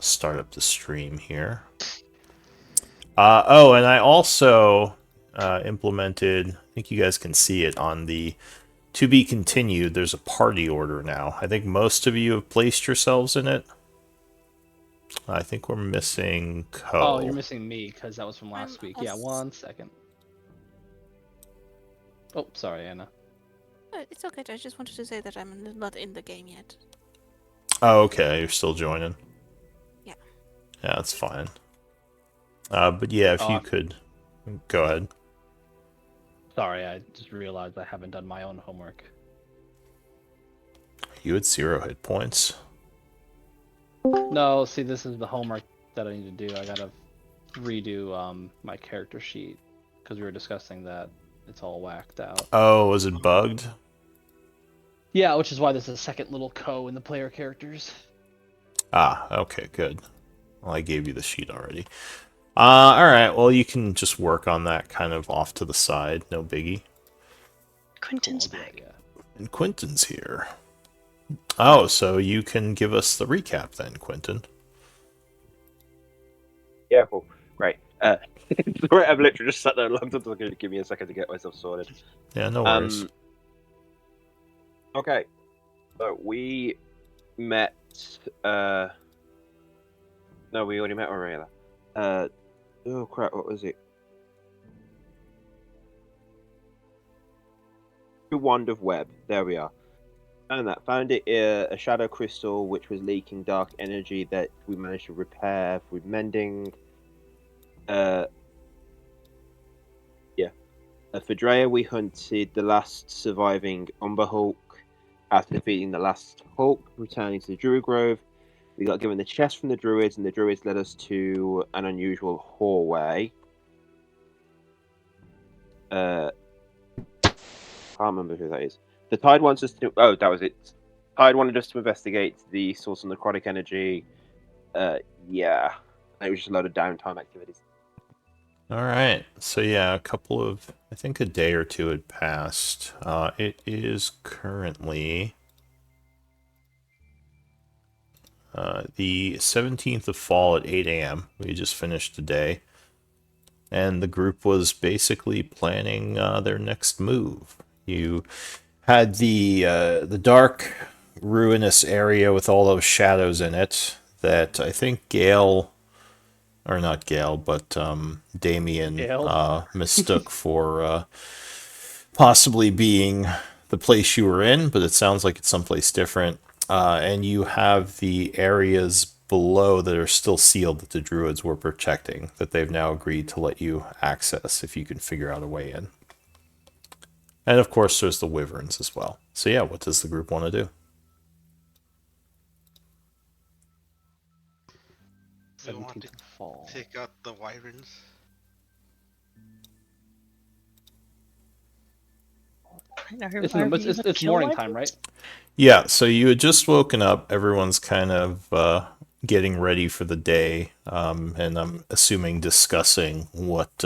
start up the stream here. Oh, and I also implemented, I think you guys can see it on the to be continued. There's a party order now. I think most of you have placed yourselves in it. I think we're missing Oh, you're Ko. missing me because that was from last week. Yeah, us- 1 second. Oh, sorry, Anna. It's okay. I just wanted to say that I'm not in the game yet. Oh, okay, you're still joining. Yeah. Yeah, that's fine. But yeah, if you could go ahead. Sorry, I just realized I haven't done my own homework. You had 0 hit points. No, see, this is the homework that I need to do. I gotta redo my character sheet because we were discussing that it's all whacked out. Oh, was it bugged? Yeah, which is why there's a second little Ko in the player characters. Ah, okay, good. Well, I gave you the sheet already. Alright, well, you can just work on that kind of off to the side, no biggie. Quentin's Cool, back. yeah. And Quentin's here. Oh, so you can give us the recap then, Quentin. Yeah, cool. Great. Sorry, I've literally just sat there and looked up to give me a second to get myself sorted. Yeah, no worries. Okay. So we met no, we already met Aurelia. Oh crap, what was it? The Wand of Web. There we are. Found that. Found it a shadow crystal which was leaking dark energy that we managed to repair with mending. For Drea, we hunted the last surviving Umber Hulk. After defeating the last Hulk, returning to the Druid Grove, we got given the chest from the Druids, and the Druids led us to an unusual hallway. Can't remember who that is. The Tide wants us to. Oh, that was it. Tide wanted us to investigate the source of necrotic energy. Yeah, it was just a load of downtime activities. Alright, so yeah, I think a day or two had passed. It is currently the 17th of fall at 8 a.m. We just finished the day. And the group was basically planning their next move. You had the dark, ruinous area with all those shadows in it that I think Gale, or not Gale, but Damien mistook for possibly being the place you were in, but it sounds like it's someplace different. And you have the areas below that are still sealed that the druids were protecting, that they've now agreed to let you access if you can figure out a way in. And of course, there's the wyverns as well. So yeah, what does the group want to do? We want to 17th of fall. take out the wyverns. It's morning time, right? Yeah, so you had just woken up. Everyone's kind of getting ready for the day, and I'm assuming discussing what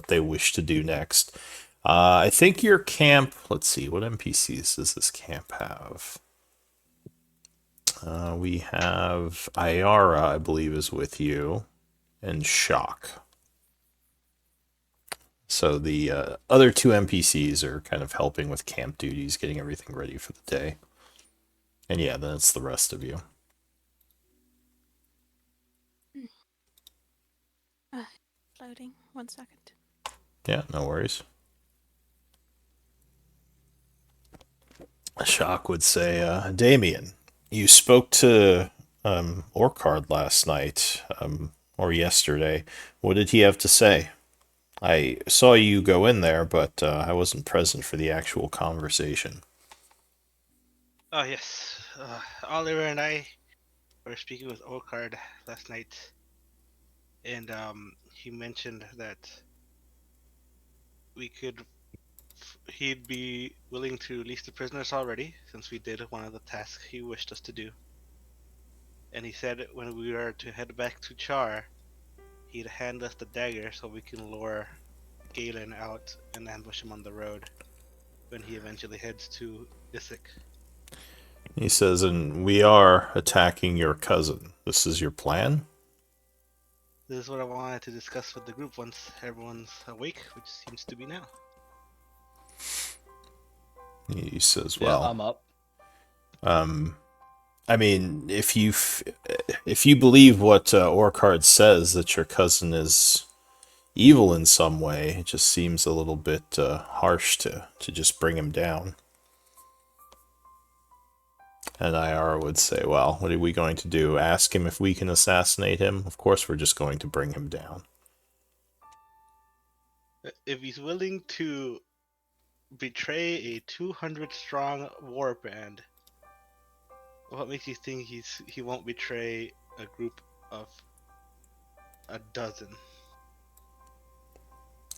they wish to do next. I think your camp. Let's see, what NPCs does this camp have? We have Ayara, I believe, is with you, and Shock. So the other two NPCs are kind of helping with camp duties, getting everything ready for the day. And yeah, then it's the rest of you. Loading. 1 second. Yeah, no worries. Shock would say, Damien, you spoke to Orcard last night, or yesterday. What did he have to say? I saw you go in there, but I wasn't present for the actual conversation. Oh yes, Oliver and I were speaking with Orcard last night, and he mentioned that he'd be willing to release the prisoners already, since we did one of the tasks he wished us to do. And he said when we were to head back to Chaur, he'd hand us the dagger so we can lure Galen out and ambush him on the road when he eventually heads to Isaac. He says, and we are attacking your cousin. This is your plan? This is what I wanted to discuss with the group once everyone's awake, which seems to be now. He says, Yeah, well, I'm up. I mean, if you believe what Orcard says, that your cousin is evil in some way, it just seems a little bit harsh to just bring him down. And Iara would say, well, what are we going to do? Ask him if we can assassinate him? Of course we're just going to bring him down. If he's willing to betray a 200-strong war band, what makes you think he won't betray a group of a dozen?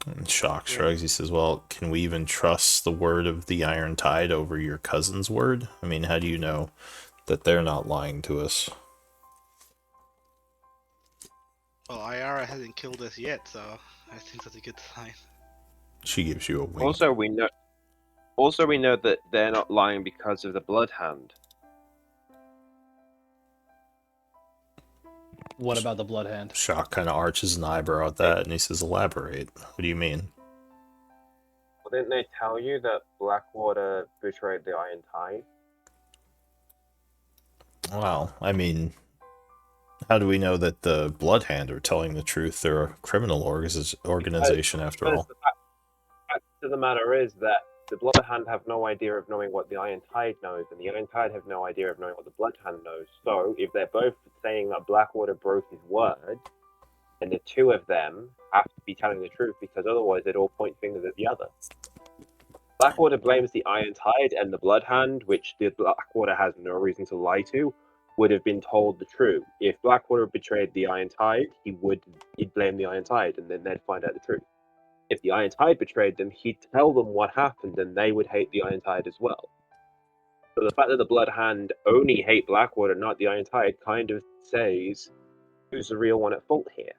And Shock shrugs. He says, well, can we even trust the word of the Iron Tide over your cousin's word? I mean, how do you know that they're not lying to us? Well, Iara hasn't killed us yet, so I think that's a good sign. She gives you a wink. Also, we know that they're not lying because of the Bloodhound. What about the Blood Hand? Shock kind of arches an eyebrow at that, and he says, elaborate. What do you mean? Well, didn't they tell you that Blackwater betrayed the Iron Tide? Well, I mean, how do we know that the Bloodhand are telling the truth? They're a criminal organization, after all. The fact of the matter is that the Bloodhound have no idea of knowing what the Iron Tide knows, and the Iron Tide have no idea of knowing what the Bloodhound knows. So, if they're both saying that Blackwater broke his word, then the two of them have to be telling the truth, because otherwise they'd all point fingers at the other. Blackwater blames the Iron Tide, and the Bloodhound, which the Blackwater has no reason to lie to, would have been told the truth. If Blackwater betrayed the Iron Tide, he'd blame the Iron Tide, and then they'd find out the truth. If the Iron Tide betrayed them, he'd tell them what happened, and they would hate the Iron Tide as well. So the fact that the Bloodhound only hate Blackwater, not the Iron Tide, kind of says who's the real one at fault here.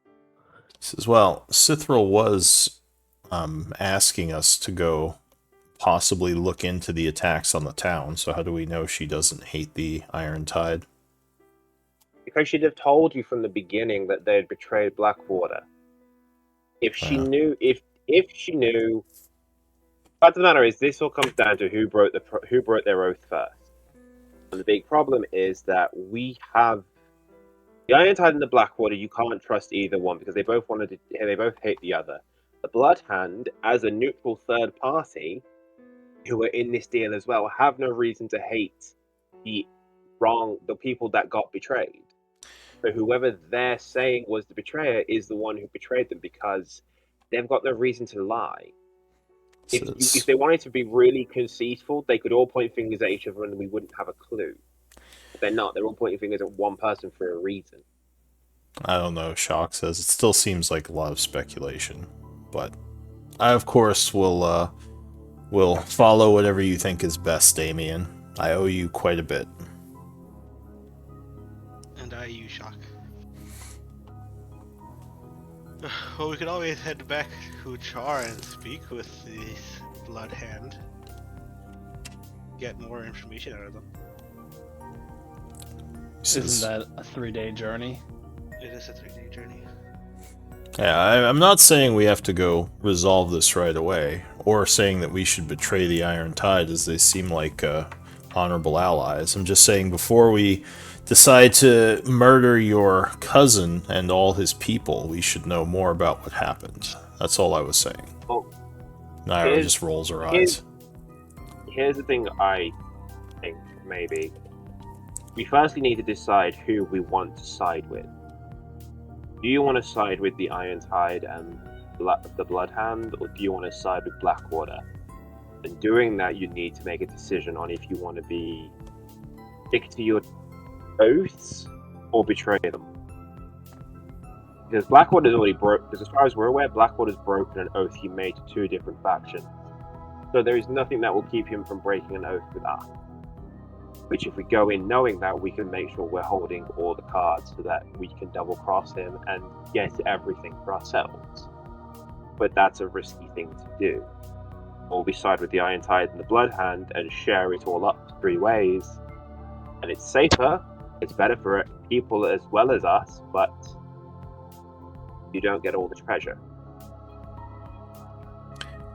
He says, well, Cithril was asking us to go possibly look into the attacks on the town, so how do we know she doesn't hate the Iron Tide? Because she'd have told you from the beginning that they had betrayed Blackwater. If she knew, if she knew, the fact of the matter is, this all comes down to who broke their oath first. And the big problem is that we have the Iron Tide and the Blackwater. You can't trust either one because they both hate the other. The Bloodhand, as a neutral third party, who are in this deal as well, have no reason to hate the people that got betrayed. So whoever they're saying was the betrayer is the one who betrayed them, because they've got no reason to lie. If they wanted to be really conceitful, they could all point fingers at each other and we wouldn't have a clue. But they're not. They're all pointing fingers at one person for a reason. I don't know, Shock says. It still seems like a lot of speculation. But I, of course, will follow whatever you think is best, Damien. I owe you quite a bit. And I use Shock. Well, we could always head back to Chaur and speak with this Bloodhand. Get more information out of them. Isn't that a 3-day journey? It is a 3-day journey. Yeah, I'm not saying we have to go resolve this right away, or saying that we should betray the Iron Tide, as they seem like honorable allies. I'm just saying, before we decide to murder your cousin and all his people, we should know more about what happened. That's all I was saying. Well, Naira just rolls her eyes. Here's the thing I think, maybe. We firstly need to decide who we want to side with. Do you want to side with the Iron Tide and the Bloodhound, or do you want to side with Blackwater? And doing that, you need to make a decision on if you want to stick to your oaths or betray them. Because Blackwater's already because as far as we're aware, Blackwater's broken an oath he made to 2 different factions. So there is nothing that will keep him from breaking an oath with us. Which, if we go in knowing that, we can make sure we're holding all the cards so that we can double cross him and get everything for ourselves. But that's a risky thing to do. or we side with the Iron Tide and the Blood Hand and share it all up 3 ways. And it's safer, it's better for people as well as us, but you don't get all the treasure.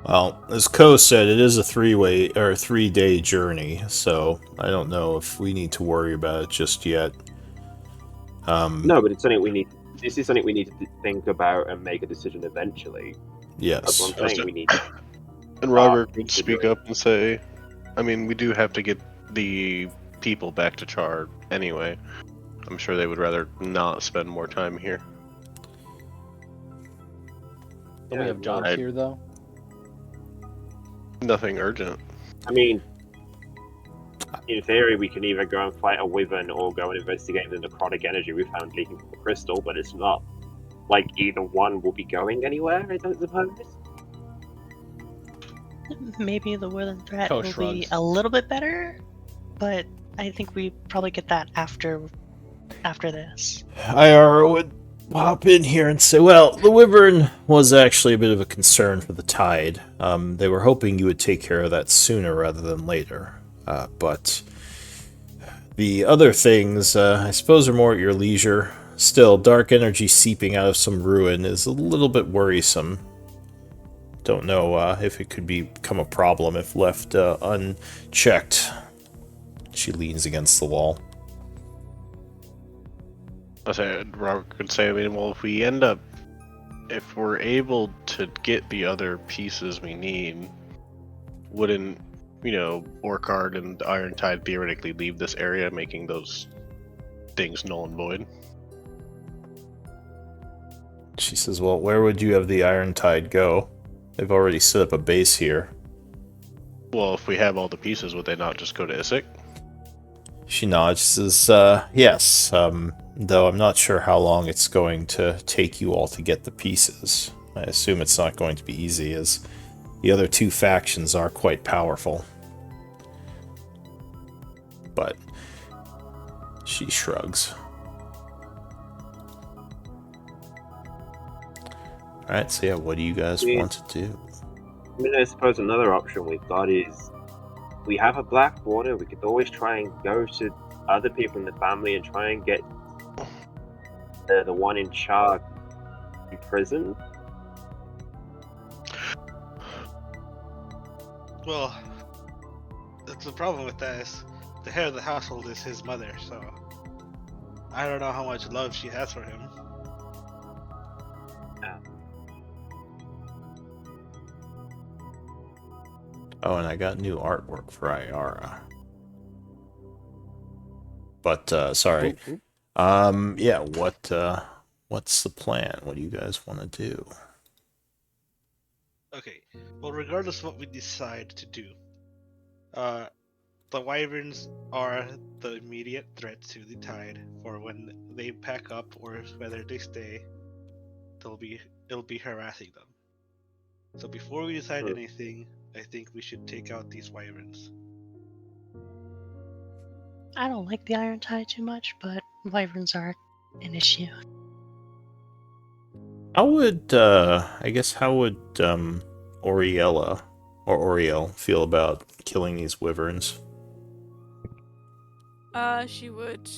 Well, as Ko said, it is a 3-day journey, so I don't know if we need to worry about it just yet. No, but it's something we need. This is something we need to think about and make a decision eventually. That's Yes. what I'm saying. We need. And Robert would speak up and say, I mean, we do have to get the people back to Chaur anyway. I'm sure they would rather not spend more time here. Don't we have jobs here, though? Nothing urgent. I mean, in theory, we can either go and fight a wyvern or go and investigate the necrotic energy we found leaking from the crystal, but it's not like either one will be going anywhere, I don't suppose. Maybe the Woodland threat Chaur will be shrugs. a little bit better, but I think we probably get that after this. IR would hop in here and say, well, the wyvern was actually a bit of a concern for the tide. They were hoping you would take care of that sooner rather than later. But the other things, I suppose, are more at your leisure. Still, dark energy seeping out of some ruin is a little bit worrisome. Don't know if it could become a problem if left unchecked. She leans against the wall. I said, Robert could say, I mean, well, if we're able to get the other pieces we need, wouldn't, Orchard and Iron Tide theoretically leave this area, making those things null and void? She says, well, where would you have the Iron Tide go? They've already set up a base here. Well, if we have all the pieces, would they not just go to Issyk? She nods. She says, yes, though I'm not sure how long it's going to take you all to get the pieces. I assume it's not going to be easy, as the other 2 factions are quite powerful. But she shrugs. Alright, so yeah, what do you guys want to do? I mean, I suppose another option we've got is we have a Black Water. We could always try and go to other people in the family and try and get the one in charge in prison. Well, the problem with that is the head of the household is his mother, so I don't know how much love she has for him. Oh, and I got new artwork for Iara. But, sorry. Yeah, what's the plan? What do you guys want to do? Okay, well, regardless of what we decide to do, the wyverns are the immediate threat to the tide. For when they pack up or whether they stay, it'll be harassing them. So before we decide anything, I think we should take out these wyverns. I don't like the Iron Tide too much, but wyverns are an issue. How would, Oriella or Oriel feel about killing these wyverns? She would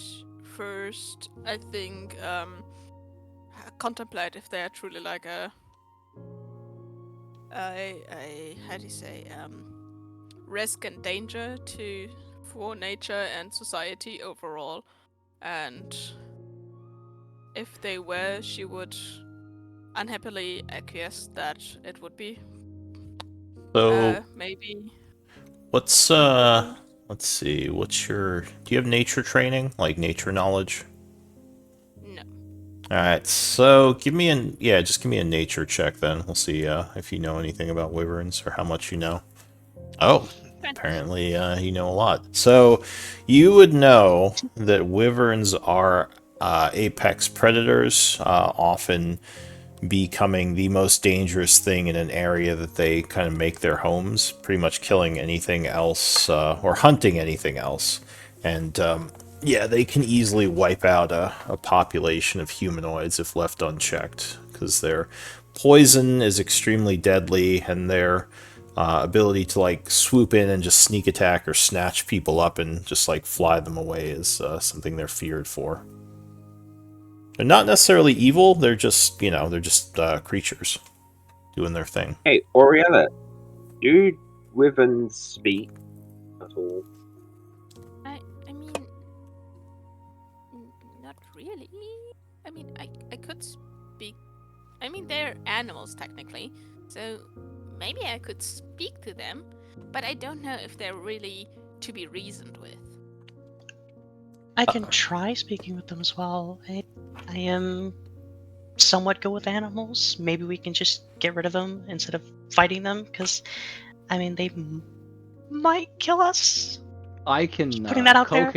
first, I think, contemplate if they are truly like a how do you say, risk and danger for nature and society overall, and if they were, she would unhappily acquiesce that it would be. So maybe. What's let's see. Do you have nature training, like nature knowledge? No. All right. So just give me a nature check then. We'll see if you know anything about wyverns or how much you know. Oh, apparently you know a lot. So you would know that wyverns are apex predators, often becoming the most dangerous thing in an area that they kind of make their homes, pretty much killing anything else or hunting anything else. And they can easily wipe out a population of humanoids if left unchecked, because their poison is extremely deadly, and their ability to like swoop in and just sneak attack or snatch people up and just like fly them away is something they're feared for. They're not necessarily evil. They're just creatures doing their thing. Hey, Oriella, do wyverns speak at all? I mean, not really. I mean, I could speak. I mean, they're animals technically, so maybe I could speak to them, but I don't know if they're really to be reasoned with. I can try speaking with them as well. I am somewhat good with animals. Maybe we can just get rid of them instead of fighting them, because, I mean, they might kill us. I can Putting that out there.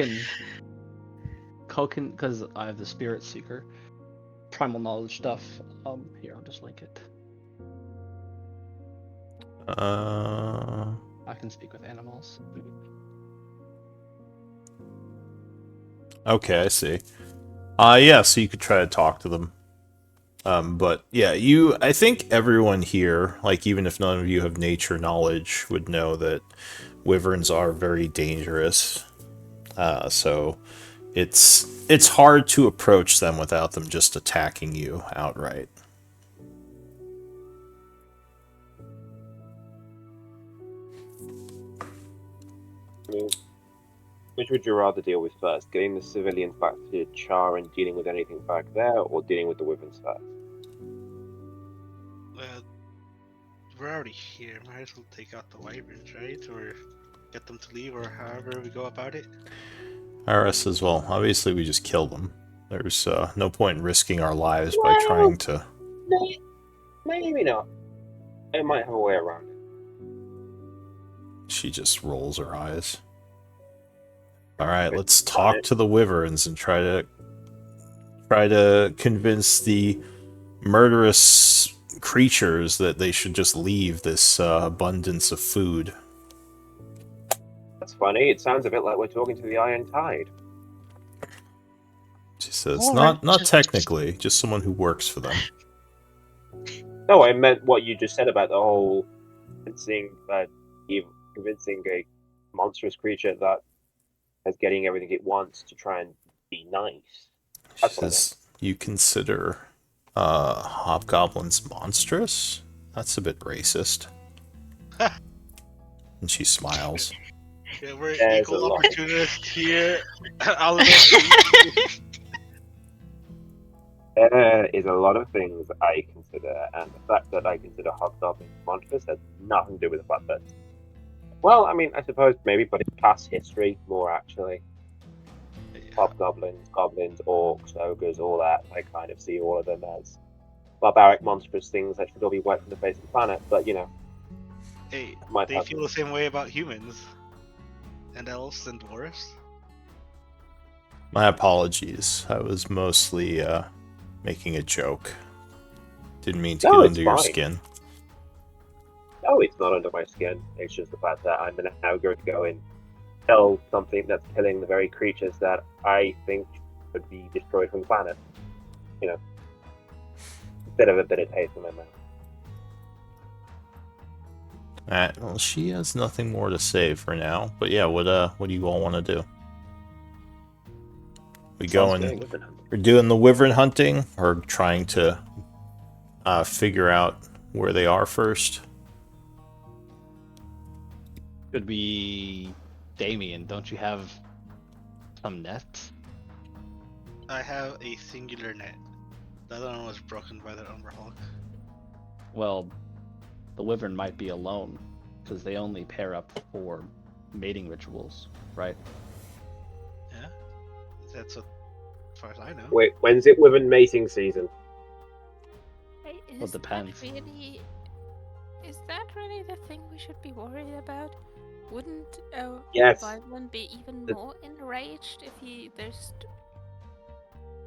Koken, because I have the Spirit Seeker, primal knowledge stuff. Here, I'll just link it. I can speak with animals. Okay, I see. Yeah, so you could try to talk to them. But yeah, I think everyone here, like even if none of you have nature knowledge, would know that wyverns are very dangerous. So it's hard to approach them without them just attacking you outright. I mean, which would you rather deal with first? Getting the civilians back to Chaur and dealing with anything back there, or dealing with the wyverns first? Well, we're already here. Might as well take out the wyverns, right? Or get them to leave, or however we go about it. RS as well. Obviously, we just kill them. There's no point in risking our lives by trying to... Maybe not. I might have a way around it. She just rolls her eyes. Alright, let's talk to the wyverns and try to convince the murderous creatures that they should just leave this abundance of food. That's funny. It sounds a bit like we're talking to the Iron Tide. She says, Or not just- technically, just someone who works for them. No, I meant what you just said about the whole convincing a monstrous creature that is getting everything it wants to try and be nice. She says, you consider hobgoblins monstrous? That's a bit racist. And she smiles. Yeah, we're There's equal a lot. opportunists here. I'll admit it. There is a lot of things I consider, and the fact that I consider hobgoblins monstrous has nothing to do with the fact that... Well, I mean, I suppose maybe putting past history more, actually. Hobgoblins, goblins, orcs, ogres, all that. I kind of see all of them as barbaric, monstrous things that should all be wiped from the face of the planet, but, you know. Hey, My they feel the same way about humans. And elves and dwarves. My apologies. I was mostly making a joke. Didn't mean to No, get it's under your fine. skin. No, it's not under my skin. It's just the fact that I'm now going to go and tell something that's killing the very creatures that I think should be destroyed from the planet. You know, instead of a bitter taste in my mouth. Alright, well, she has nothing more to say for now. But yeah, what do you all want to do? We going? We're doing the wyvern hunting, or trying to figure out where they are first. Could be Damien. Don't you have some nets? I have a singular net. The other one was broken by the Umberhawk. Well, the wyvern might be alone because they only pair up for mating rituals, right? Yeah, that's what, as far as I know. Wait, when's it wyvern mating season? Well, it depends. Is that really the thing we should be worried about? Wouldn't a Yes. wyvern be even The- more enraged if he just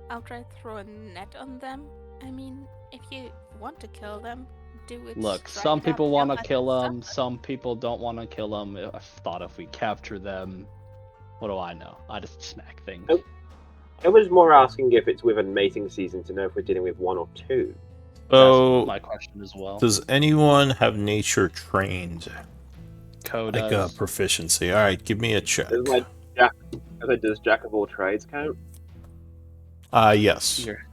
outright throw a net on them? I mean, if you want to kill them, do it. Look, right some up people your want to butt kill and them, suffer. some people don't want to kill them. I thought if we capture them, what do I know? I just smack things. Oh. I was more asking if it's wyvern mating season to know if we're dealing with one or two. So, That's my question as well. does anyone have nature trained? Co Like does. proficiency. All right, give me a check. Does my jack? Does jack of all trades count? Yes. You're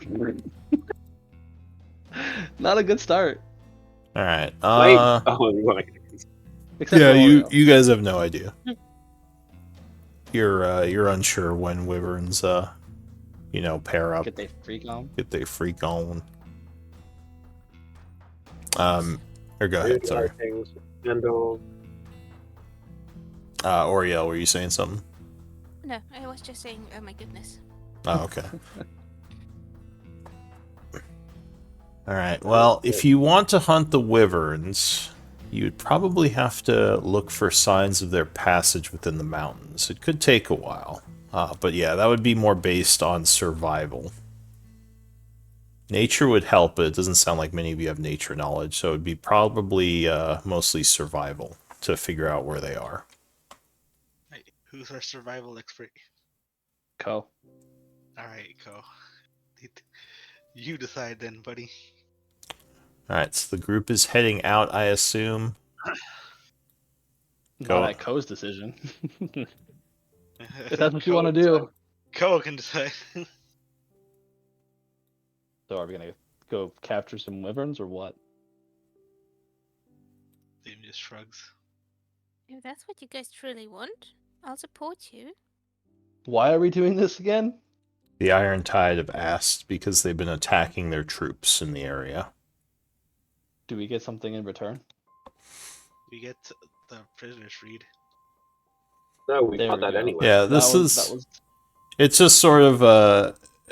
Sure. not a good start. All right. Wait. Oh, right. Except Yeah, for you Oreo. you guys have no idea. You're unsure when wyverns pair up, Get they freak on. get they freak on. Or go ahead. Sorry. Things. Handle. Oriel, were you saying something? No, I was just saying, oh my goodness. Oh, okay. All right. Well, if you want to hunt the wyverns, you'd probably have to look for signs of their passage within the mountains. It could take a while. But yeah, that would be more based on survival. Nature would help, but it doesn't sound like many of you have nature knowledge, so it would be probably mostly survival to figure out where they are. Right. Who's our survival expert? Co. Alright, go. You decide then, buddy. Alright, so the group is heading out, I assume. Go. Not at Co's decision. If that's what you want to do. Ko can decide. So are we gonna go capture some wyverns or what? Dame just shrugs. If that's what you guys truly want, I'll support you. Why are we doing this again? The Iron Tide have asked because they've been attacking their troops in the area. Do we get something in return? We get the prisoners freed. No, we There got we that go. anyway. Yeah, That this was- is... It's just sort of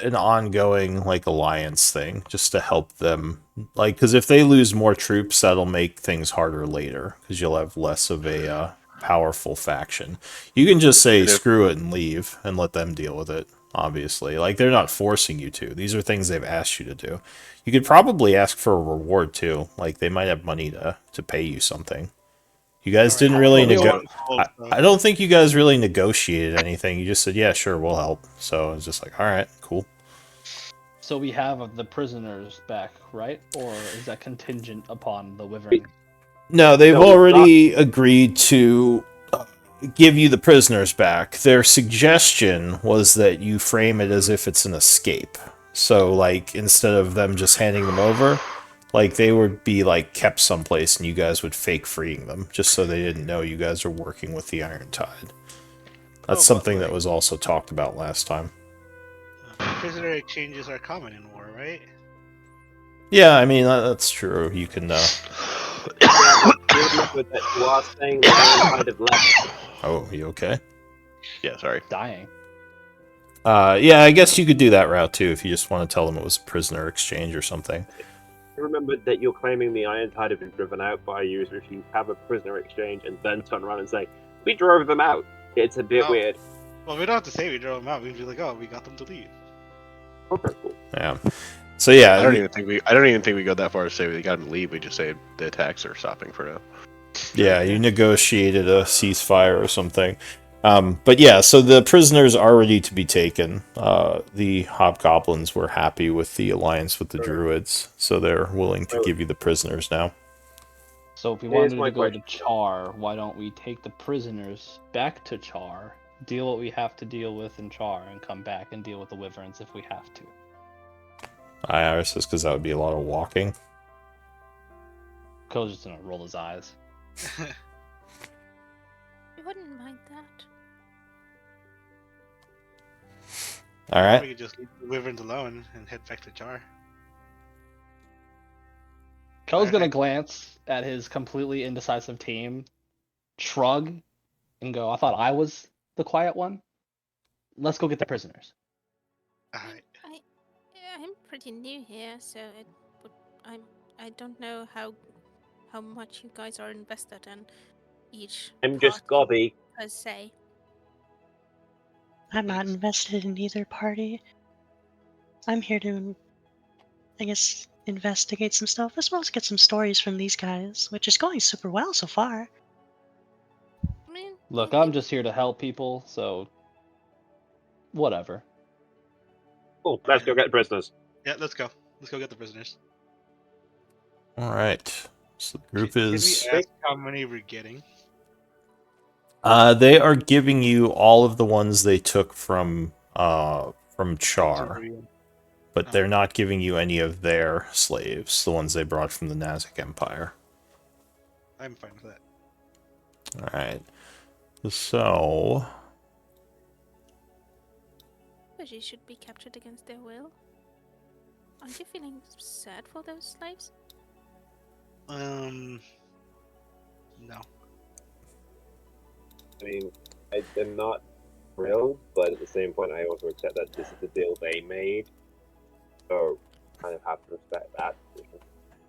an ongoing, like, alliance thing, just to help them. Like, because if they lose more troops, that'll make things harder later, because you'll have less of a powerful faction. You can just say, screw it, and leave, and let them deal with it, obviously. Like, they're not forcing you to. These are things they've asked you to do. You could probably ask for a reward, too. Like, they might have money to pay you something. You guys didn't really negotiate. I don't think you guys really negotiated anything. You just said, yeah, sure, we'll help. So I was just like, all right, cool. So we have the prisoners back, right? Or is that contingent upon the wyvern? No, they've No, already agreed to give you the prisoners back. Their suggestion was that you frame it as if it's an escape. So, like, instead of them just handing them over, like, they would be, like, kept someplace and you guys would fake freeing them, just so they didn't know you guys are working with the Iron Tide. That's something that was also talked about last time. Prisoner exchanges are common in war, right? Yeah, I mean, that's true. You can, You remember that you are saying the Iron Tide have left. Oh, you okay? Yeah, sorry. Dying. Yeah, I guess you could do that route, too, if you just want to tell them it was a prisoner exchange or something. Remember that you're claiming the Iron Tide have been driven out by you, so if you have a prisoner exchange and then turn around and say, we drove them out, it's a bit Oh. weird. Well, we don't have to say we drove them out. We'd be like, oh, we got them to leave. Okay, cool. Yeah. So, yeah. I don't even think we go that far to say we got them to leave. We just say the attacks are stopping for now. Yeah, you negotiated a ceasefire or something. But yeah, so the prisoners are ready to be taken. The hobgoblins were happy with the alliance with the druids, so they're willing to give you the prisoners now. So if we Here's wanted my to go to question. Chaur, why don't we take the prisoners back to Chaur, deal what we have to deal with in Chaur, and come back and deal with the wyverns if we have to? Iris says because that would be a lot of walking. Co's just gonna roll his eyes. I wouldn't mind that. All We right. could just leave the wyverns alone and head back to Chaur. Co's gonna glance at his completely indecisive team, shrug, and go, I thought I was the quiet one. Let's go get the prisoners. Alright. I'm pretty new here, so I don't know how much you guys are invested in each I'm just party gobby. per se. I'm not invested in either party. I'm here to, I guess, investigate some stuff, as well as get some stories from these guys, which is going super well so far. I mean, Look, I I'm think- just here to help people, so whatever. Cool. Let's go get prisoners. Yeah, let's go. Let's go get the prisoners. All right. So the group Can we is. ask how many we're getting? They are giving you all of the ones they took from Chaur, but they're not giving you any of their slaves, the ones they brought from the Nazic Empire. I'm fine with that. All right. So But she should be captured against their will. Aren't you feeling sad for those slaves? No. I mean, I'm not thrilled, but at the same point, I also accept that this is the deal they made. So, kind of have to respect that decision.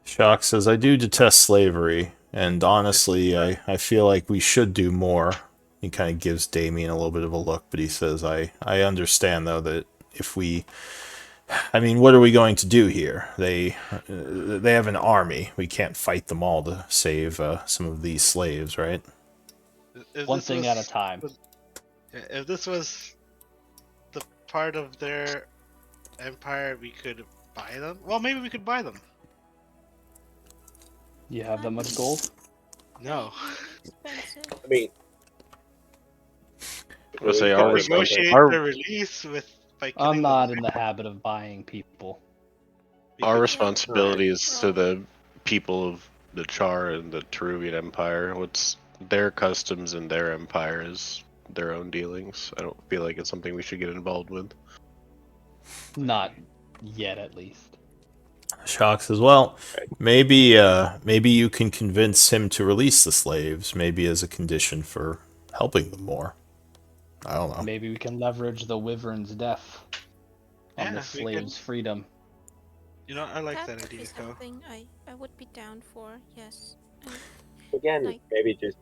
Shock says, I do detest slavery, and honestly, I feel like we should do more. He kind of gives Damien a little bit of a look, but he says, I understand, though, that if we... I mean, what are we going to do here? They have an army. We can't fight them all to save some of these slaves, right? One thing at a time. If this was the part of their empire, we could buy them. Well, maybe we could buy them. You have that much gold? No. Expensive. I mean, Let's say our Negotiate our- the release with by killing I'm not them. in the habit of buying people. We our could- responsibility is to the people of the Chaur and the Teruvian Empire. What's their customs and their empire is their own dealings. I don't feel like it's something we should get involved with. Not yet, at least. Shock says, well, maybe you can convince him to release the slaves, maybe as a condition for helping them more. I don't know. Maybe we can leverage the Wyvern's death on Yeah, the we slaves' freedom. You know, I like that idea, is Ko. something I would be down for, yes. again, Like- maybe just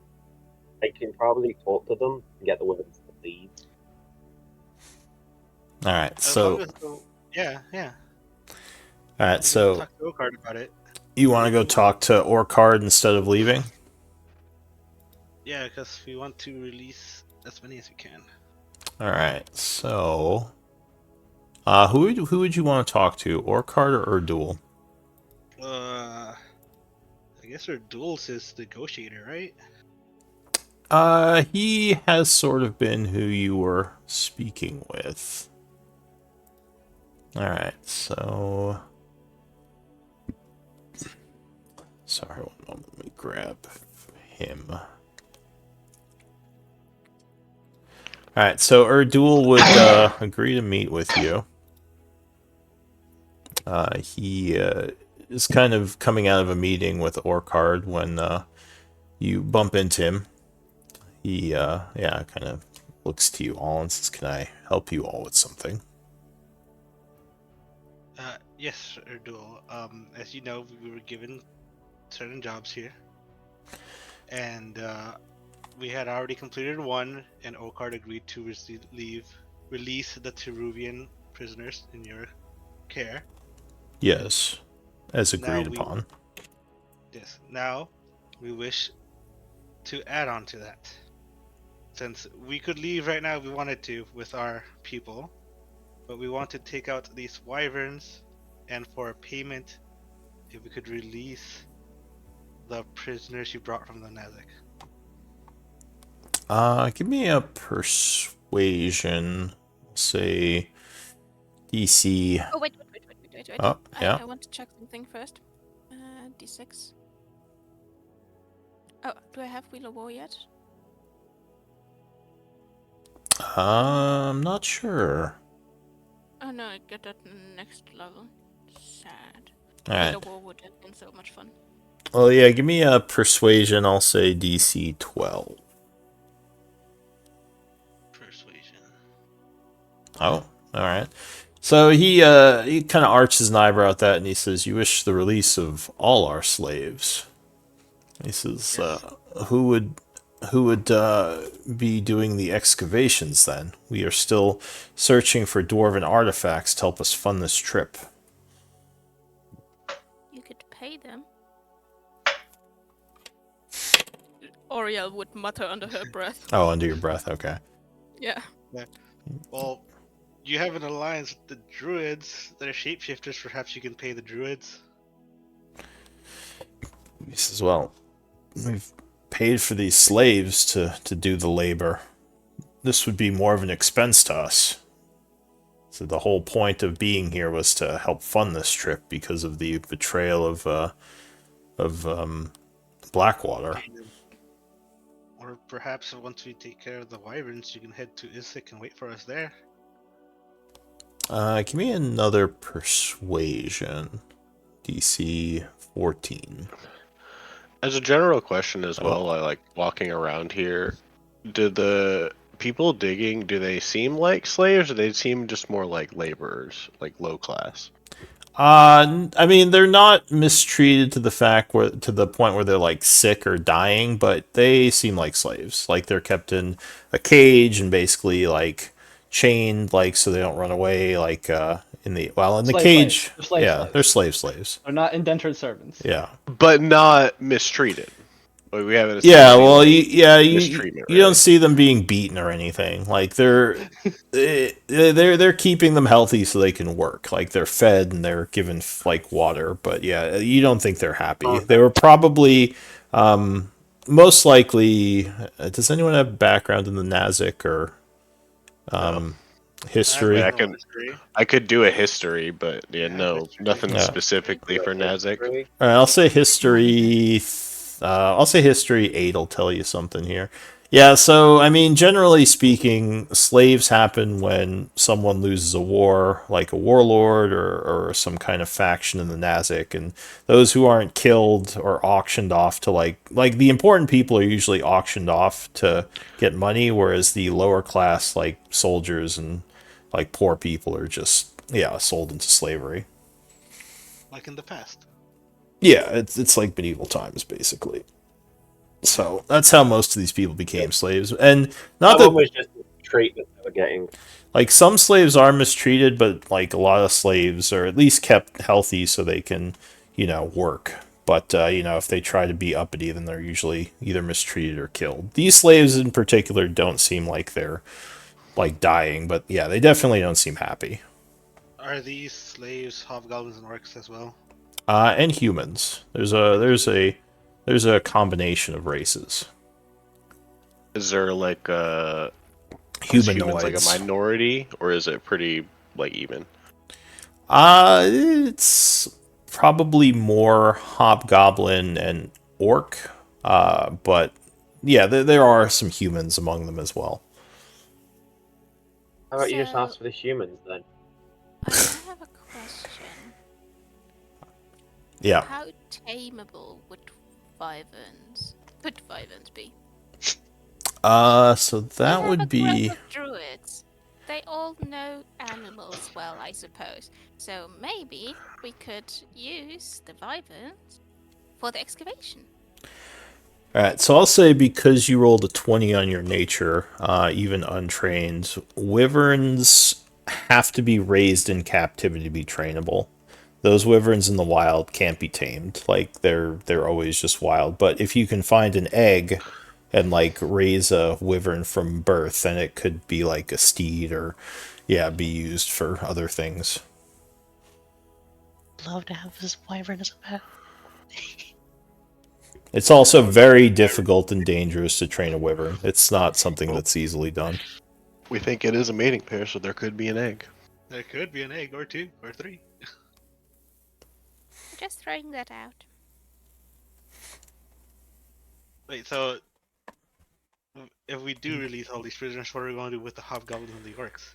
I can probably talk to them and get the women to leave. All right, As long so as yeah. all right, We can so talk to Okard about it. you want to go talk to Orcard instead of leaving? Yeah, because we want to release as many as we can. All right, so who would you want to talk to, Orcard or Erdul? I guess our duels is negotiator, right? He has sort of been who you were speaking with. All right, so sorry, one moment. Let me grab him. All right, so Erdul would agree to meet with you. He is kind of coming out of a meeting with Orcard when you bump into him. He kind of looks to you all and says, "Can I help you all with something?" Yes, Erdul. As you know, we were given certain jobs here, and we had already completed one, and Okard agreed to release the Teruvian prisoners in your care. Yes, as Now agreed upon. Yes. Now, we wish to add on to that. Since we could leave right now if we wanted to with our people, but we want to take out these wyverns, and for a payment, if we could release the prisoners you brought from the Nazic. Give me a persuasion. Say DC. Oh, wait. Oh, yeah. I want to check something first. D6. Oh, do I have Wheel of War yet? I'm not sure. Oh no, I get that next level. Sad. All Wheel right. of War would have been so much fun. Well, yeah. Give me a persuasion. I'll say DC 12. Persuasion. Oh, all right. So he kind of arches an eyebrow at that, and he says, "You wish the release of all our slaves." He says, Yes. "Who would be doing the excavations then? We are still searching for dwarven artifacts to help us fund this trip." You could pay them. Oriel would mutter under her breath. Oh, under your breath. Okay. Yeah. Well, You have an alliance with the druids. They're shapeshifters. Perhaps you can pay the druids. He says, well, we've paid for these slaves to do the labor. This would be more of an expense to us. So the whole point of being here was to help fund this trip because of the betrayal of Blackwater. Or perhaps once we take care of the wyverns, you can head to Isik and wait for us there. Give me another persuasion. DC 14. As a general question as Oh. well, I like walking around here. Do the people digging, do they seem like slaves, or they seem just more like laborers, like low class? I mean, they're not mistreated to the point where they're like sick or dying, but they seem like slaves. Like they're kept in a cage and basically like chained, like so they don't run away. Like in the cage, yeah, they're slaves. They're not indentured servants. Yeah, But not mistreated. Like we haven't. yeah. Well, Well, you mistreatment. you don't see them being beaten or anything. Like they're keeping them healthy so they can work. Like they're fed and they're given like water. But yeah, you don't think they're happy. They were probably most likely. Does anyone have background in the Nazic or history? I could do a history, but no, nothing specifically for Nazic. All right, I'll say history. I'll say history 8 will tell you something here. Yeah, so, I mean, generally speaking, slaves happen when someone loses a war, like a warlord or some kind of faction in the Nazic, and those who aren't killed or auctioned off to, like the important people are usually auctioned off to get money, whereas the lower class, like, soldiers and, like, poor people are just, sold into slavery. Like in the past. Yeah, it's like medieval times, basically. So that's how most of these people became slaves, and not that was just the treatment they were getting. Like some slaves are mistreated, but like a lot of slaves are at least kept healthy so they can, work. But if they try to be uppity, then they're usually either mistreated or killed. These slaves in particular don't seem like they're like dying, but yeah, they definitely don't seem happy. Are these slaves hobgoblins and orcs as well? And humans. There's a combination of races. Is there like Humanoids. Like a minority, or is it pretty like even? It's probably more hobgoblin and orc, but yeah, there are some humans among them as well. How about you just ask for the humans then? I have a question. Yeah. How tameable would wyverns be? So that would be. Druids. They all know animals well, I suppose. So maybe we could use the wyverns for the excavation. Alright, so I'll say because you rolled a 20 on your nature, even untrained, wyverns have to be raised in captivity to be trainable. Those wyverns in the wild can't be tamed. Like they're always just wild. But if you can find an egg and like raise a wyvern from birth, then it could be like a steed or be used for other things. Love to have this wyvern as a pet. It's also very difficult and dangerous to train a wyvern. It's not something that's easily done. We think it is a mating pair, so there could be an egg. There could be an egg or 2 or 3. Just throwing that out. Wait, so if we do release all these prisoners, what are we going to do with the hobgoblins and the orcs?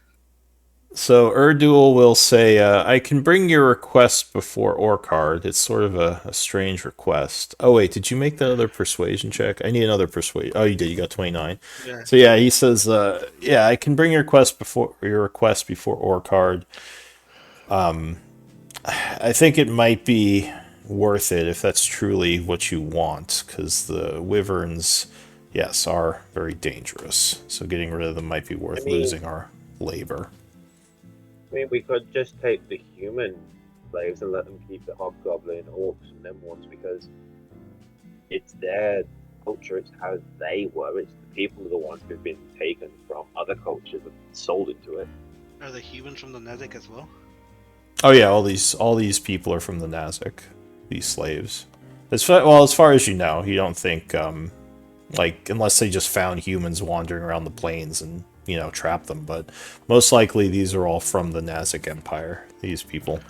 So Erdul will say, I can bring your request before Orcard. It's sort of a strange request. Oh wait, did you make that other persuasion check? I need another persuasion. Oh, you did. You got 29. Yeah. So yeah, he says, I can bring your request before Orcard. I think it might be worth it if that's truly what you want, because the wyverns, yes, are very dangerous. So getting rid of them might be worth losing our labor. I mean, we could just take the human slaves and let them keep the hobgoblin, orcs, and them ones because it's their culture, it's how they were, it's the people are the ones who've been taken from other cultures and sold into it. Are the humans from the Nazek as well? Oh yeah, all these people are from the Nazek, these slaves. As far as you don't think like unless they just found humans wandering around the plains and trap them, but most likely these are all from the Nazek Empire. These people.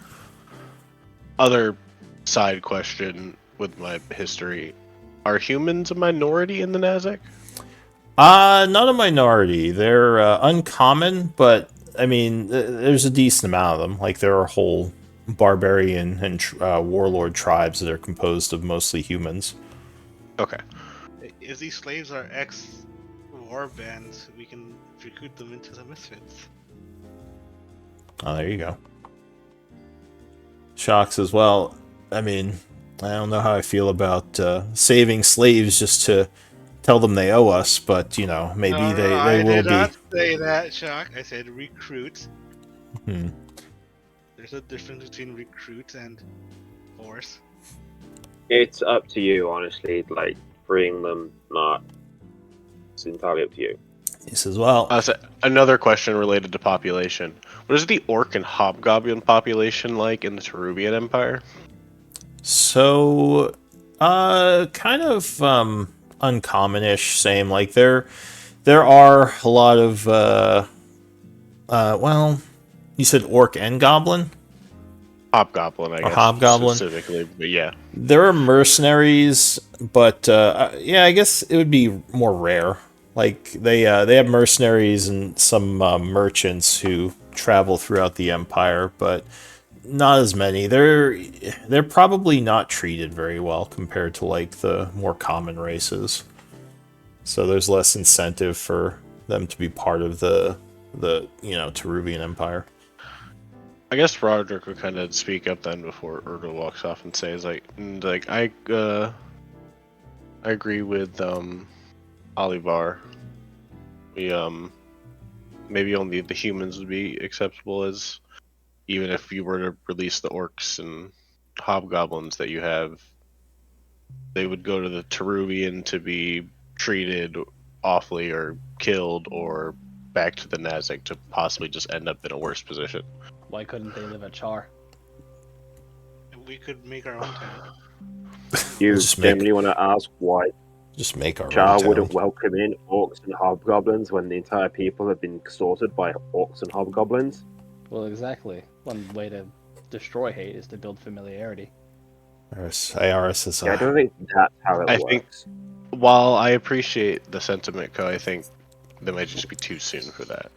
Other side question with my history: are humans a minority in the Nazak? Not a minority. They're uncommon, but I mean, there's a decent amount of them. Like there are whole barbarian and warlord tribes that are composed of mostly humans. Okay. If these slaves are ex-war bands, we can recruit them into the Misfits. Oh, there you go. Shocks as well. I mean, I don't know how I feel about saving slaves just to tell them they owe us, but maybe No, they I will did be. not say that, Shock. I said recruit. Hmm. There's a difference between recruit and force. It's up to you, honestly. Like freeing them, not. It's entirely up to you. He says, "Well, So another question related to population: what is the orc and hobgoblin population like in the Terubian Empire? so, kind of uncommonish. Same. Like there are a lot of well, you said orc and goblin Hobgoblin, I or guess hobgoblin. specifically, but yeah. There are mercenaries, but yeah, I guess it would be more rare. Like they have mercenaries and some merchants who travel throughout the empire, but not as many. They're probably not treated very well compared to like the more common races. So there's less incentive for them to be part of the Teruvian Empire. I guess Roderick would kind of speak up then before Urdo walks off and says I agree with Olivar. We maybe only the humans would be acceptable, as even if you were to release the orcs and hobgoblins that you have, they would go to the Teruvian to be treated awfully or killed, or back to the Nazak to possibly just end up in a worse position. Why couldn't they live at Chaur? We could make our own town. You Just generally want to ask why make our own Char town. wouldn't welcome in orcs and hobgoblins when the entire people have been sorted by orcs and hobgoblins? Well, exactly. One way to destroy hate is to build familiarity. Iaris is Yeah, I don't think that's how it I think- works. While I appreciate the sentiment, Ko, I think that might just be too soon for that.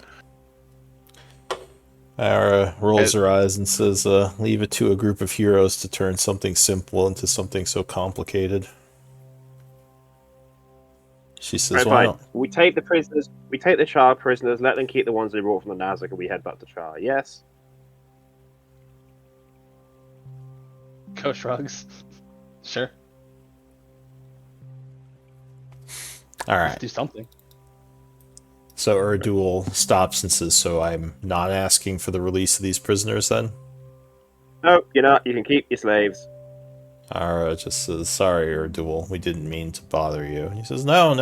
Ara rolls her eyes and says, leave it to a group of heroes to turn something simple into something so complicated. She says, Right, why fine. not? We take the prisoners, we take the Char prisoners, let them keep the ones they brought from the Nazak, and we head back to Char. Yes? Ko shrugs. Sure. All Let's right. do something. So Erdul stops and says, so I'm not asking for the release of these prisoners then? No, you're not. You can keep your slaves. Ara just says, sorry, Erdul, we didn't mean to bother you. And he says, no.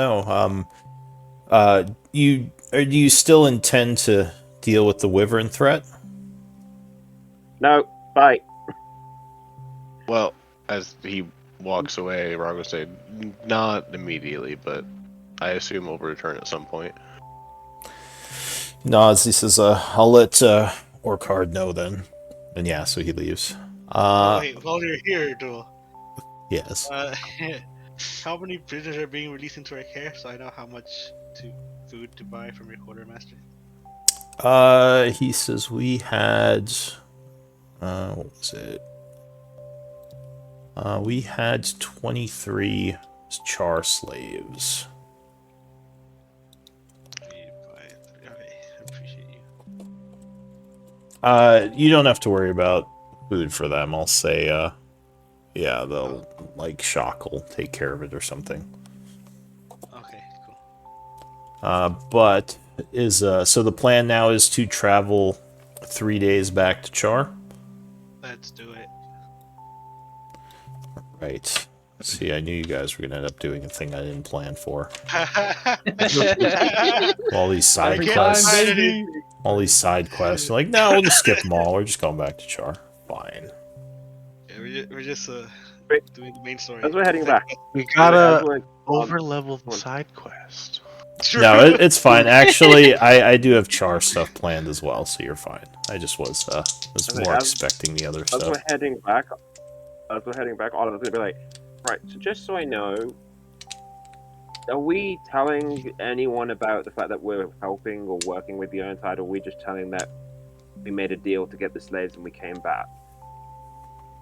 Do you still intend to deal with the Wyvern threat? No, bye. Well, as he walks away, Rog will say, not immediately, but I assume we'll return at some point. Nods, he says, I'll let Orkard know then. And yeah, so he leaves. Wait, while you're here, Duel, Yes. how many prisoners are being released into our care so I know how much food to buy from your quartermaster? He says we had, what was it? We had 23 Chaur slaves. Okay, I appreciate you. You don't have to worry about food for them. I'll say, yeah, they'll, like, Shock will take care of it or something. Okay, cool. But so the plan now is to travel 3 days back to Chaur? Let's do it. Right. See, I knew you guys were gonna end up doing a thing I didn't plan for. All these side Every can't time, quests. find baby. anything. All these side quests. You're like, no, we'll just skip them all. We're just going back to Chaur. Fine. Yeah, we're just Wait. doing the main story. As we're heading Side back, We as gotta we're over-level the on. side quest. True. No, it's fine. Actually, I do have Chaur stuff planned as well, so you're fine. I just was Okay, more as- expecting the other As stuff. we're heading back, Oliver's gonna be like, right. So just so I know, are we telling anyone about the fact that we're helping or working with the Ironside, or are we just telling that we made a deal to get the slaves and we came back?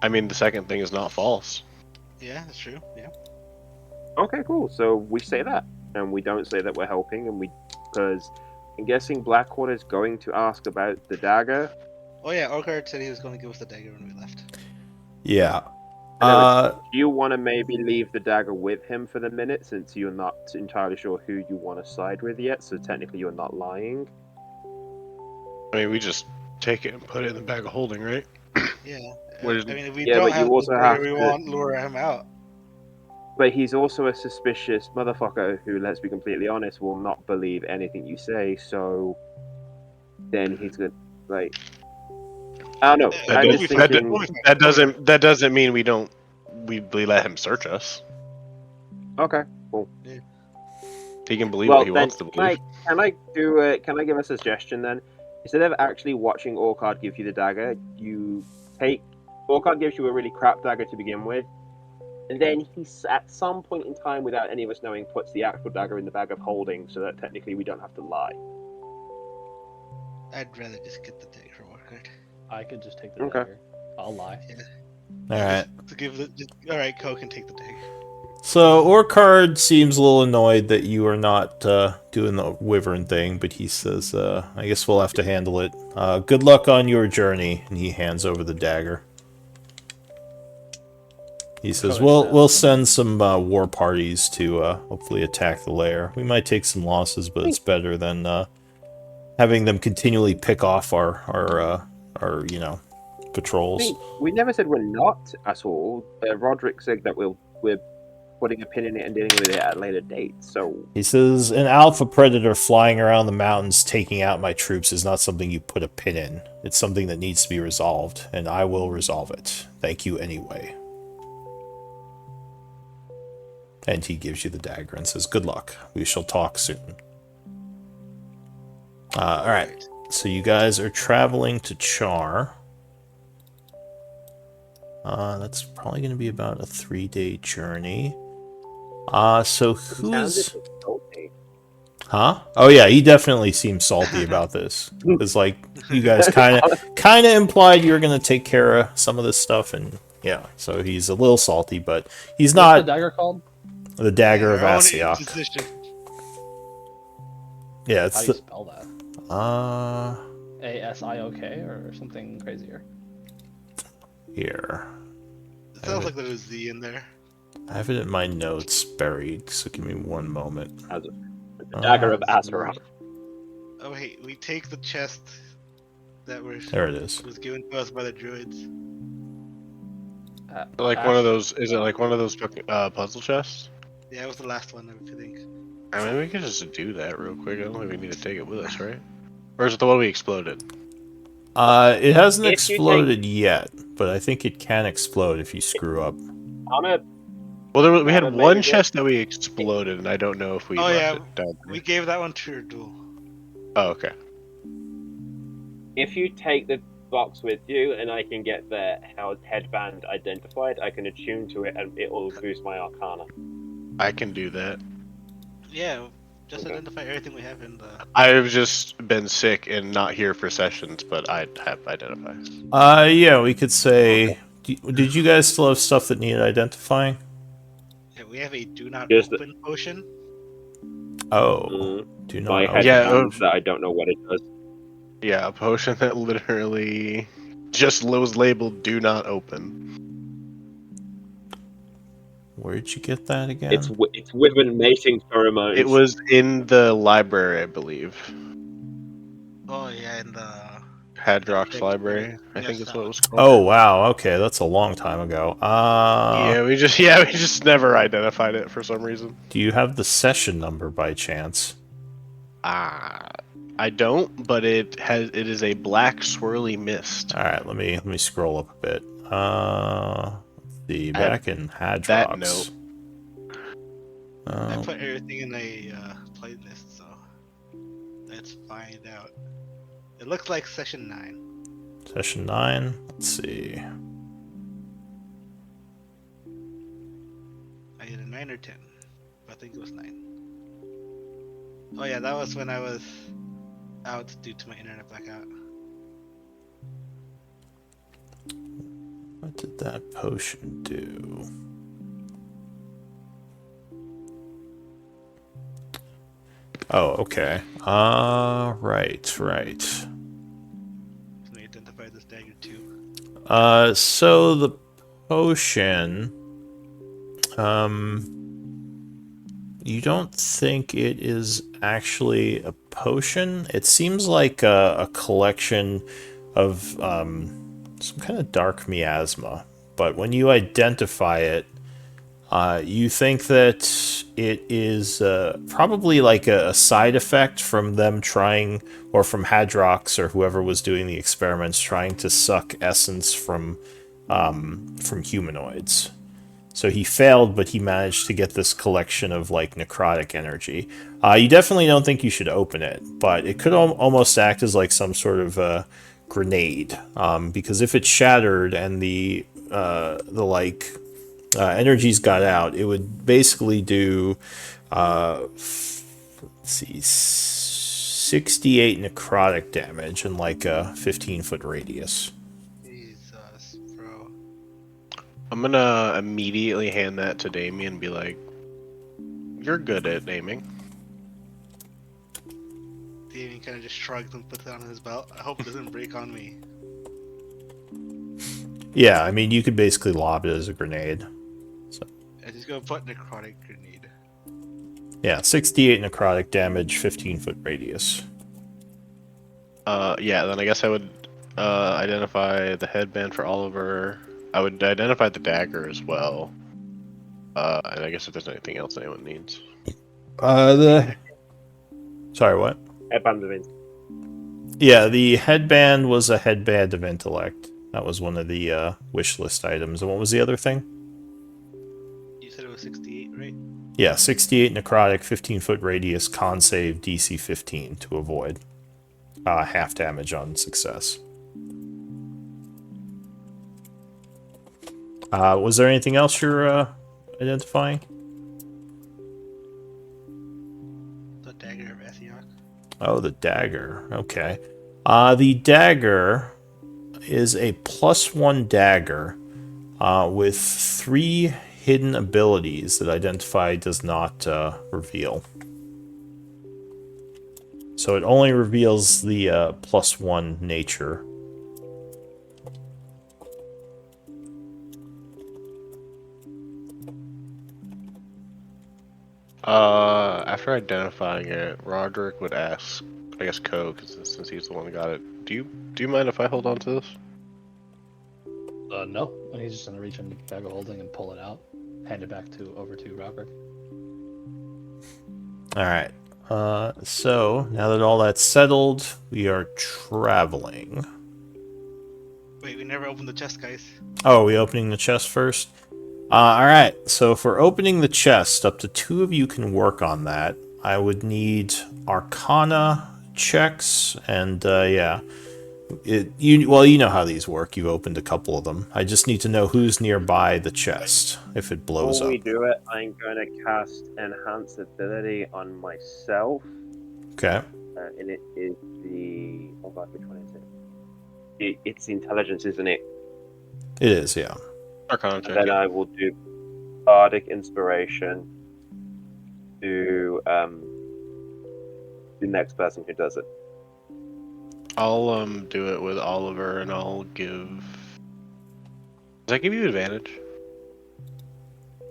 I mean, the second thing is not false. Yeah, that's true. Yeah. Okay, cool. So we say that, and we don't say that we're helping, and because I'm guessing Blackwater is going to ask about the dagger. Oh yeah, Orgard said he was going to give us the dagger when we left. Yeah. Do you want to maybe leave the dagger with him for the minute, since you're not entirely sure who you want to side with yet? So technically, you're not lying. I mean, we just take it and put it in the bag of holding, right? Yeah. What is- I mean, if we Yeah, don't but have you also the have dagger, we to- won't lure him out. But he's also a suspicious motherfucker who, let's be completely honest, will not believe anything you say. So then he's gonna like. I don't know. That, I'm We'll does, just be fine. thinking. We'll be fine. that doesn't mean we don't we let him search us. Okay, cool. He can believe Well, what he then wants to believe. can I give a suggestion then? Instead of actually watching Orcard give you the dagger, you take Orcard gives you a really crap dagger to begin with, and then at some point in time, without any of us knowing, puts the actual dagger in the bag of holding, so that technically we don't have to lie. I'd rather just get the dagger from Orgard. I could just take the Okay. dagger. I'll lie. All right. To give the all right, Ko can take the dagger. So Orcard seems a little annoyed that you are not doing the wyvern thing, but he says, I guess we'll have to handle it. Good luck on your journey, and he hands over the dagger. He says, we'll send some war parties to hopefully attack the lair. We might take some losses, but it's better than having them continually pick off our patrols. We never said we're not at all. Roderick said that we're putting a pin in it and dealing with it at a later date. So He says, an alpha predator flying around the mountains taking out my troops is not something you put a pin in. It's something that needs to be resolved, and I will resolve it. Thank you anyway. And he gives you the dagger and says, good luck. We shall talk soon. Alright, so you guys are traveling to Chaur. That's probably going to be about a 3-day journey. So who's... Huh? Oh yeah, he definitely seems salty about this. It's like you guys kind of implied you were gonna take care of some of this stuff, and yeah, so he's a little salty, but he's What's not. the dagger called? The dagger of Our own Asiok. Inquisition. Yeah, How it's do you the spell that? Asiok or something crazier? here. It sounds like there's a Z in there. I have it in my notes buried, so give me one moment. The dagger of Azeroth. Oh wait, we take the chest that There it is. was given to us by the druids. Like one of those? Is it like one of those fucking puzzle chests? Yeah, it was the last one, I think. I mean, we could just do that real quick. I don't think we need to take it with us, right? Or is it the one we exploded? It hasn't If you exploded yet, but I think it can explode if you screw up. Well, we had Maybe one get- chest that we exploded, and I don't know if we Oh, left yeah, it down there. We gave that one to Erdul. Oh, okay. If you take the box with you and I can get the headband identified, I can attune to it and it will boost my Arcana. I can do that. Yeah, just Okay. identify everything we have in the. I've just been sick and not here for sessions, but I have identify. Yeah, we could say. Did you guys still have stuff that needed identifying? Yeah, we have a do not Just open potion. Oh, do My not. headband that I don't know what it does. Yeah, a potion that literally just was labeled "Do not open." Where'd you get that again? It's women mating pheromones. It was in the library, I believe. Oh yeah, in the Hadrock's Yes, library, I yes, think is that what it one. was called. Oh wow, okay, that's a long time ago. Yeah, we just never identified it for some reason. Do you have the session number by chance? I don't, but it is a black swirly mist. All right, let me scroll up a bit. The I have back in that note. Hadrox. I put everything in a playlist, so let's find out. It looks like session 9. Session 9. Let's see. Either 9 or 10. But I think it was 9. Oh yeah, that was when I was out due to my internet blackout. What did that potion do? Oh, okay. Right. Can I identify this dagger too? So the potion, you don't think it is actually a potion? It seems like a collection of some kind of dark miasma, but when you identify it, you think that it is probably like a side effect from them trying, or from Hadrox or whoever was doing the experiments, trying to suck essence from humanoids. So he failed, but he managed to get this collection of like necrotic energy. You definitely don't think you should open it, but it could almost act as like some sort of grenade, because if it shattered and the energies got out, it would basically do, let's see, 68 necrotic damage in like a 15-foot radius. Jesus, bro. I'm gonna immediately hand that to Damien and be like, "You're good at aiming." Damien kind of just shrugs and puts it on his belt. I hope it doesn't break on me. Yeah, I mean, you could basically lob it as a grenade. I just go put necrotic grenade. Yeah, 68 necrotic damage, 15-foot radius. Yeah, then I guess I would identify the headband for Oliver. I would identify the dagger as well. And I guess if there's anything else anyone needs. Sorry, what? Headband of Yeah, the headband was a headband of intellect. That was one of the wish list items. And what was the other thing? You said it was 68, right? Yeah, 68 necrotic, 15-foot radius, con save, DC 15 to avoid. Half damage on success. Was there anything else you're identifying? The dagger of Ethiok. Oh, the dagger. Okay. The dagger is a +1 dagger with 3 hidden abilities that Identify does not reveal. So it only reveals the +1 nature. After identifying it, Roderick would ask, I guess, Ko, since he's the one who got it. Do you mind if I hold on to this? No. And he's just gonna reach in bag of holding and pull it out, hand it back over to Robert. All right. So now that all that's settled, we are traveling. Wait, we never opened the chest, guys. Oh, are we opening the chest first? All right. So for opening the chest, up to 2 of you can work on that. I would need Arcana checks, and yeah, you know how these work. You've opened a couple of them. I just need to know who's nearby the chest if it blows Before we up. do it, I'm going to cast Enhance Ability on myself. Okay. And it is the... Oh god, which one is it? It's Intelligence, isn't it? It is, yeah. Arcana check. And then I will do Bardic Inspiration to the next person who does it. I'll do it with Oliver, and I'll give. Does that give you advantage?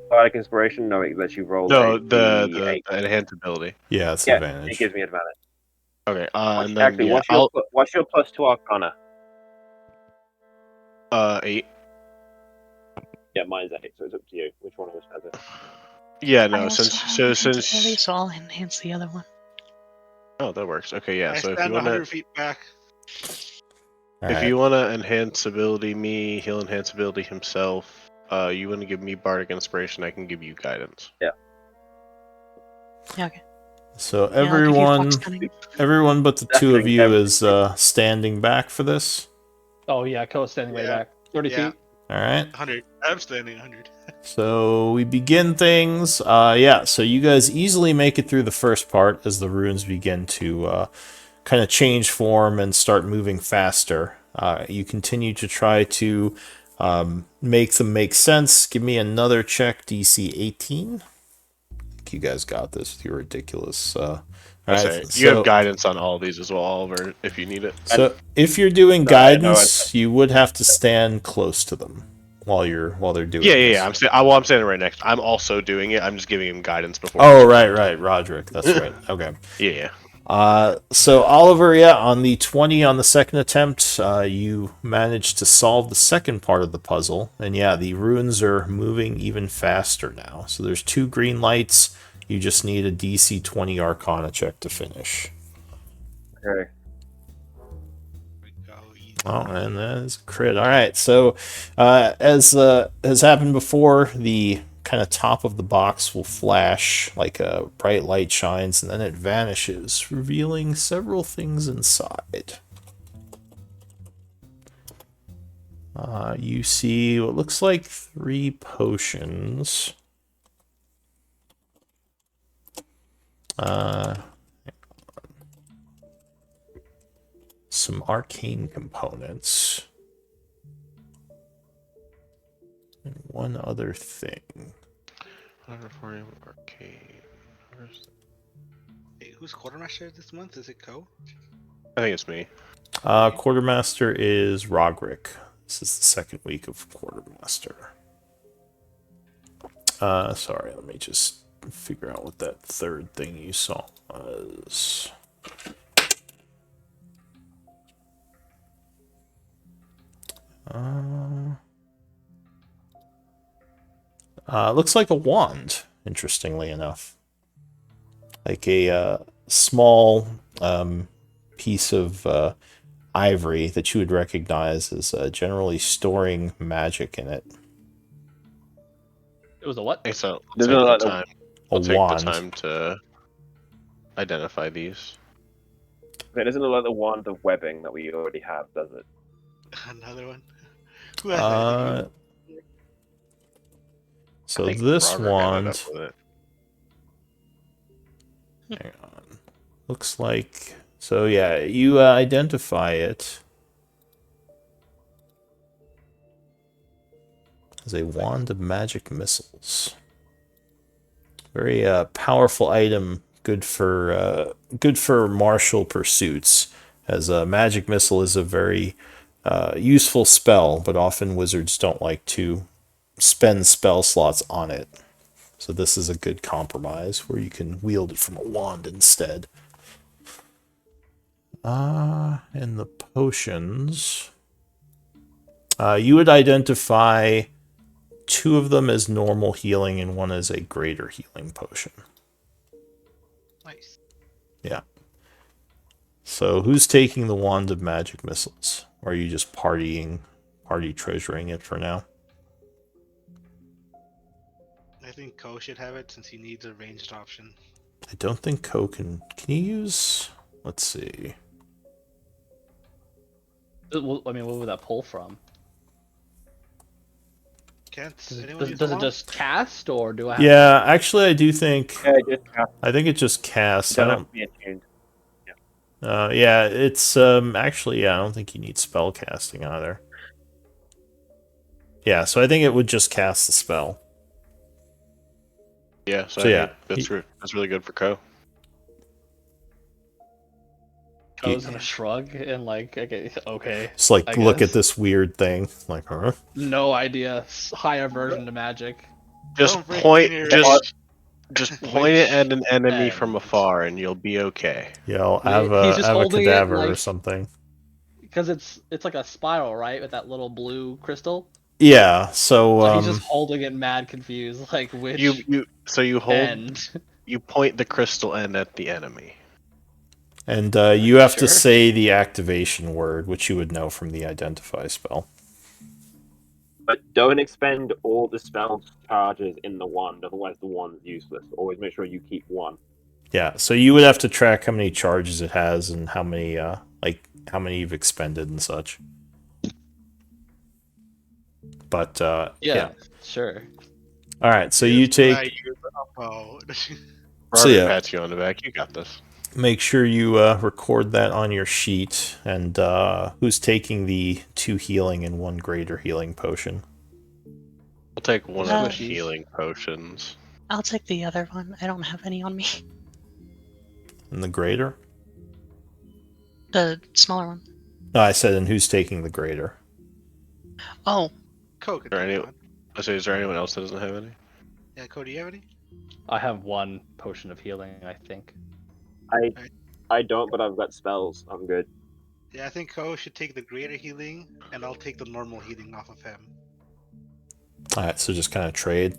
Bardic Inspiration? No, it lets you roll. No, the the enhanced ability. Yeah, it's yeah, advantage. it gives me advantage. Okay, and then Actually, yeah, what's your plus to Arcana? 8. Yeah, mine's 8, so it's up to you. Which one of us has it? Yeah, I no, also since have so enhanceability, since so I'll enhance the other one. oh that works. Okay, yeah. I So stand 100 feet back. All if right. you want to enhance ability me, he'll enhance ability himself. You want to give me bardic inspiration, I can give you guidance. Yeah, okay. So Yeah, I'll give you fox everyone, cunning. everyone but the two of Definitely you every- is standing back for this. Oh yeah, Ko's standing way Yeah. back. 30 Yeah. feet. All right. 100. I'm standing 100. So we begin things. Yeah, so you guys easily make it through the first part as the runes begin to kind of change form and start moving faster. You continue to try to make them make sense. Give me another check, DC 18. I think you guys got this with your ridiculous. All I right, say you have so guidance on all these as well, Oliver, if you need it. if you're doing No, I know, guidance, you would have to stand close to them while they're doing Yeah, this. I'm standing right next. I'm also doing it. I'm just giving him guidance before. Oh, right, Roderick. That's right. Okay. Yeah. So Oliver, yeah, on the 20 on the second attempt, you managed to solve the second part of the puzzle, and yeah, the runes are moving even faster now. So there's 2 green lights. You just need a DC 20 Arcana check to finish. Okay. We go easy. Oh, and that is a crit. All right. So, as has happened before, the kind of top of the box will flash like a bright light shines, and then it vanishes, revealing several things inside. You see what looks like 3 potions. Some arcane components. And one other thing. Arcane. Hey, who's quartermaster this month? Is it Ko? I think it's me. Quartermaster is Rogrick. This is the second week of Quartermaster. Sorry, let me just figure out what that third thing you saw was. Looks like a wand, interestingly enough. Like a small piece of ivory that you would recognize as generally storing magic in it. It was a what? Okay, so There's I'll no, take the time. I'll take wand. the time to identify these. It doesn't look like the wand of webbing that we already have, does it? Another one. Who has that? So I think this Robert ended up wand, with it. hang on, looks like, so yeah, you identify it as a wand of magic missiles. Very powerful item, good for martial pursuits, as a magic missile is a very useful spell, but often wizards don't like to spend spell slots on it. So this is a good compromise where you can wield it from a wand instead. And the potions, you would identify 2 of them as normal healing and 1 as a greater healing potion. Nice. Yeah. So who's taking the wand of magic missiles? Or are you just party treasuring it for now? I think Ko should have it since he needs a ranged option. I don't think Ko can you use, let's see. I mean, what would that pull from? Can't Does anyone use it wand? just cast, or do I have Yeah, actually I do think Yeah, just cast. I think it just casts. You I don't have don't to be attuned. yeah, it's actually yeah, I don't think you need spell casting either. Yeah, so I think it would just cast the spell. Yeah, So yeah, that's really good for Ko. Ko's gonna shrug and like, okay. Just like I look guess. at this weird thing, like, huh? No idea. Higher version to magic. Just Don't break point, in here. Just point it at an enemy from end? afar, and you'll be okay. Yell He's just Ava holding it cadaver or like something. because it's like a spiral, right, with that little blue crystal. Yeah, so So he's just holding it, mad confused, like which You hold, end? you point the crystal end at the enemy. and you have to Sure. say the activation word, which you would know from the identify spell. But don't expend all the spell charges in the wand, otherwise the wand's useless. Always make sure you keep one. Yeah, so you would have to track how many charges it has and how many how many you've expended and such. But yeah. Sure. All right, so Here's you what take. I use about. So Robert yeah, pats you on the back. You got this. make sure you record that on your sheet. And who's taking the 2 healing and 1 greater healing potion? I'll take one of the Squishies. healing potions. I'll take the other one. I don't have any on me. And the greater? The smaller one. No, I said, and who's taking the greater? Oh, Code could Is there take any- one. I say, is there anyone else that doesn't have any? Yeah, Code, do you have any? I have 1 potion of healing, I think. I don't, but I've got spells. I'm good. Yeah, I think Ko should take the greater healing, and I'll take the normal healing off of him. All right, so just kind of trade.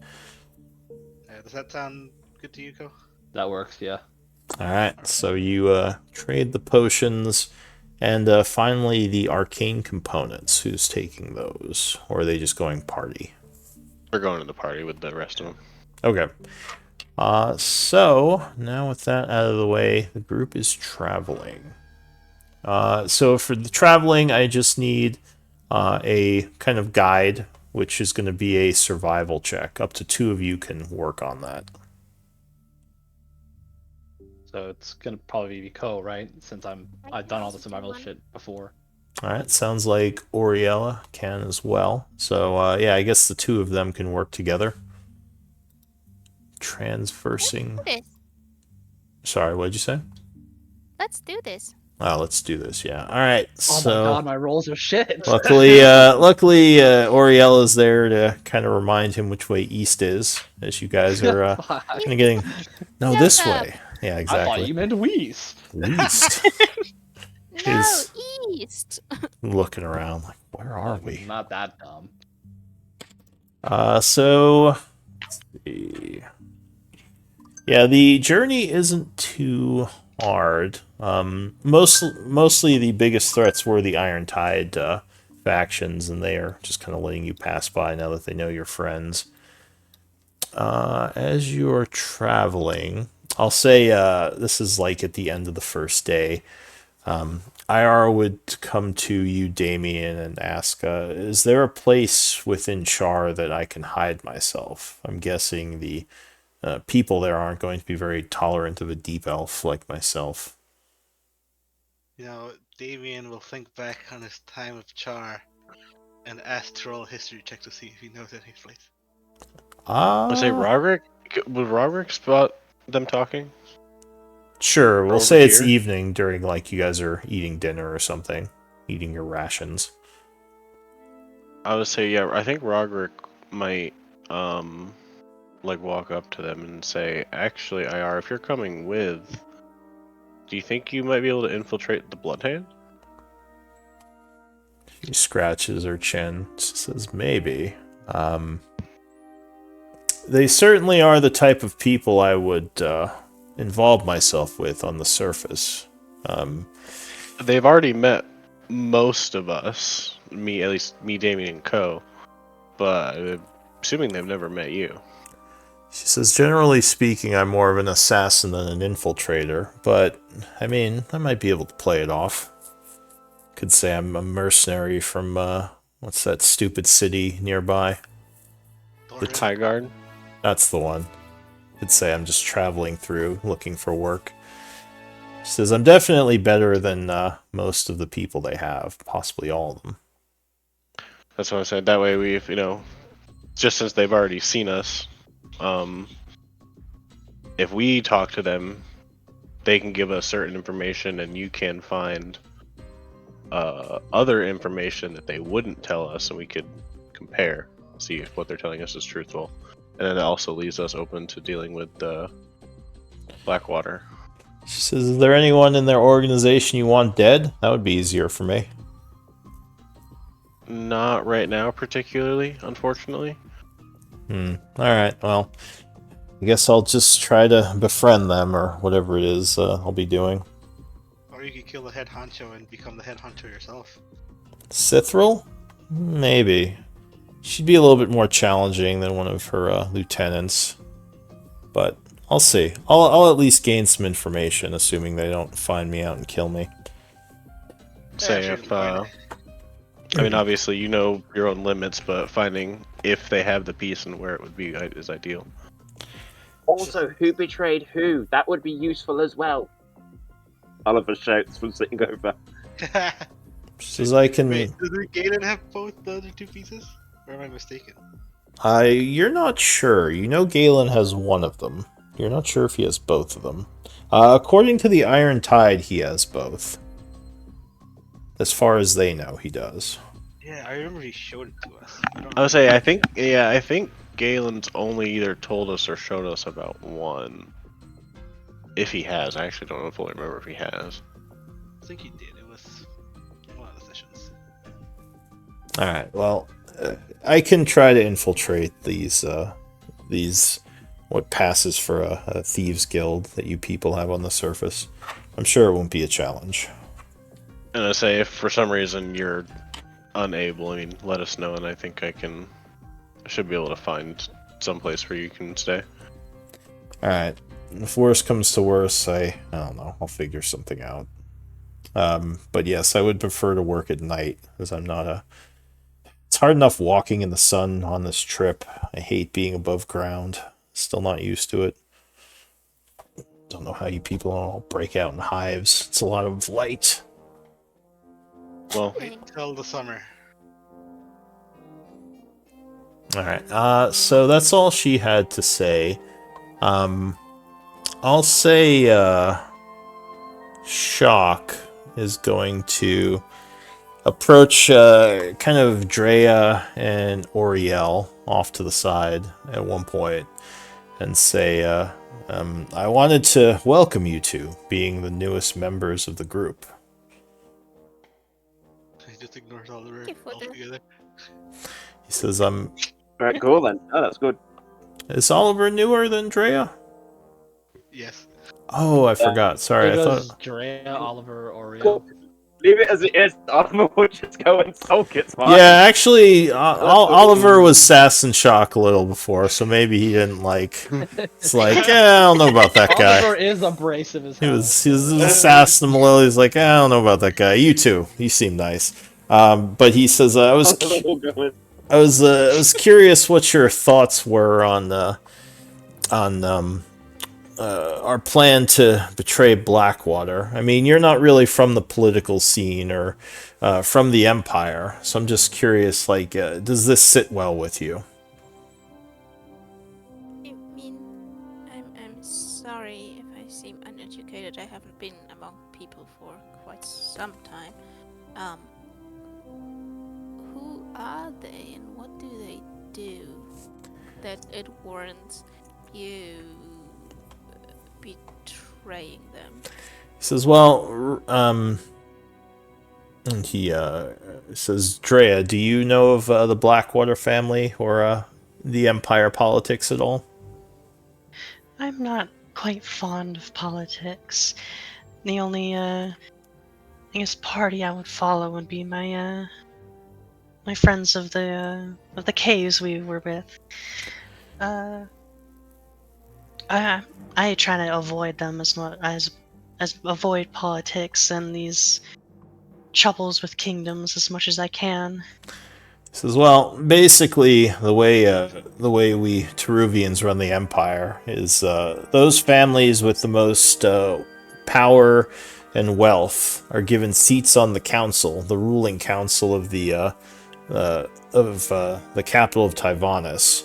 Does that sound good to you, Ko? That works, yeah. All right, so you trade the potions, and finally the arcane components. Who's taking those, or are they just going party? We're going to the party with the rest of them. Okay. So now with that out of the way, the group is traveling. So for the traveling, I just need a kind of guide, which is going to be a survival check. Up to 2 of you can work on that. So it's gonna probably be Ko, right? Since I've done all the survival one. shit before. All right, sounds like Oriella can as well. So yeah, I guess the 2 of them can work together. Transversing. This. Sorry, what did you say? Let's do this. Oh, let's do this. Yeah. All right. Oh So my god, my rolls are shit. luckily, Oriella's there to kind of remind him which way east is, as you guys are Fuck. kind of getting. No, Shut this up. way. Yeah, I thought exactly. you meant Weast. East. No, Is- east. Looking around, like, where are we? Not that dumb. So, let's see. Yeah, the journey isn't too hard. Mostly the biggest threats were the Iron Tide factions, and they are just kind of letting you pass by now that they know you're friends. As you're traveling, I'll say this is like at the end of the first day. IR would come to you, Damien, and ask, is there a place within Chaur that I can hide myself? I'm guessing the people there aren't going to be very tolerant of a deep elf like myself. You know, Damien will think back on his time of Char and ask to roll a history check to see if he knows any place. I say, Roderick? Would Roderick spot them talking? Sure, we'll Over say it's here? evening during, like, you guys are eating dinner or something. Eating your rations. I would say, yeah, I think Roderick might, like, walk up to them and say, actually, IR, if you're coming with, do you think you might be able to infiltrate the Bloodhand? She scratches her chin. She says, maybe. They certainly are the type of people I would involve myself with on the surface. They've already met most of us, at least me, Damien, and Co. But I'm assuming they've never met you. She says, generally speaking, I'm more of an assassin than an infiltrator, but, I mean, I might be able to play it off. Could say I'm a mercenary from, what's that stupid city nearby? The Highguard? That's the one. Could say I'm just traveling through, looking for work. She says, I'm definitely better than most of the people they have, possibly all of them. That's what I said. That way we've, just since they've already seen us, if we talk to them, they can give us certain information and you can find other information that they wouldn't tell us, and we could compare, see if what they're telling us is truthful. and it also leaves us open to dealing with Blackwater. She says, "Is there anyone in their organization you want dead? That would be easier for me." Not right now, particularly, unfortunately. Alright, well, I guess I'll just try to befriend them, or whatever it is I'll be doing. Or you could kill the head honcho and become the head hunter yourself. Sithril? Maybe. She'd be a little bit more challenging than one of her lieutenants. But I'll see. I'll at least gain some information, assuming they don't find me out and kill me. Say sure, if fine. I mean, obviously you know your own limits, but finding if they have the piece and where it would be is ideal. Also, who betrayed who? That would be useful as well. Oliver shouts from sitting over. She says, "I can..." Wait, does Galen have both the other two pieces? Or am I mistaken? You're not sure. You know Galen has one of them. You're not sure if he has both of them. According to the Iron Tide, he has both. As far as they know, he does. Yeah, I remember he showed it to us. I would say I think Galen's only either told us or showed us about one. If he has, I actually don't fully remember if he has. I think he did. It was one of the sessions. Alright, well, I can try to infiltrate these, what passes for a thieves guild that you people have on the surface. I'm sure it won't be a challenge. And I say if for some reason you're unable, I mean, let us know, and I think I should be able to find some place where you can stay. Alright, if worse comes to worse, I don't know, I'll figure something out. But yes, I would prefer to work at night, as I'm not a... It's hard enough walking in the sun on this trip. I hate being above ground. Still not used to it. Don't know how you people all break out in hives. It's a lot of light. Well, Wait till the summer. Alright, so that's all she had to say. I'll say, Shock is going to approach, kind of Drea and Oriel off to the side at one point and say, I wanted to welcome you two, being the newest members of the group. He just ignores Oliver Thank you for the- altogether. He says, Right, cool then. Oh, that's good. is Oliver newer than Drea? Yes. Oh, I forgot. Sorry, It I goes thought... Drea, Oliver, Cool. Oriel. Leave it as it is. Oliver will just go and sulk. It's fine. Yeah, actually, Oliver was sass and shock a little before, so maybe he didn't like... It's like, I don't know about that guy. Oliver is abrasive as He hell. was sassing him a little. He's like, I don't know about that guy. You too. You seem nice. But he says, I was curious what your thoughts were on our plan to betray Blackwater. I mean, you're not really from the political scene or from the Empire, so I'm just curious, like, does this sit well with you? I mean, I'm sorry if I seem uneducated. I haven't been among people for quite some time. Who are they and what do they do that it warrants you betraying them? He says, well, and he says, Drea, do you know of the Blackwater family or the Empire politics at all? I'm not quite fond of politics. The only, I guess, party I would follow would be my friends of the caves we were with. I try to avoid them as much as avoid politics and these troubles with kingdoms as much as I can. He says, well, basically, the way we Teruvians run the Empire is those families with the most power and wealth are given seats on the council, the ruling council of the capital of Tyvanis.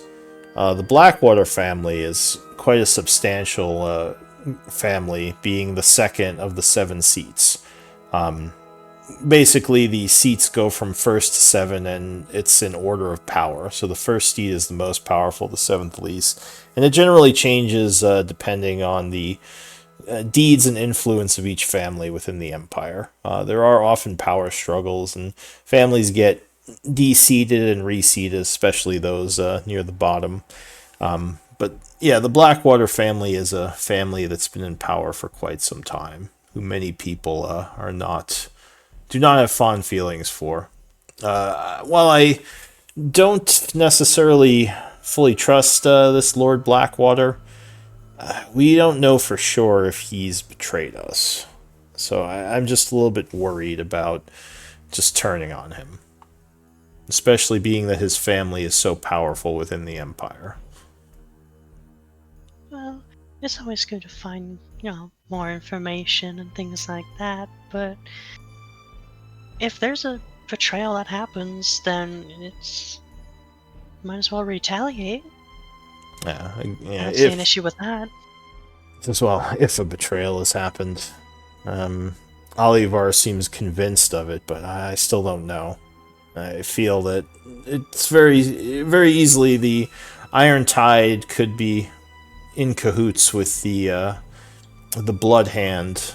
The Blackwater family is quite a substantial family, being the second of the 7 seats. basically the seats go from first to seven, and it's in order of power. So the first seat is the most powerful, the seventh least, and it generally changes depending on the deeds and influence of each family within the empire. There are often power struggles, and families get de-seated and reseated, especially those near the bottom. But yeah, the Blackwater family is a family that's been in power for quite some time, who many people do not have fond feelings for. While I don't necessarily fully trust this Lord Blackwater, we don't know for sure if he's betrayed us. So I'm just a little bit worried about just turning on him, especially being that his family is so powerful within the Empire. Well, it's always good to find, more information and things like that, but if there's a betrayal that happens, then it's might as well retaliate. Yeah, I don't see an issue with that. as well, if a betrayal has happened. Olivar seems convinced of it, but I still don't know. I feel that it's very, very easily the Iron Tide could be in cahoots with the Blood Hand.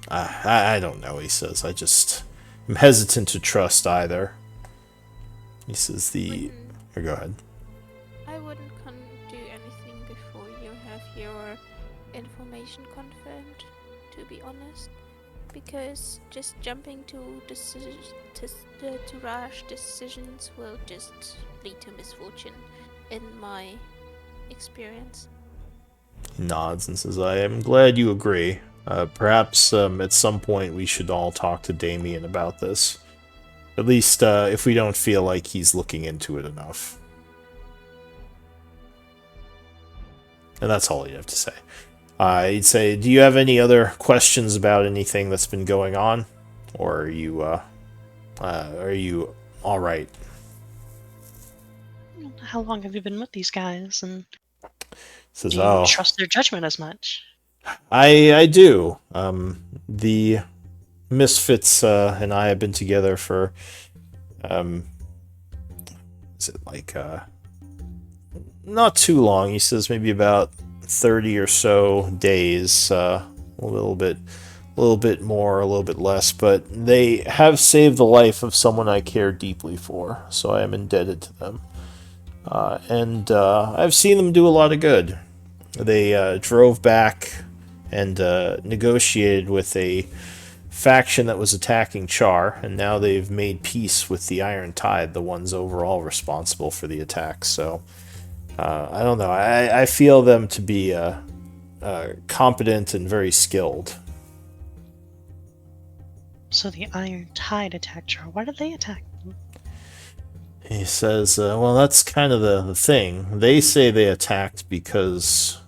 I don't know, he says. I just am hesitant to trust either. He says go ahead. I wouldn't do anything before you have your information confirmed, to be honest, because just jumping to rash decisions will just lead to misfortune, in my experience. He nods and says, I am glad you agree. Perhaps at some point we should all talk to Damien about this. At least if we don't feel like he's looking into it enough. And that's all he'd have to say. He'd say, do you have any other questions about anything that's been going on? Or are you all right? How long have you been with these guys, and Says, do you trust their judgment as much? I do. The Misfits and I have been together for is it like not too long. He says maybe about 30 or so days, a little bit more, a little bit less, but they have saved the life of someone I care deeply for, so I am indebted to them. And I've seen them do a lot of good. They drove back and negotiated with a faction that was attacking Chaur, and now they've made peace with the Iron Tide, the ones overall responsible for the attack. So I don't know. I feel them to be competent and very skilled. So the Iron Tide attacked Chaur. Why did they attack them? He says, well, that's kind of the thing. They say they attacked because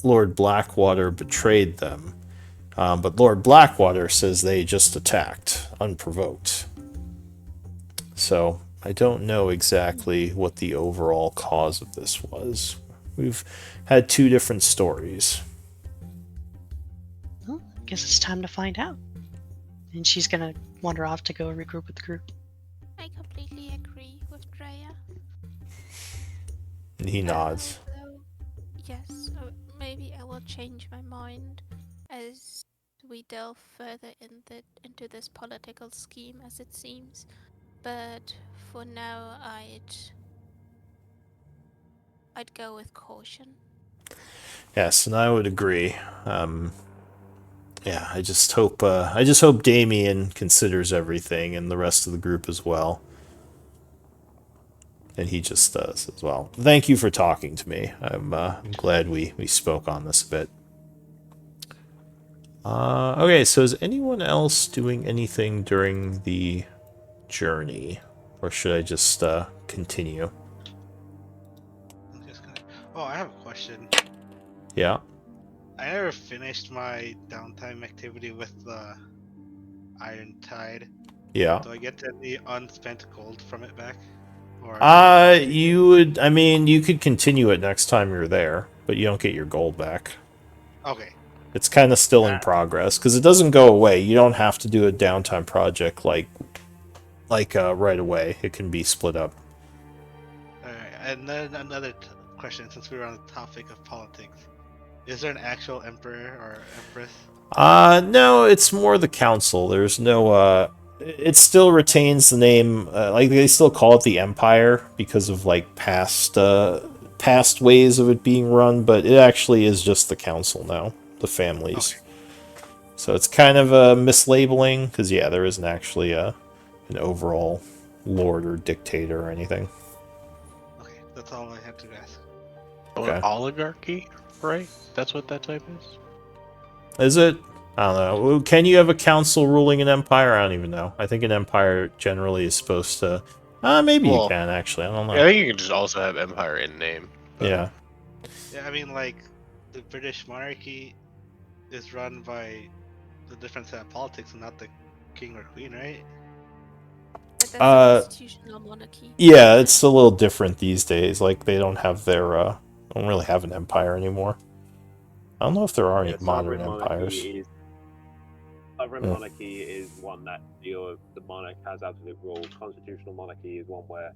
Lord Blackwater betrayed them. But Lord Blackwater says they just attacked, unprovoked. So I don't know exactly what the overall cause of this was. We've had two different stories. Well, I guess it's time to find out. And she's gonna wander off to go regroup with the group. I completely agree with Drea. And he nods. Yes, maybe I will change my mind as we delve further into this political scheme, as it seems. But for now, I'd go with caution. Yes, and I would agree. Yeah, I just hope Damien considers everything, and the rest of the group as well. And he just says, well, thank you for talking to me. I'm glad we spoke on this a bit. Okay, so is anyone else doing anything during the journey? Or should I just continue? Oh, I have a question. Yeah. I never finished my downtime activity with the Iron Tide. Yeah. Do I get any unspent gold from it back? Or you could continue it next time you're there, but you don't get your gold back. Okay. It's kind of still in progress because it doesn't go away. You don't have to do a downtime project like right away. It can be split up. Alright, and then another question, since we were on the topic of politics. Is there an actual emperor or empress? No, it's more the council. There's no, it still retains the name, like they still call it the Empire because of like past ways of it being run, but it actually is just the council now, the families. Okay. So it's kind of a mislabeling because yeah, there isn't actually an overall lord or dictator or anything. Okay, that's all I had to ask. Okay. Oligarchy, right? That's what that type is. Is it? I don't know. Can you have a council ruling an empire? I don't even know. I think an empire generally is supposed to. Maybe you Well, can actually. I don't know. Yeah, I think you can just also have empire in name. But Yeah. Yeah, I mean, like, the British monarchy is run by the different set of politics and not the king or queen, right? But that's a constitutional monarchy. Yeah, it's a little different these days. Like they don't have their don't really have an empire anymore. I don't know if there are any modern empires. Sovereign monarchy is one that the monarch has absolute rule. Constitutional monarchy is one where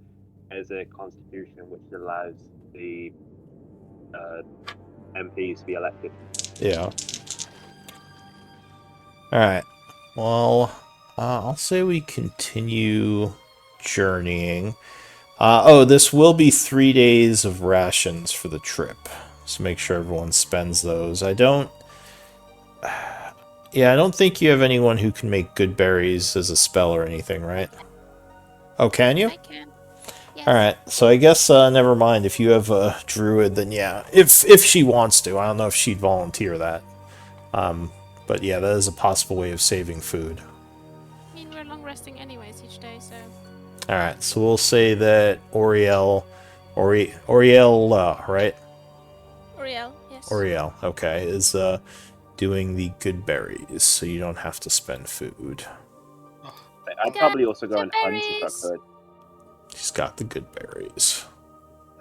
there's a constitution which allows the MPs to be elected. Yeah. Alright. Well, I'll say we continue journeying. This will be 3 days of rations for the trip. So make sure everyone spends those. I don't think you have anyone who can make good berries as a spell or anything, right? Oh, can you? I can. Yes. Alright, so I guess never mind. If you have a druid, then yeah. If she wants to. I don't know if she'd volunteer that. But yeah, that is a possible way of saving food. I mean, we're long resting anyways each day, so. Alright, so we'll say that Oriel, right? Oriel, yes. Oriel, okay, is doing the good berries, so you don't have to spend food. I'd probably also go and hunt if I could. She's got the good berries.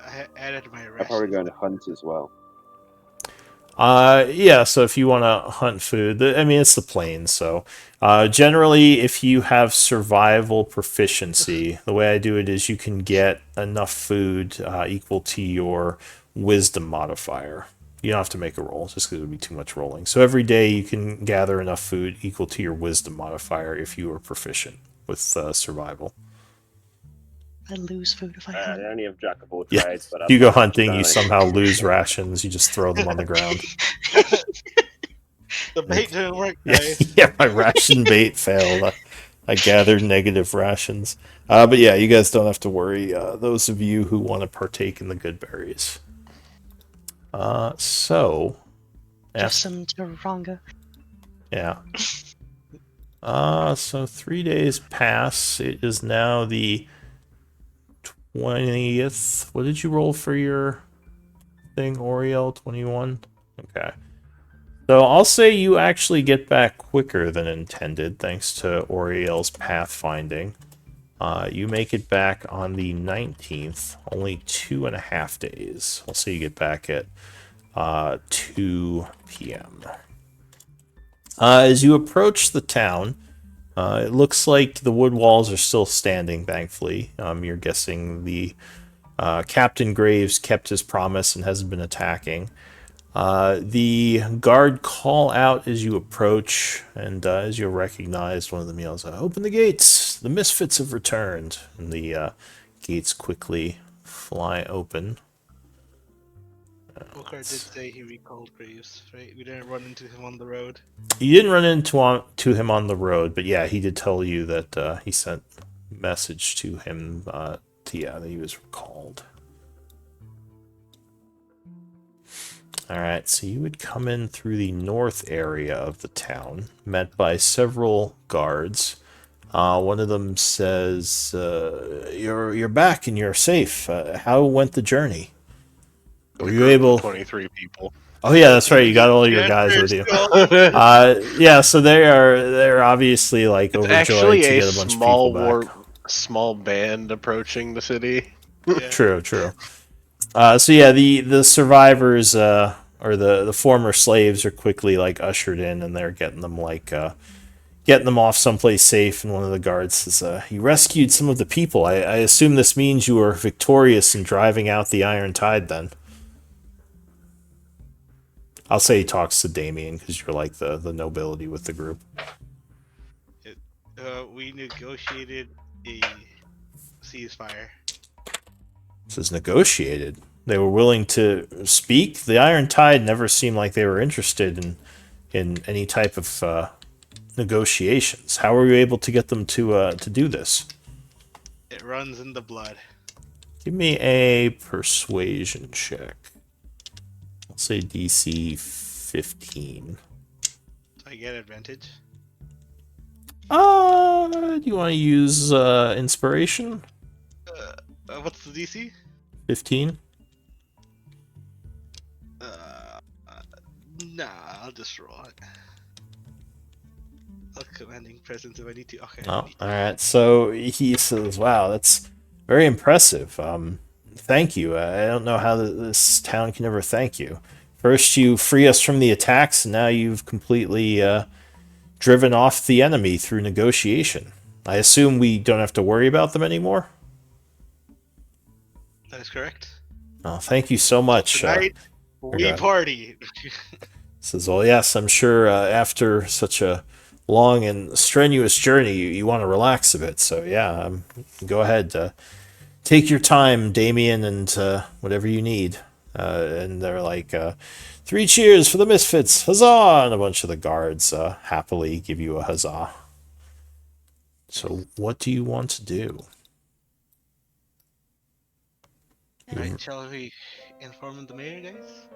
I added my I'd rations. probably go and hunt as well. Yeah, so if you want to hunt food, I mean, it's the plains, so generally, if you have survival proficiency, the way I do it is you can get enough food equal to your wisdom modifier. You don't have to make a roll, just because it would be too much rolling. So every day you can gather enough food equal to your wisdom modifier if you are proficient with survival. I lose food if I hunt. I only have jack of all Yeah, trades, but you go hunting, you somehow lose rations, you just throw them on the ground. The bait didn't work, Yeah, guys. yeah, my ration bait failed. I gathered negative rations. But yeah, you guys don't have to worry. Those of you who want to partake in the good berries. So... Just some Taranga. Yeah. So 3 days pass. It is now the 20th. What did you roll for your thing, Oriel? 21? Okay. So I'll say you actually get back quicker than intended, thanks to Oriel's pathfinding. You make it back on the 19th, only 2.5 days. I'll say you get back at 2 p.m. As you approach the town, it looks like the wood walls are still standing, thankfully. You're guessing the Captain Graves kept his promise and hasn't been attacking. The guard call out as you approach, and as you're recognized, one of them yells, "Open the gates! The Misfits have returned!" And the gates quickly fly open. Booker did say he recalled Graves, right? We didn't run into him on the road. You didn't run into him on the road, but yeah, he did tell you that he sent a message to him that he was recalled. Alright, so you would come in through the north area of the town, met by several guards. One of them says, you're back and you're safe. How went the journey? Were you able... 23 people. Oh yeah, that's right. You got all your guys with you. Yeah, so they're obviously like It's overjoyed actually to a get a bunch of people back. small band approaching the city. Yeah. True. So yeah, the survivors are or the former slaves are quickly like ushered in, and they're getting them getting them off someplace safe. And one of the guards says, "You rescued some of the people. I assume this means you were victorious in driving out the Iron Tide. Then I'll say he talks to Damien because you're like the nobility with the group. We negotiated a ceasefire. This is negotiated. They were willing to speak. The Iron Tide never seemed like they were interested in any type of negotiations. How were you able to get them to do this? It runs in the blood. Give me a persuasion check. I'll say DC 15. So I get advantage. Do you want to use inspiration? What's the DC? 15. Nah, I'll just roll it. I'll commanding presence if I need to. Okay. Oh, all right. So he says, "Wow, that's very impressive. Thank you. I don't know how this town can ever thank you. First, you free us from the attacks, and now you've completely driven off the enemy through negotiation. I assume we don't have to worry about them anymore." That is correct. Oh, thank you so much. Tonight, we God. party. Says, "Well, yes, I'm sure after such a long and strenuous journey, you want to relax a bit. So, yeah, go ahead. Take your time, Damien, and whatever you need." And they're like, 3 cheers for the Misfits. Huzzah! And a bunch of the guards happily give you a huzzah. So, what do you want to do? Alright, shall we inform the mayor, guys?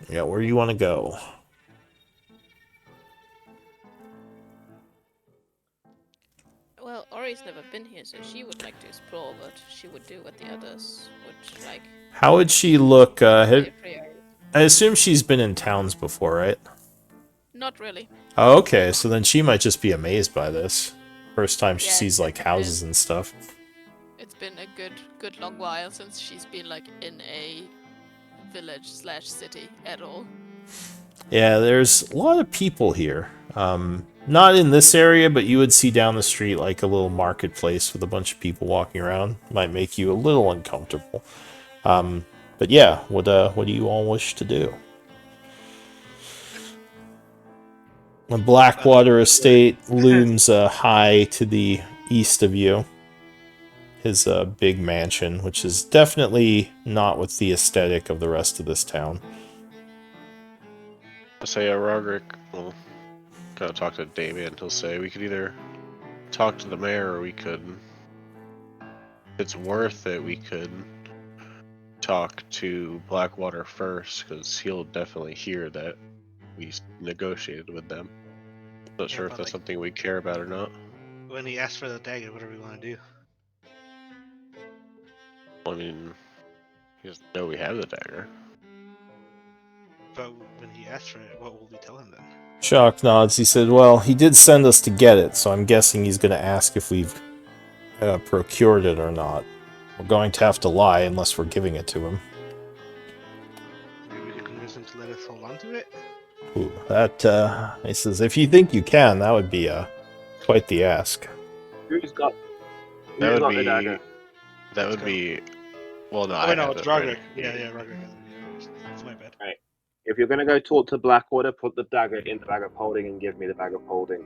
Yeah, where do you want to go? Well, Ori's never been here, so she would like to explore what she would do what the others would like. How would she look? I Priority. assume she's been in towns before, right? Not really. Oh, okay, so then she might just be amazed by this. First time she Yeah, sees like it's houses been- and stuff. It's been a good long while since she's been like in a village/city at all. Yeah, there's a lot of people here. Not in this area, but you would see down the street like a little marketplace with a bunch of people walking around. Might make you a little uncomfortable. But yeah, what do you all wish to do? The Blackwater estate looms high to the east of you. His big mansion, which is definitely not with the aesthetic of the rest of this town. I say, Roderick will kind of talk to Damien. He'll say, we could either talk to the mayor, or we could, if it's worth it, we could talk to Blackwater first, because he'll definitely hear that we negotiated with them. Not sure if but that's like- something we care about or not. When he asks for the dagger, what do we want to do? I mean, he doesn't know we have the dagger. But when he asks for it, what will we tell him then? Shock nods. He said, "Well, he did send us to get it, so I'm guessing he's going to ask if we've procured it or not. We're going to have to lie unless we're giving it to him." Maybe we can convince him to let us hold on to it? Ooh, that, he says, "If you think you can, that would be quite the ask." Who's got That would the dagger? be. That would be. Well, no. Oh, I no, have it's it already. Roderick. Yeah, Roderick has it. That's my bad. If you're gonna go talk to Blackwater, put the dagger in the bag of holding and give me the bag of holding.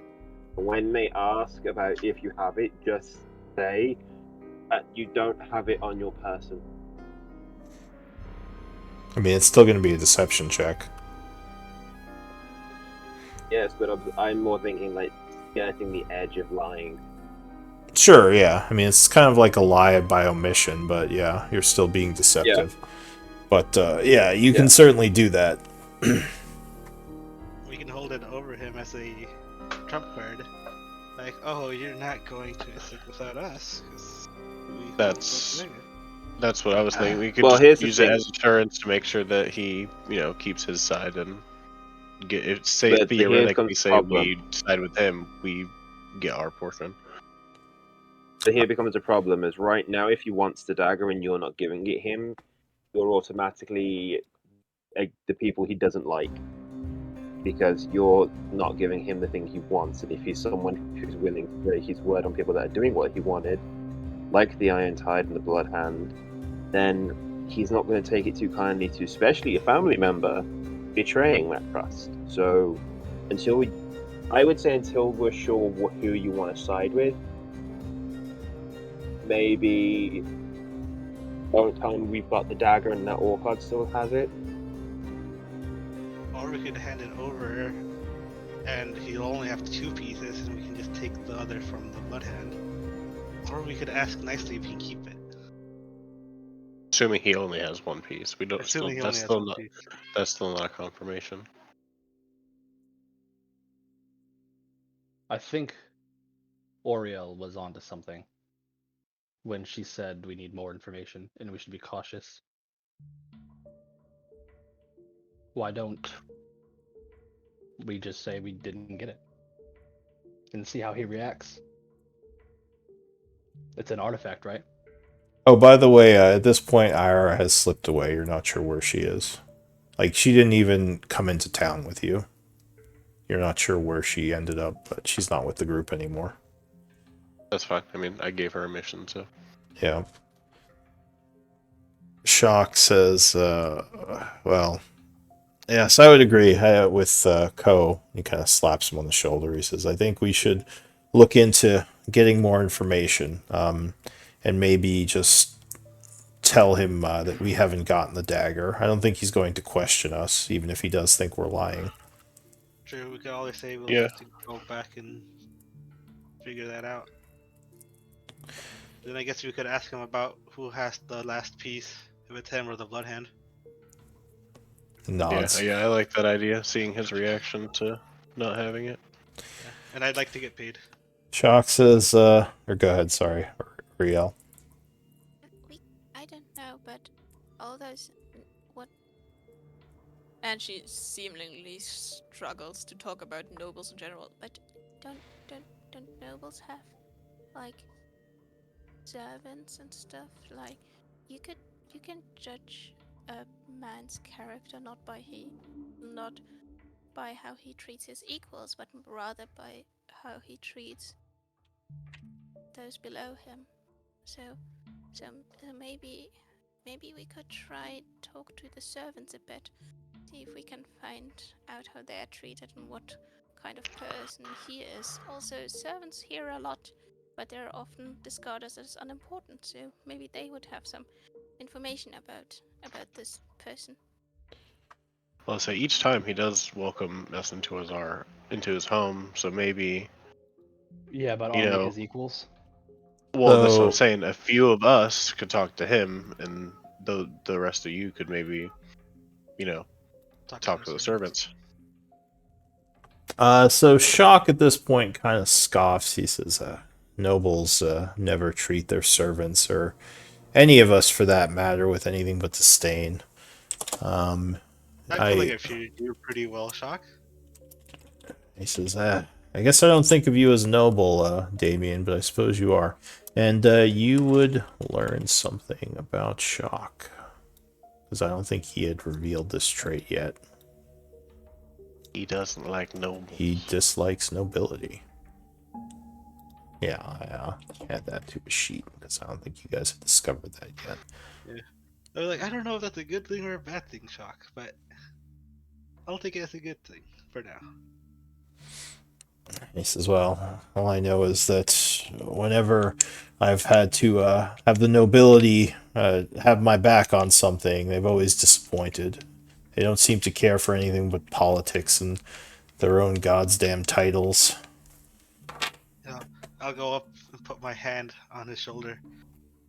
When they ask about if you have it, just say that you don't have it on your person. I mean, it's still going to be a deception check. Yes, but I'm more thinking like skirting the edge of lying. Sure, yeah. I mean, it's kind of like a lie by omission, but yeah, you're still being deceptive. But yeah, you can certainly do that. We can hold it over him as a trump card. Like, oh, you're not going to stick without us. 'Cause we That's- hold the dagger. That's what I was thinking. We could Well, here's just the use it thing. as insurance to make sure that he, keeps his side and get it. Say But here theoretically, comes the say problem. we side with him, we get our portion. So here becomes a problem: is right now, if he wants the dagger and you're not giving it him, you're automatically the people he doesn't like, because you're not giving him the thing he wants. And if he's someone who's willing to break his word on people that are doing what he wanted, like the Iron Tide and the Blood Hand, then he's not going to take it too kindly to, especially a family member, betraying that trust. So I would say until we're sure who you want to side with, maybe don't tell him we've got the dagger and that Orcard still has it. Or we could hand it over, and he'll only have 2 pieces, and we can just take the other from the Blood Hand. Or we could ask nicely if he can keep it. Assuming he only has 1 piece, we don't Assuming he that's only has still 1 not piece. that's still not a confirmation. I think Oriel was onto something when she said we need more information and we should be cautious. Why don't we just say we didn't get it and see how he reacts? It's an artifact, right? Oh, by the way, at this point, Ira has slipped away. You're not sure where she is. Like, she didn't even come into town with you. You're not sure where she ended up, but she's not with the group anymore. That's fine. I mean, I gave her a mission, so. Yeah. Shock says, well, yes, I would agree with Ko. He kind of slaps him on the shoulder. He says, I think we should look into getting more information, and maybe just tell him that we haven't gotten the dagger. I don't think he's going to question us, even if he does think we're lying. True, we could always say we'll Yeah. have to go back and figure that out. Then I guess we could ask him about who has the last piece, if it's him or the Blood Hand. Nods. Yeah, I like that idea, seeing his reaction to not having it. Yeah. And I'd like to get paid. Shock says, or go ahead, sorry, Riel. I don't know, but all those what And she seemingly struggles to talk about nobles in general. but don't nobles have like servants and stuff? Like you can judge a man's character not by how he treats his equals, but rather by how he treats those below him. So maybe we could try talk to the servants a bit, see if we can find out how they're treated and what kind of person he is. Also, servants hear a lot, but they're often discarded as unimportant. So maybe they would have some information about this person. Well, say each time he does welcome us into his home, so maybe Yeah, but You are we know- his equals? well, that's what I'm So- saying. A few of us could talk to him, and the rest of you could maybe, talk to the servants. So Shock at this point kind of scoffs. He says, nobles never treat their servants, or any of us for that matter, with anything but disdain. I feel like if you do pretty well, Shock. He says, I guess I don't think of you as noble, Damien, but I suppose you are. And you would learn something about Shock. Because I don't think he had revealed this trait yet. He doesn't like nobles. He dislikes nobility. Yeah, I add that to a sheet, because I don't think you guys have discovered that yet. Yeah. I was like, I don't know if that's a good thing or a bad thing, Shock, but I'll take it as a good thing for now. He says, well, all I know is that whenever I've had to have the nobility have my back on something, they've always disappointed. They don't seem to care for anything but politics and their own goddamn titles. Yeah, I'll go up and put my hand on his shoulder.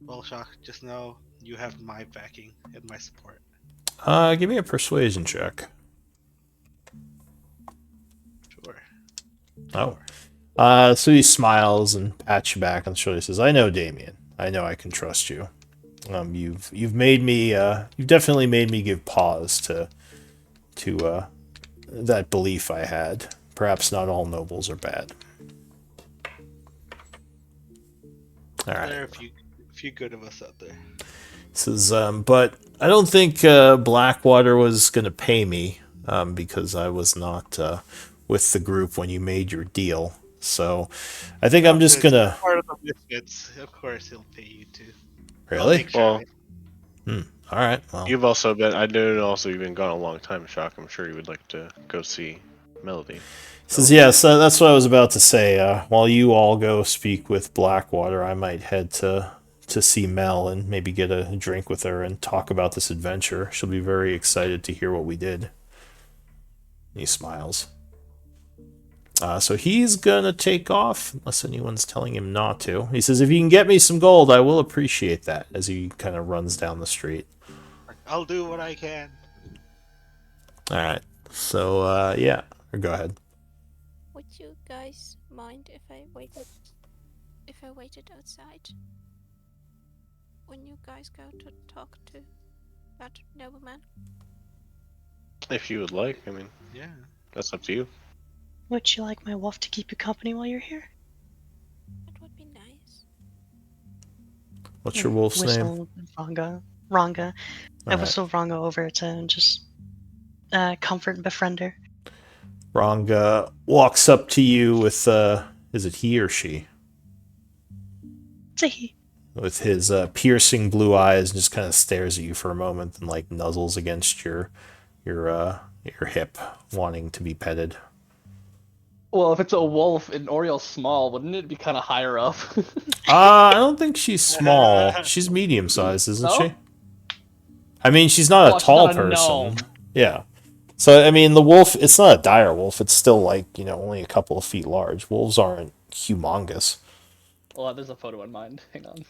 Well, Shock, just know you have my backing and my support. Give me a persuasion check. Sure. Oh. So he smiles and pats you back on the shoulder. He says, I know, Damien. I know I can trust you. You've made me, you've definitely made me give pause to that belief I had. Perhaps not all nobles are bad. All right. There are a few good of us out there. Says, but I don't think Blackwater was going to pay me because I was not with the group when you made your deal. So I think I'm just Since you're gonna. part of the Misfits, of course he'll pay you too. I'll Really? make sure of Well, it. All right. Well, you've also been. I know also you've been gone a long time, Shock. I'm sure you would like to go see Melody. says yeah. So that's what I was about to say. While you all go speak with Blackwater, I might head to see Mel and maybe get a drink with her and talk about this adventure. She'll be very excited to hear what we did. He smiles. So he's gonna take off unless anyone's telling him not to. He says, "If you can get me some gold, I will appreciate that." As he kind of runs down the street. I'll do what I can. All right. So yeah, go ahead. Would you guys mind if I waited outside when you guys go to talk to that nobleman? If you would like, I mean, Yeah. that's up to you. Would you like my wolf to keep you company while you're here? That would be nice. What's your wolf's name? Whistle Ranga. I All right. whistle Ranga over to just comfort and befriend her. Ranga walks up to you with is it he or she? Say he. With his piercing blue eyes, and just kind of stares at you for a moment, and like nuzzles against your hip, wanting to be petted. Well, if it's a wolf and Oriel's small, wouldn't it be kind of higher up? I don't think she's small. She's medium sized, isn't No? she? I mean, she's not Oh, a she's tall not a person. gnome. Yeah. So I mean, the wolf. It's not a dire wolf. It's still like only a couple of feet large. Wolves aren't humongous. Well, there's a photo in mind. Hang on.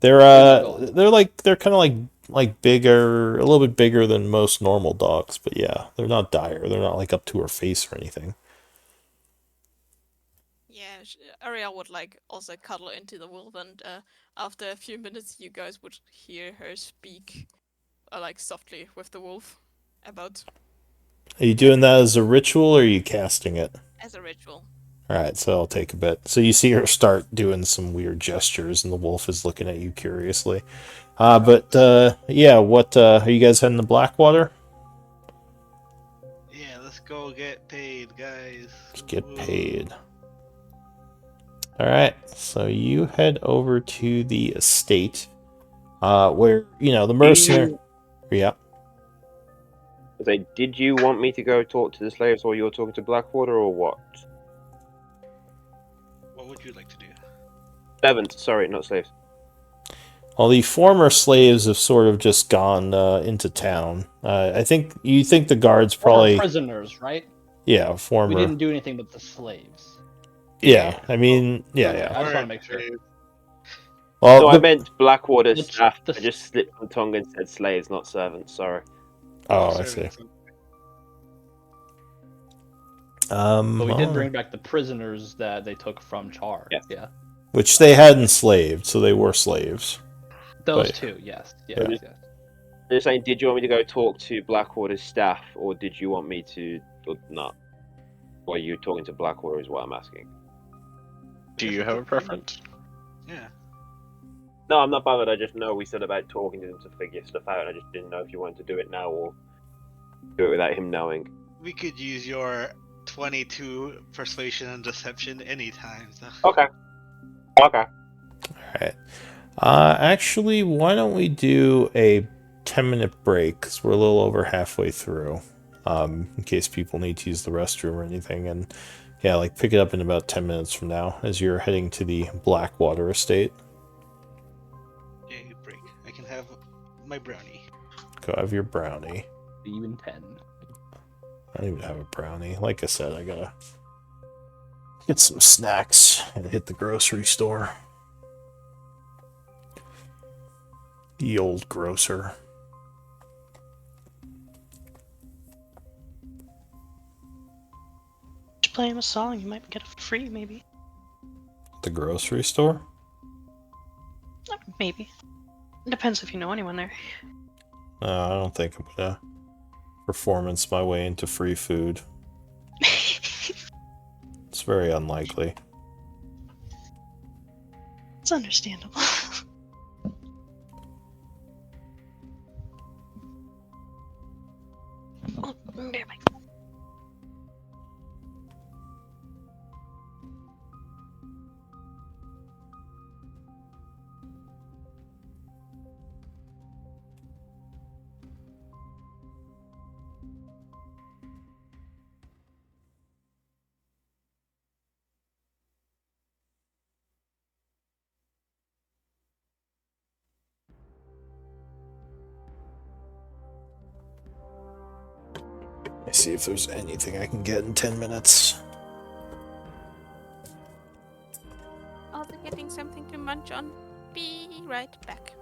They're Google. they're kind of like bigger, a little bit bigger than most normal dogs. But yeah, they're not dire. They're not like up to her face or anything. Yeah, Ariel would like also cuddle into the wolf, and after a few minutes, you guys would hear her speak, like softly with the wolf, about Are you doing that as a ritual, or are you casting it? as a ritual. All right, so I'll take a bit. So you see her start doing some weird gestures, and the wolf is looking at you curiously. Yeah, what are you guys heading to Blackwater? Yeah, let's go get paid, guys. Let's get Woo. paid. All right, so you head over to the estate, where the mercenary. Yeah. Did you want me to go talk to the slaves while you're talking to Blackwater, or what? What would you like to do? Servants, sorry, not slaves. Well, the former slaves have sort of just gone into town. I think you think the guards Former probably. prisoners, right? Yeah, former. We didn't do anything with the slaves. Yeah, I mean, yeah, Okay, yeah. I just want to make sure. Well, No, I meant Blackwater the- staff. the- I just slipped my tongue and said slaves, not servants. Sorry. Oh, I see. Servants. But we did well, bring back the prisoners that they took from Chaur. Yes. Yeah. which they had enslaved, so they were slaves. Those But- two, yes. Yeah. Yes, yes. Just saying, did you want me to go talk to Blackwater's staff, or did you want me to or not? While you're talking to Blackwater is what I'm asking. Do you have a preference? Yeah. No, I'm not bothered. I just know we said about talking to him to figure stuff out, and I just didn't know if you wanted to do it now or do it without him knowing. We could use your 22 persuasion and deception anytime. So. Okay. Okay. Alright. Actually, why don't we do a 10-minute break, because we're a little over halfway through, in case people need to use the restroom or anything, and yeah, like pick it up in about 10 minutes from now, as you're heading to the Blackwater estate. Yay, break. I can have my brownie. Go have your brownie. Even 10. I don't even have a brownie. Like I said, I gotta get some snacks and hit the grocery store. The old grocer. Just play him a song, you might get it for free, maybe. The grocery store? Maybe. Depends if you know anyone there. I don't think I'm gonna performance my way into free food. It's very unlikely. It's understandable. Let me see if there's anything I can get in 10 minutes. I'll be getting something to munch on. Be right back.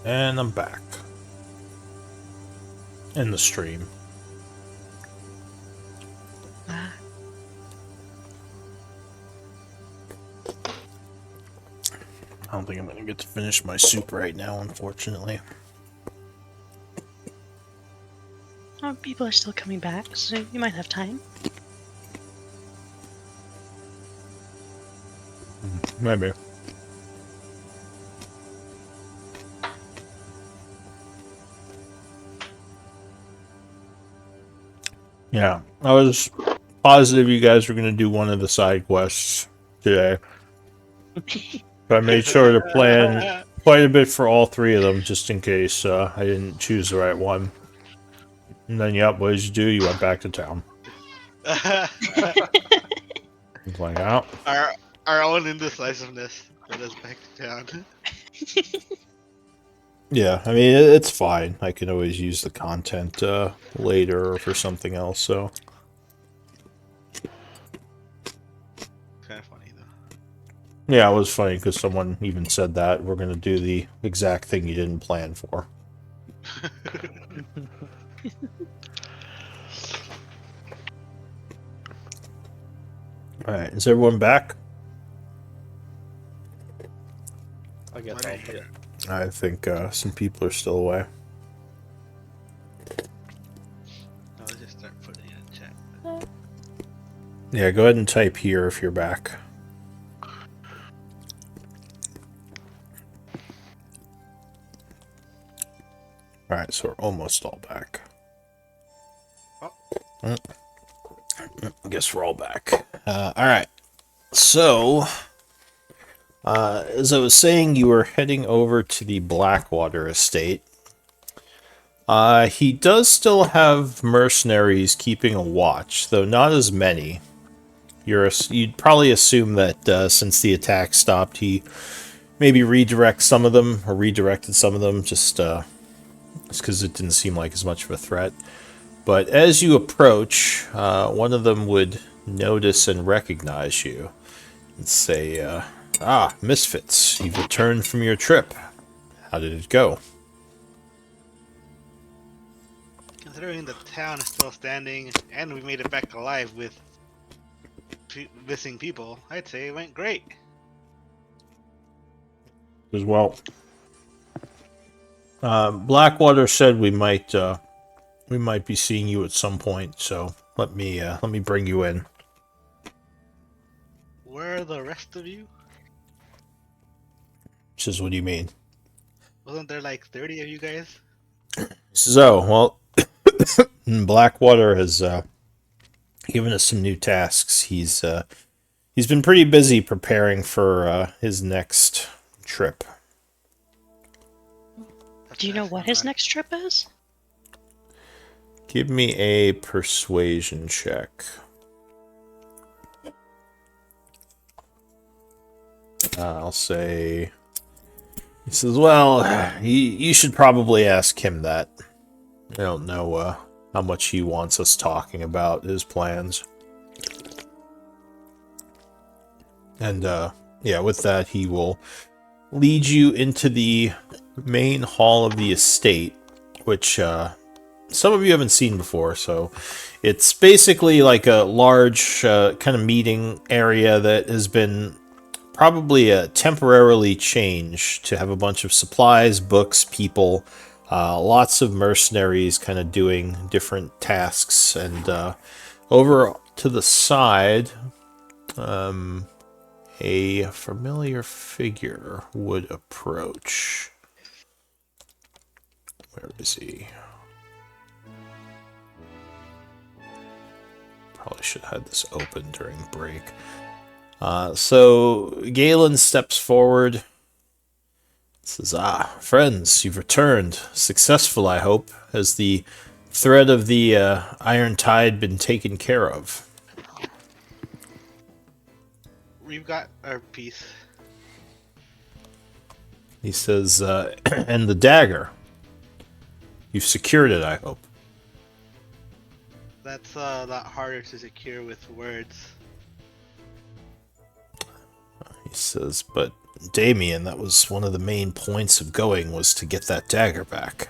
And I'm back. In the stream. Ah, I don't think I'm gonna get to finish my soup right now, unfortunately. oh, people are still coming back, so you might have time. Maybe. Yeah, I was positive you guys were gonna do one of the side quests today. But I made sure to plan quite a bit for all three of them, just in case I didn't choose the right one. And then, yep, what did you do? You went back to town. It's like, oh. our own indecisiveness led us back to town. Yeah, I mean, it's fine. I can always use the content later or for something else, so. Kind of funny though. Yeah, it was funny because someone even said that we're going to do the exact thing you didn't plan for. Alright, is everyone back? I guess Why I'll not put it. I think some people are still away. No, let's just start putting it in chat. Yeah, go ahead and type here if you're back. Alright, so we're almost all back. Oh. I guess we're all back. Alright, so as I was saying, you were heading over to the Blackwater estate. He does still have mercenaries keeping a watch, though not as many. You'd probably assume that since the attack stopped, he maybe redirected some of them just because it didn't seem like as much of a threat. But as you approach, one of them would notice and recognize you and say, Misfits, you've returned from your trip. How did it go? Considering the town is still standing and we made it back alive with missing people, I'd say it went great. As well, Blackwater said we might be seeing you at some point, so let me bring you in. Where are the rest of you? Says, what do you mean? Wasn't there like 30 of you guys? He says, oh, well, Blackwater has given us some new tasks. He's been pretty busy preparing for his next trip. Do you know what his next trip is? Give me a persuasion check. I'll say... He says, well, you should probably ask him that. I don't know how much he wants us talking about his plans. And, yeah, with that, he will lead you into the main hall of the estate, which some of you haven't seen before, so it's basically like a large kind of meeting area that has been probably temporarily changed to have a bunch of supplies, books, people, lots of mercenaries kind of doing different tasks, and over to the side, a familiar figure would approach. Where is he? Probably should have had this open during break. So Galen steps forward. Says, friends, you've returned. Successful, I hope. Has the thread of the Iron Tide been taken care of? We've got our piece. He says, and the dagger. You've secured it, I hope. That's a lot harder to secure with words. He says, but Damien, that was one of the main points of going, was to get that dagger back.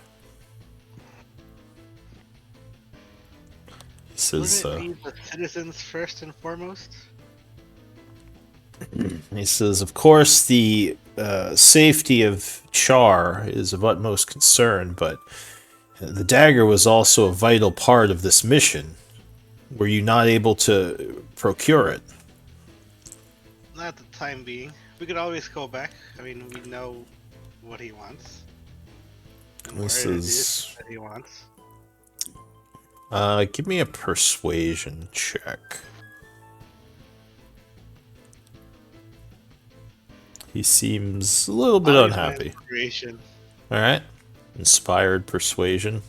He says, Wouldn't it be the citizens first and foremost? of course, the safety of Chaur is of utmost concern, but the dagger was also a vital part of this mission. Were you not able to procure it? Not at the time being. We could always go back. I mean, we know what he wants. And where This it is... is that he wants. Give me a persuasion check. He seems a little bit Always my unhappy. inspiration. Alright. Inspired persuasion.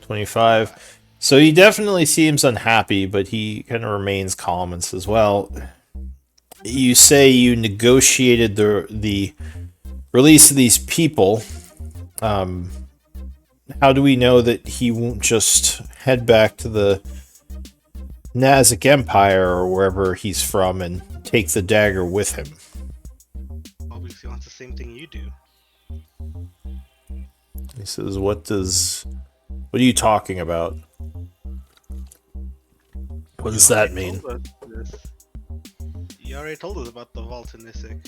25. So he definitely seems unhappy, but he kind of remains calm and says, well, you say you negotiated the release of these people. How do we know that he won't just head back to the Nazic Empire or wherever he's from and take the dagger with him? Obviously wants the same thing you do. He says, what are you talking about? What does that mean? You already told us about the vault in Nisik.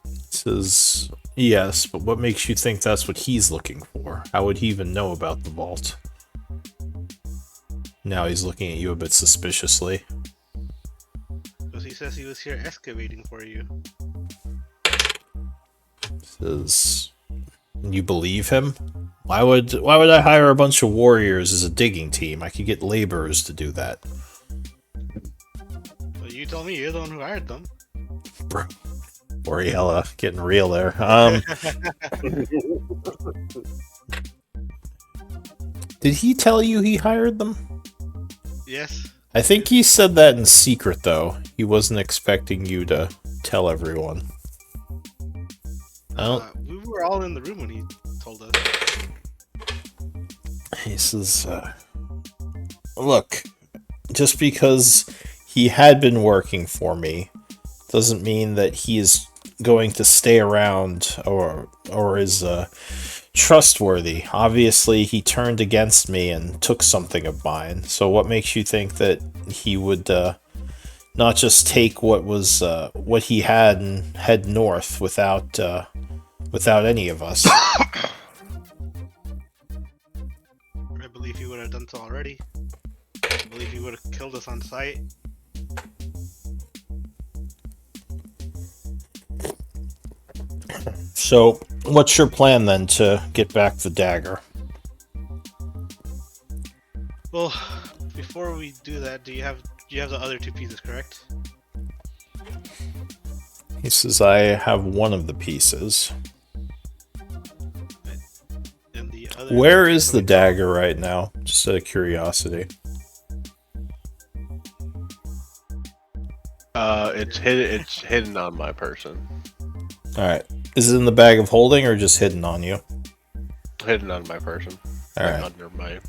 He says, yes, but what makes you think that's what he's looking for? How would he even know about the vault? Now he's looking at you a bit suspiciously. Because he says he was here excavating for you. He says, you believe him? Why would I hire a bunch of warriors as a digging team? I could get laborers to do that. But you told me you're the one who hired them. Bro, Oriella, getting real there. Did he tell you he hired them? Yes. I think he said that in secret, though. He wasn't expecting you to tell everyone. We were all in the room when he told us. He says, look, just because he had been working for me doesn't mean that he is going to stay around or is trustworthy. Obviously, he turned against me and took something of mine. So what makes you think that he would not just take what he had and head north without any of us? I believe he would have done so already. I believe he would have killed us on sight. So, what's your plan then to get back the dagger? Well, before we do that, do you have the other two pieces, correct? He says, I have one of the pieces. And the other Where is the dagger right now? Just out of curiosity. It's hidden on my person. Alright. Is it in the bag of holding or just hidden on you? Hidden on my person. Alright. Under my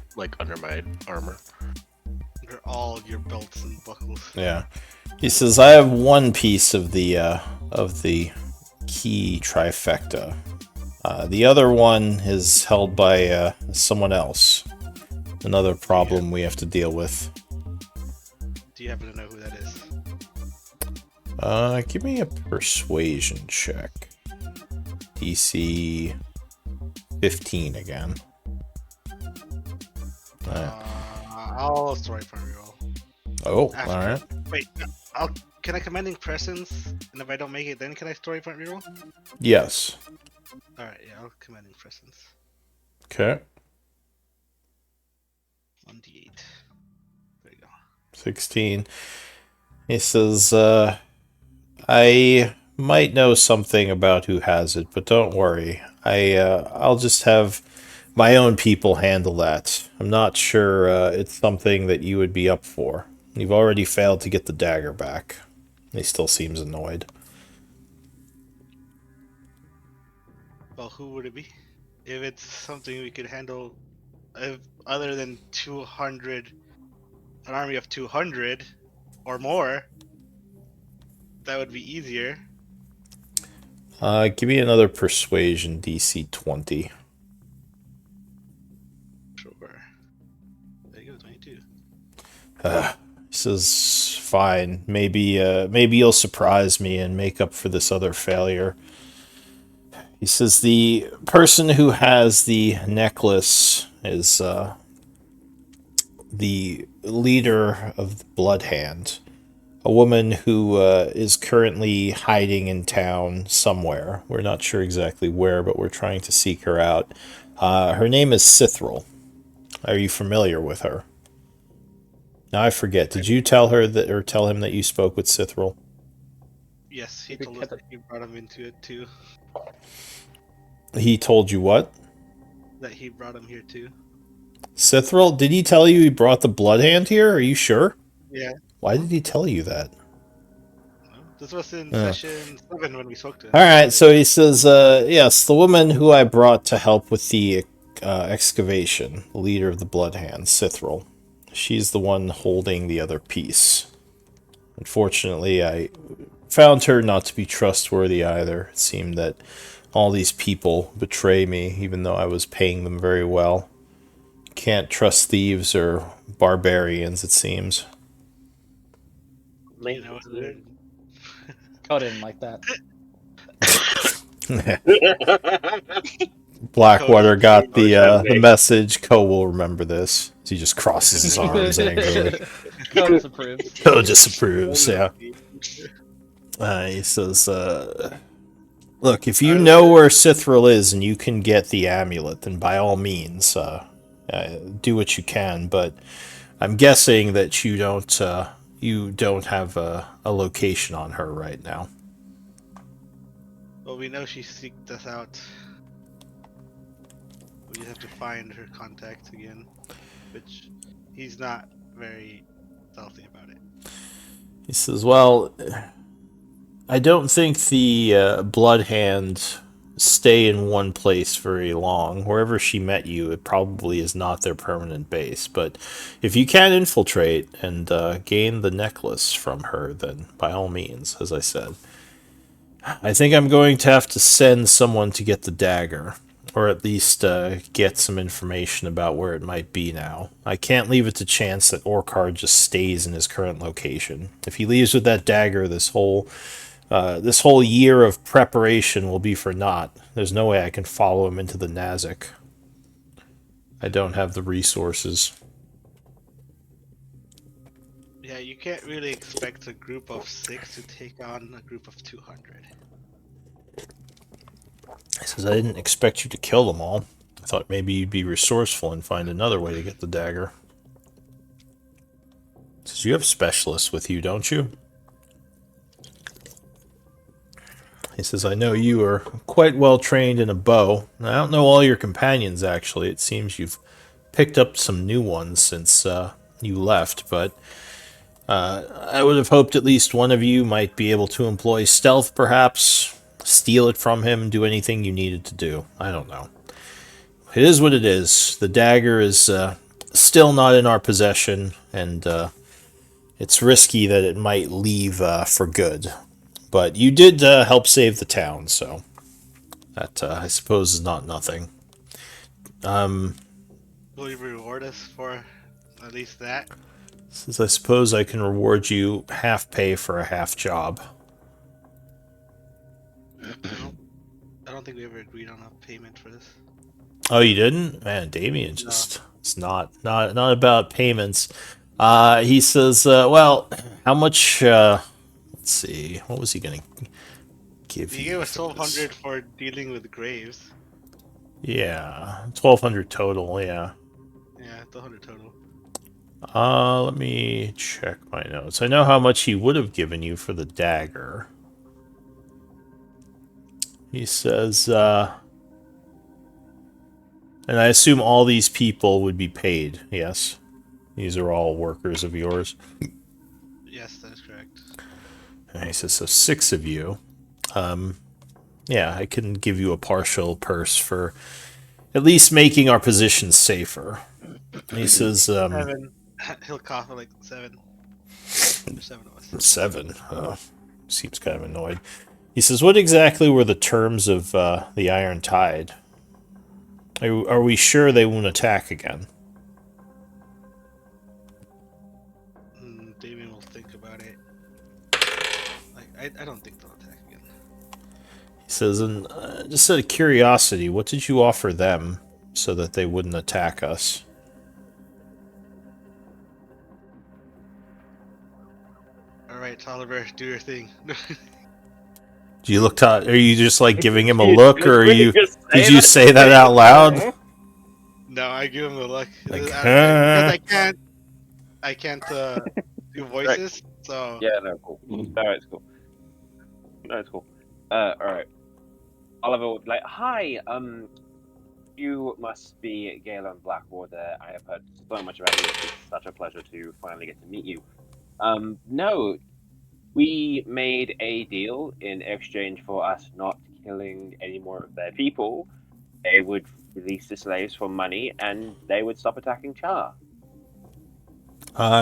armor. Under all of your belts and buckles. Yeah. He says, I have one piece of the key trifecta. The other one is held by someone else. Another problem we have to deal with. Do you happen to know who that is? Give me a persuasion check. DC 15 again. I'll story point reroll. Oh, After. alright. Wait, can I commanding presence? And if I don't make it, then can I story point reroll? Yes. Alright, yeah, I'll commanding presence. Okay. 1d8. There you go. 16. He says, I might know something about who has it, but don't worry. I'll just have my own people handle that. I'm not sure it's something that you would be up for. You've already failed to get the dagger back. He still seems annoyed. Well, who would it be? If it's something we could handle, if other than 200, an army of 200 or more, that would be easier. Give me another persuasion DC 20. Sure. There you go, 22. He says, "Fine. Maybe you'll surprise me and make up for this other failure." He says, "The person who has the necklace is the leader of the Blood Hand, a woman who is currently hiding in town somewhere. We're not sure exactly where, but we're trying to seek her out. Her name is Cithril. Are you familiar with her?" Now I forget. Did you tell her that, or tell him that you spoke with Cithril? Yes, he Maybe told us cut that he brought him into it too. He told you what? That he brought him here too. Cithril? Did he tell you he brought the Blood Hand here? Are you sure? Yeah. Why did he tell you that? This was in session 7 when we spoke to him. Alright, so he says, yes, the woman who I brought to help with the excavation, the leader of the Blood Hand, Cithril. She's the one holding the other piece. Unfortunately, I found her not to be trustworthy either. It seemed that all these people betray me, even though I was paying them very well. Can't trust thieves or barbarians, it seems. You know, Code didn't like that. Blackwater got Cody. the message. Ko will remember this. He just crosses his arms angrily. Code disapproves. Ko disapproves, yeah. He says, look, if you know where Cithril is and you can get the amulet, then by all means, do what you can. But I'm guessing that you don't have a location on her right now. well, we know she seeked us out. We just have to find her contact again, which he's not very stealthy about it. He says, well, I don't think the Blood Hand stay in one place very long. Wherever she met you, it probably is not their permanent base. But if you can infiltrate and gain the necklace from her, then by all means, as I said. I think I'm going to have to send someone to get the dagger, or at least get some information about where it might be now. I can't leave it to chance that Orkard just stays in his current location. If he leaves with that dagger, this whole year of preparation will be for naught. There's no way I can follow him into the Nazik. I don't have the resources. Yeah, you can't really expect a group of 6 to take on a group of 200. He says, I didn't expect you to kill them all. I thought maybe you'd be resourceful and find another way to get the dagger. He says, you have specialists with you, don't you? He says, I know you are quite well trained in a bow. I don't know all your companions, actually. It seems you've picked up some new ones since you left, but I would have hoped at least one of you might be able to employ stealth, perhaps. Steal it from him, do anything you needed to do. I don't know. It is what it is. The dagger is still not in our possession, and it's risky that it might leave for good. But you did help save the town, so that, I suppose, is not nothing. Will you reward us for at least that? Since I suppose I can reward you half pay for a half job. I don't think we ever agreed on a payment for this. Oh, you didn't? Man, Damien just... It's not about payments. He says, well, how much... let's see. What was he going to give you? He gave us for this? 1,200 for dealing with graves. Yeah, 1,200 total, yeah. Yeah, 1,200 total. Let me check my notes. I know how much he would have given you for the dagger. He says, and I assume all these people would be paid, yes? These are all workers of yours? Yes, that is correct. And he says, so 6 of you. Yeah, I can give you a partial purse for at least making our position safer. He says, 7. He'll cough like 7. There's 7 of us. 7. seems kind of annoyed. He says, "What exactly were the terms of the Iron Tide? Are we sure they won't attack again?" Damien will think about it. I don't think they'll attack again. He says, "And just out of curiosity, what did you offer them so that they wouldn't attack us?" All right, Oliver, do your thing. Do you look? Are you just like giving him a Did look, or are really you? just Did say you that? say that out loud? No, I give him a look. Like, Because I can't do voices. So Yeah, no, cool. No, it's cool. No, it's cool. Alright. Oliver would be like, "Hi, you must be Galen Blackwater. I have heard so much about you. It's such a pleasure to finally get to meet you. No, we made a deal in exchange for us not killing any more of their people. They would release the slaves for money, and they would stop attacking Chaur."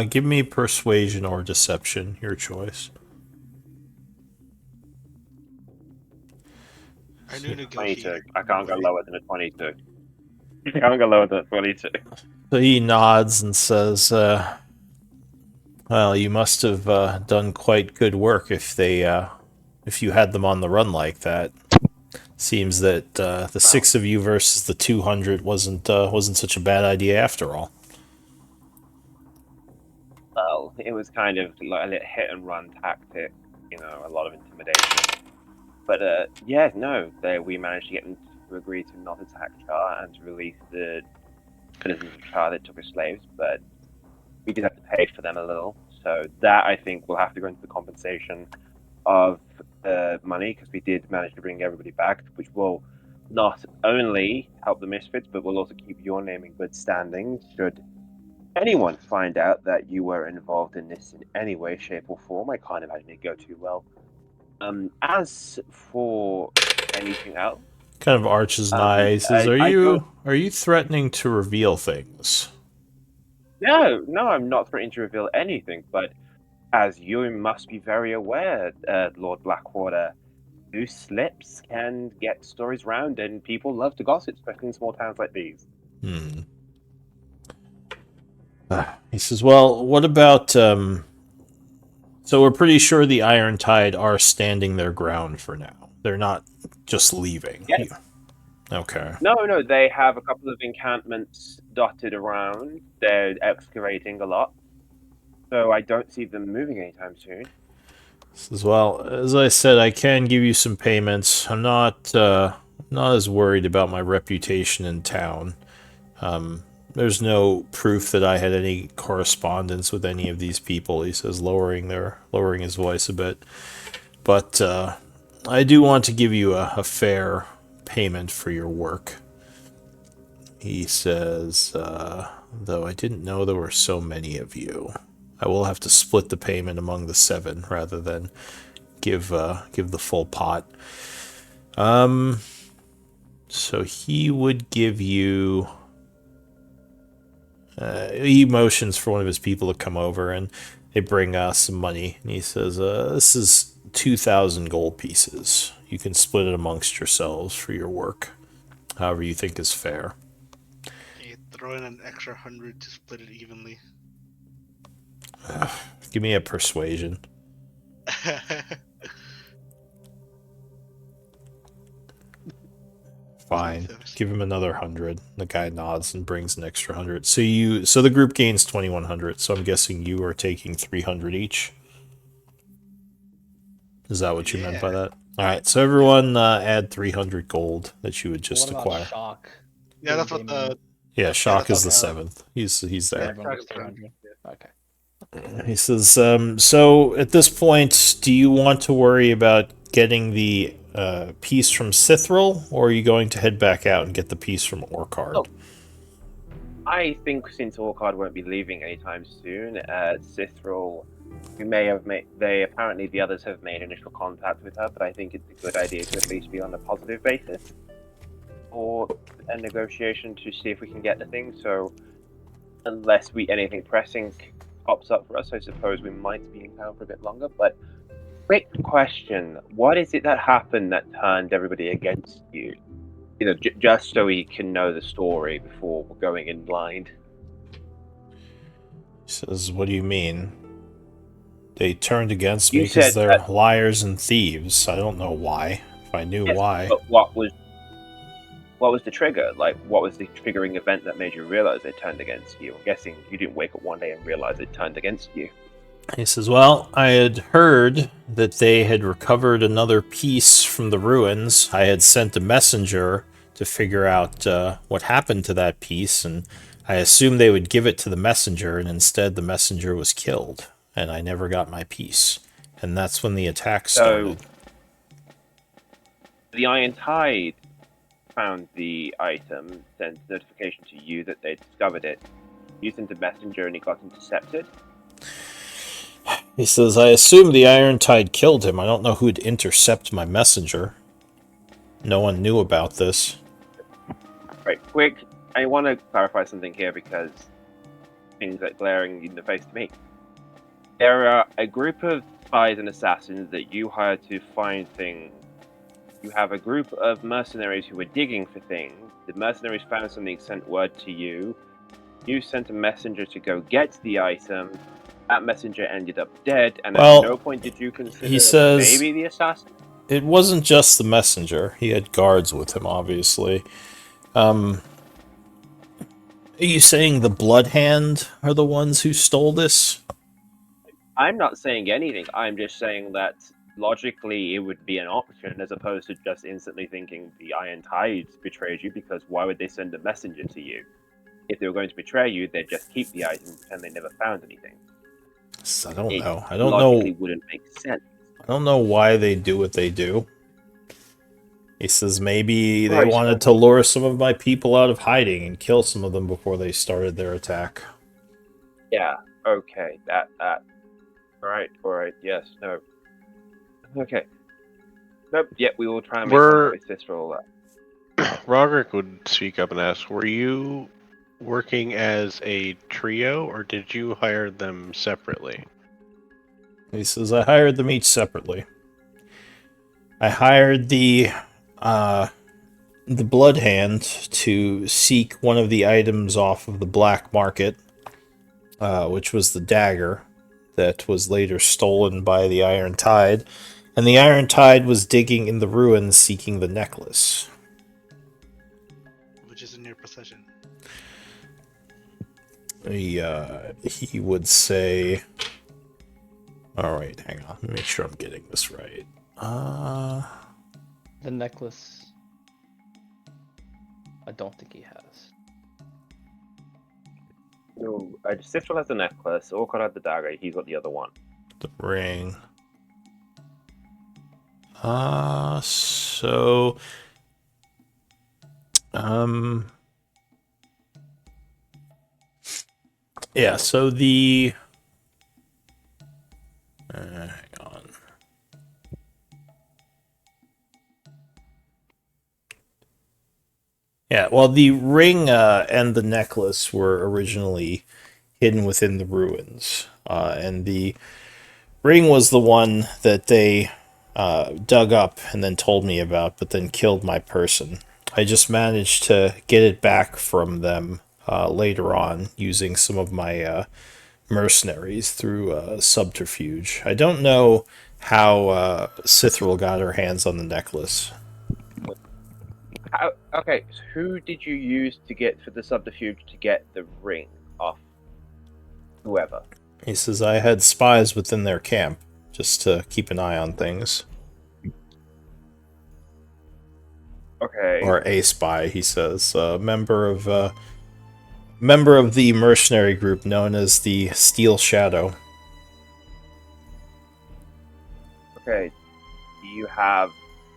Give me persuasion or deception, your choice. our new 22. negotiator. I can't go lower than a 22. I can't go lower than a 22. So he nods and says, "Well, you must have done quite good work if you had them on the run like that. Seems that the 6 of you versus the 200 wasn't such a bad idea after all." Well, it was kind of like a hit and run tactic, a lot of intimidation. But yeah, no, we managed to get them to agree to not attack Chaur and to release the citizens of Chaur that took as slaves. But we did have to pay for them a little, so that I think will have to go into the compensation of money, because we did manage to bring everybody back, which will not only help the Misfits, but will also keep your name in good standing should anyone find out that you were involved in this in any way, shape, or form. I can't imagine it go too well. As for anything else, Kind of arches an eye. He says, I don't. Are you threatening to reveal things?" No, I'm not threatening to reveal anything. But as you must be very aware, Lord Blackwater, loose slips can get stories round, and people love to gossip, especially in small towns like these. Hmm. He says, "Well, what about so we're pretty sure the Iron Tide are standing their ground for now. They're not just leaving." Yes. Okay. No, they have a couple of encampments dotted around. They're excavating a lot, so I don't see them moving anytime soon. Says, "Well, as I said, I can give you some payments. I'm not as worried about my reputation in town. There's no proof that I had any correspondence with any of these people," he says, lowering his voice a bit. "But I do want to give you a fair payment for your work." He says, "Though I didn't know there were so many of you. I will have to split the payment among the 7 rather than give the full pot." So he would give you. He motions for one of his people to come over, and they bring some money. And he says, "This is 2,000 gold pieces. You can split it amongst yourselves for your work, however you think is fair." Okay, throw in an extra 100 to split it evenly. Give me a persuasion. Fine. Give him another 100. The guy nods and brings an extra 100. So the group gains 2,100. So I'm guessing you are taking 300 each. Is that what you meant by that? All right. So everyone add 300 gold that you would just What acquire. about Shock? Yeah, that's what the. Yeah, Shock is the that's 7th. He's Yeah, there. everyone gets 300. Okay. He says, "So at this point, do you want to worry about getting the piece from Sithril, or are you going to head back out and get the piece from Orcard?" Oh. I think since Orcard won't be leaving anytime soon, Sithril, we may have made. Apparently the others have made initial contact with her, but I think it's a good idea to at least be on a positive basis for a negotiation to see if we can get the thing. So unless anything pressing pops up for us, I suppose we might be in town for a bit longer. But Quick question: what is it that happened that turned everybody against you? You know, just so we can know the story before we're going in blind. He says, "What do you mean?" They turned against me You because said they're that, liars and thieves. I don't know why. If I knew yes, why. but what was the trigger? Like, what was the triggering event that made you realize they turned against you? I'm guessing you didn't wake up one day and realize it turned against you. He says, "Well, I had heard that they had recovered another piece from the ruins. I had sent a messenger to figure out what happened to that piece, and I assumed they would give it to the messenger, and instead the messenger was killed, and I never got my piece. And that's when the attack So started." the Iron Tide found the item, sent notification to you that they discovered it. You sent a messenger and it got intercepted. He says, "I assume the Iron Tide killed him. I don't know who'd intercept my messenger. No one knew about this." Right, quick. I want to clarify something here because things are glaring in the face to me. There are a group of spies and assassins that you hire to find things. You have a group of mercenaries who were digging for things. The mercenaries found something, sent word to you. You sent a messenger to go get the item. That messenger ended up dead, and at no Well, point did you he consider says maybe the assassin. it wasn't just the messenger. He had guards with him, obviously. Are you saying the Blood Hand are the ones who stole this? I'm not saying anything. I'm just saying that logically it would be an option as opposed to just instantly thinking the Iron Tides betrayed you, because why would they send a messenger to you? If they were going to betray you, they'd just keep the item and pretend they never found anything. I don't It know. logically wouldn't make sense. I don't know why they do what they do. He says maybe they Right, wanted to lure some of my people out of hiding and kill some of them before they started their attack. yeah, okay, that. Alright, yes, no. Okay. Nope, yet we will try and make contact with Cicero. Roderick would speak up and ask, were you working as a trio, or did you hire them separately? He says I hired them each separately. I hired the Blood Hand to seek one of the items off of the black market, which was the dagger that was later stolen by the Iron Tide. And the Iron Tide was digging in the ruins seeking the necklace. Which is in your possession. He would say... Alright, hang on. Let me make sure I'm getting this right. The necklace, I don't think he has. No, Cicero has the necklace, Orkut had the dagger, he's got the other one. The ring. So... Yeah, so the... hang on. Yeah, well, the ring and the necklace were originally hidden within the ruins. And the ring was the one that they dug up and then told me about, but then killed my person. I just managed to get it back from them later on using some of my mercenaries through subterfuge. I don't know how Cithril got her hands on the necklace. Okay, so who did you use to get for the subterfuge to get the ring off whoever? He says, I had spies within their camp, just to keep an eye on things. Okay. Or a spy, he says. Member of the mercenary group known as the Steel Shadow. Okay. Is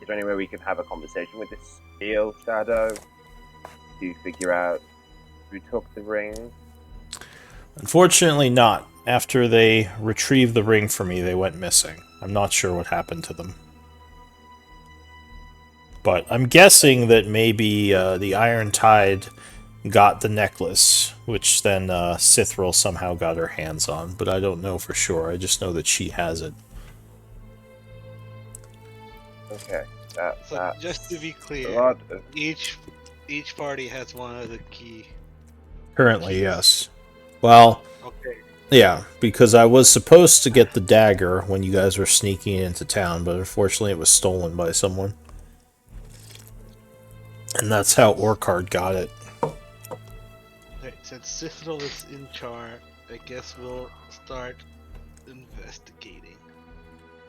there any way we can have a conversation with this Steel Shadow to figure out who took the ring? Unfortunately not. After they retrieved the ring for me, they went missing. I'm not sure what happened to them. But I'm guessing that maybe the Iron Tide got the necklace, which then Cithril somehow got her hands on, but I don't know for sure. I just know that she has it. Okay. So just to be A clear, lot of each party has one of the key. Currently, Keys. yes. Well, Okay. yeah, because I was supposed to get the dagger when you guys were sneaking into town, but unfortunately it was stolen by someone. And that's how Orcard got it. Right, since Citadel is in Chaur, I guess we'll start investigating.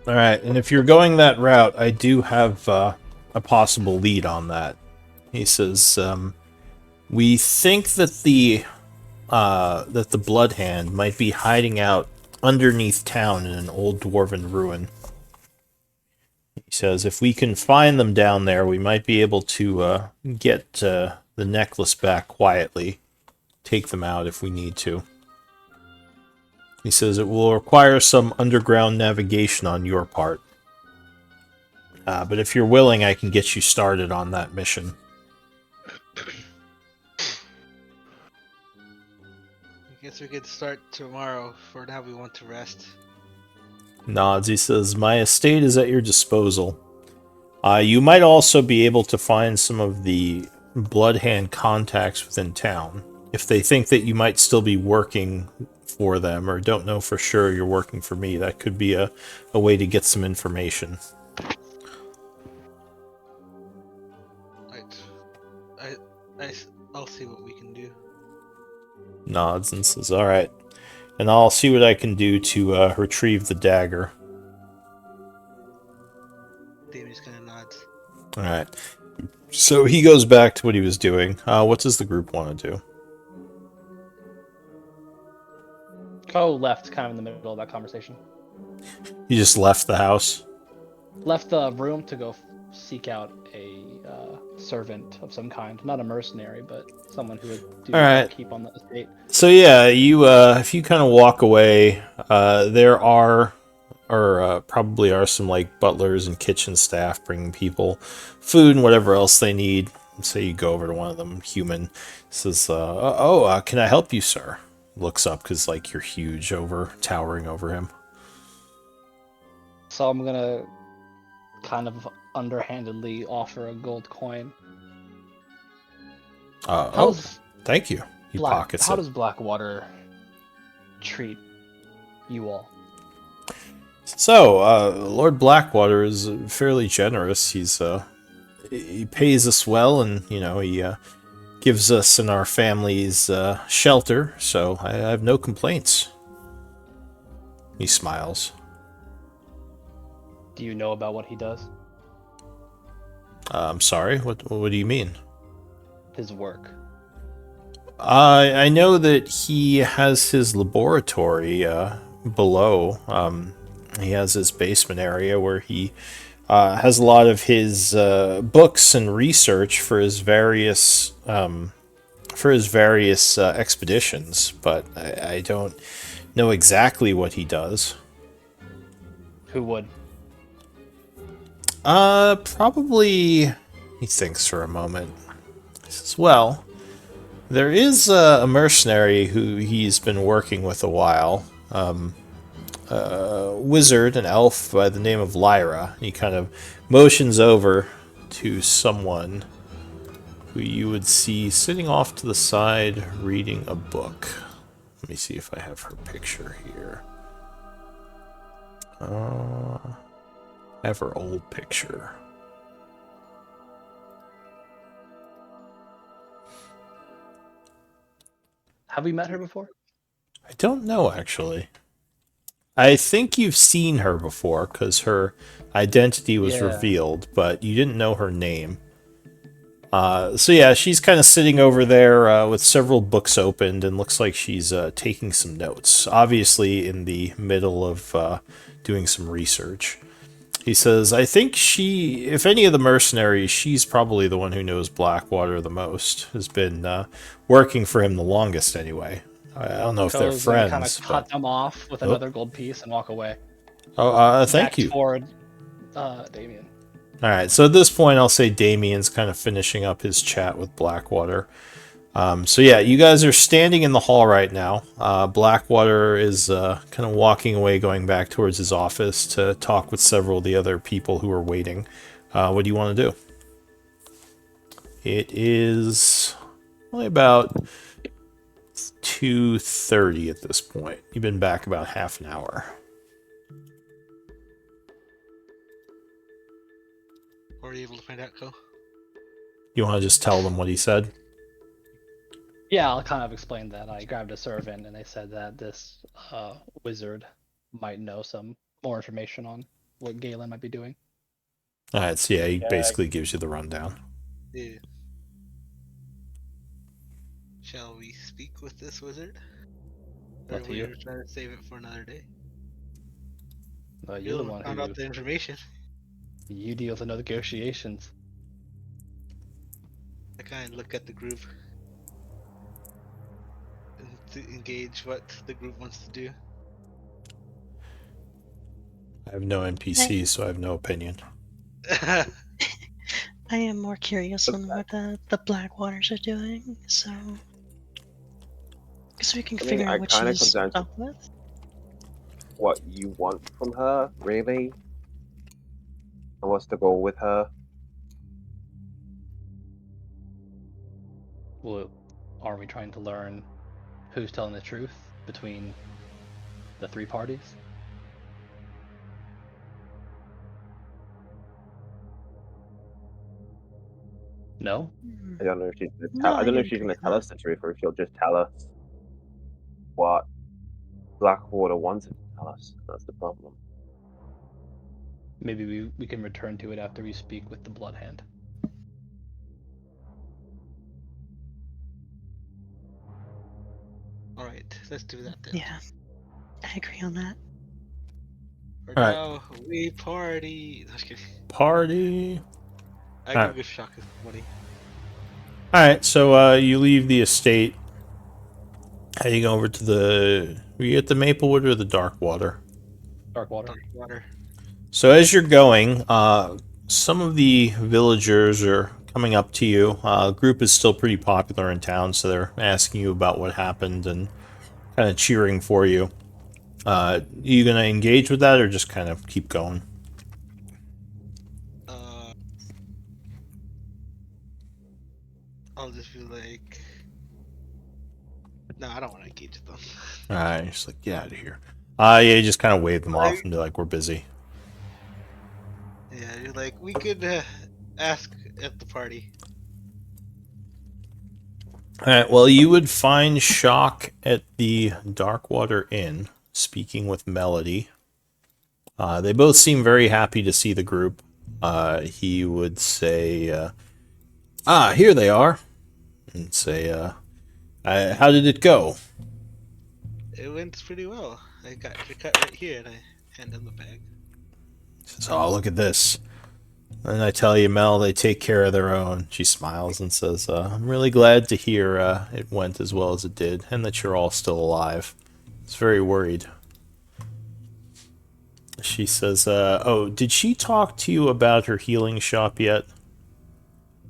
Alright, and if you're going that route, I do have a possible lead on that. He says, we think that the Blood Hand might be hiding out underneath town in an old dwarven ruin. He says, if we can find them down there, we might be able to get the necklace back quietly. Take them out if we need to. He says it will require some underground navigation on your part. But if you're willing, I can get you started on that mission. I guess we could start tomorrow. For now, we want to rest. Nods. He says, my estate is at your disposal. You might also be able to find some of the Bloodhand contacts within town. If they think that you might still be working for them, or don't know for sure you're working for me, that could be a way to get some information. Right. I'll see what we can do. Nods and says, alright. And I'll see what I can do to retrieve the dagger. Damien just kind of nods. Alright. So he goes back to what he was doing. What does the group want to do? Ko left kind of in the middle of that conversation. He just left the house? Left the room to go seek out a servant of some kind. Not a mercenary, but someone who would do keep on the estate. So yeah, you if you kind of walk away, there are, or probably are, some like butlers and kitchen staff bringing people food and whatever else they need. So you go over to one of them, human, says, can I help you, sir? Looks up because like you're huge, towering over him. So I'm gonna kind of underhandedly offer a gold coin. Thank you. He pockets How it. does Blackwater treat you all? So, Lord Blackwater is fairly generous. He pays us well, and he gives us and our families shelter. So I have no complaints. He smiles. Do you know about what he does? I'm sorry. What do you mean? His work. I know that he has his laboratory below. He has his basement area where he has a lot of his books and research for his various expeditions, but I don't know exactly what he does. Who would? Probably. He thinks for a moment. He says, well, there is a mercenary who he's been working with a while. A wizard, an elf by the name of Lyra. He kind of motions over to someone who you would see sitting off to the side reading a book. Let me see if I have her picture here. I have her old picture. Have we met her before? I don't know, actually. I think you've seen her before, because her identity was revealed, but you didn't know her name. So yeah, she's kind of sitting over there with several books opened, and looks like she's taking some notes. Obviously in the middle of doing some research. He says, I think if any of the mercenaries, she's probably the one who knows Blackwater the most. Has been working for him the longest, anyway. I don't know if they're friends. Kind of cut them off with another gold piece and walk away. Thank you. Toward Damien. Alright, so at this point, I'll say Damien's kind of finishing up his chat with Blackwater. So yeah, you guys are standing in the hall right now. Blackwater is kind of walking away, going back towards his office to talk with several of the other people who are waiting. What do you want to do? It is only about 2:30 at this point. You've been back about half an hour. Were you able to find out, Co? You want to just tell them what he said? Yeah, I'll kind of explain that. I grabbed a servant, and they said that this wizard might know some more information on what Galen might be doing. Alright, so yeah, he basically gives you the rundown. Yeah. Shall we speak with this wizard? Or Up to we you. were trying to save it for another day? You're You're the the one found who out the information. you deal with the negotiations. I kind of look at the group and to engage what the group wants to do. I have no NPCs, so I have no opinion. I am more curious on what the Black Waters are doing, so because we can I mean, figure out it what kinda she's comes down to- up with. What you want from her, really? And what's the goal with her? Well, are we trying to learn who's telling the truth between the three parties? No? I don't know if she's gonna No, tell. I I don't know if she's agree gonna with tell that. us the truth, or if she'll just tell us what Blackwater wanted to tell us. That's the problem. Maybe we can return to it after we speak with the Blood Hand. Alright, let's do that then. Yeah, I agree on that. For Alright. now, we party. No, just kidding. Party. I Alright. can give Shock his money. Alright, so you leave the estate, heading over to the... Were you at the Maplewood or the Darkwater? Darkwater. Dark water. So as you're going, some of the villagers are coming up to you. The group is still pretty popular in town, so they're asking you about what happened and kind of cheering for you. Are you going to engage with that or just kind of keep going? I'll just be like, no, I don't want to engage with them. Alright, just like, get out of here. Yeah, you just kind of wave them off and be like, we're busy. Yeah, you're like, we could ask at the party. Alright, well, you would find Shock at the Darkwater Inn, speaking with Melody. They both seem very happy to see the group. He would say, here they are. And say, how did it go? It went pretty well. I got your cut right here, and I hand him the bag. He says, oh, look at this. And I tell you, Mel, they take care of their own. She smiles and says, I'm really glad to hear it went as well as it did, and that you're all still alive. I was very worried. She says, oh, did she talk to you about her healing shop yet?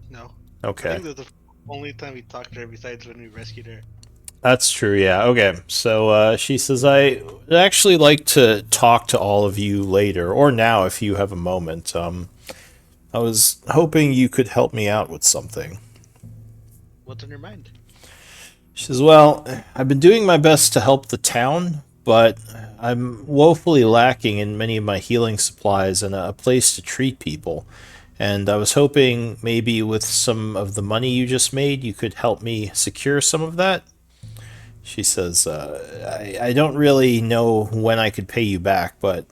No. I Okay. think that was the only time we talked to her besides when we rescued her. That's true, yeah. Okay, so she says, I'd actually like to talk to all of you later, or now if you have a moment. I was hoping you could help me out with something. What's on your mind? She says, well, I've been doing my best to help the town, but I'm woefully lacking in many of my healing supplies and a place to treat people. And I was hoping maybe with some of the money you just made, you could help me secure some of that. She says, I don't really know when I could pay you back, but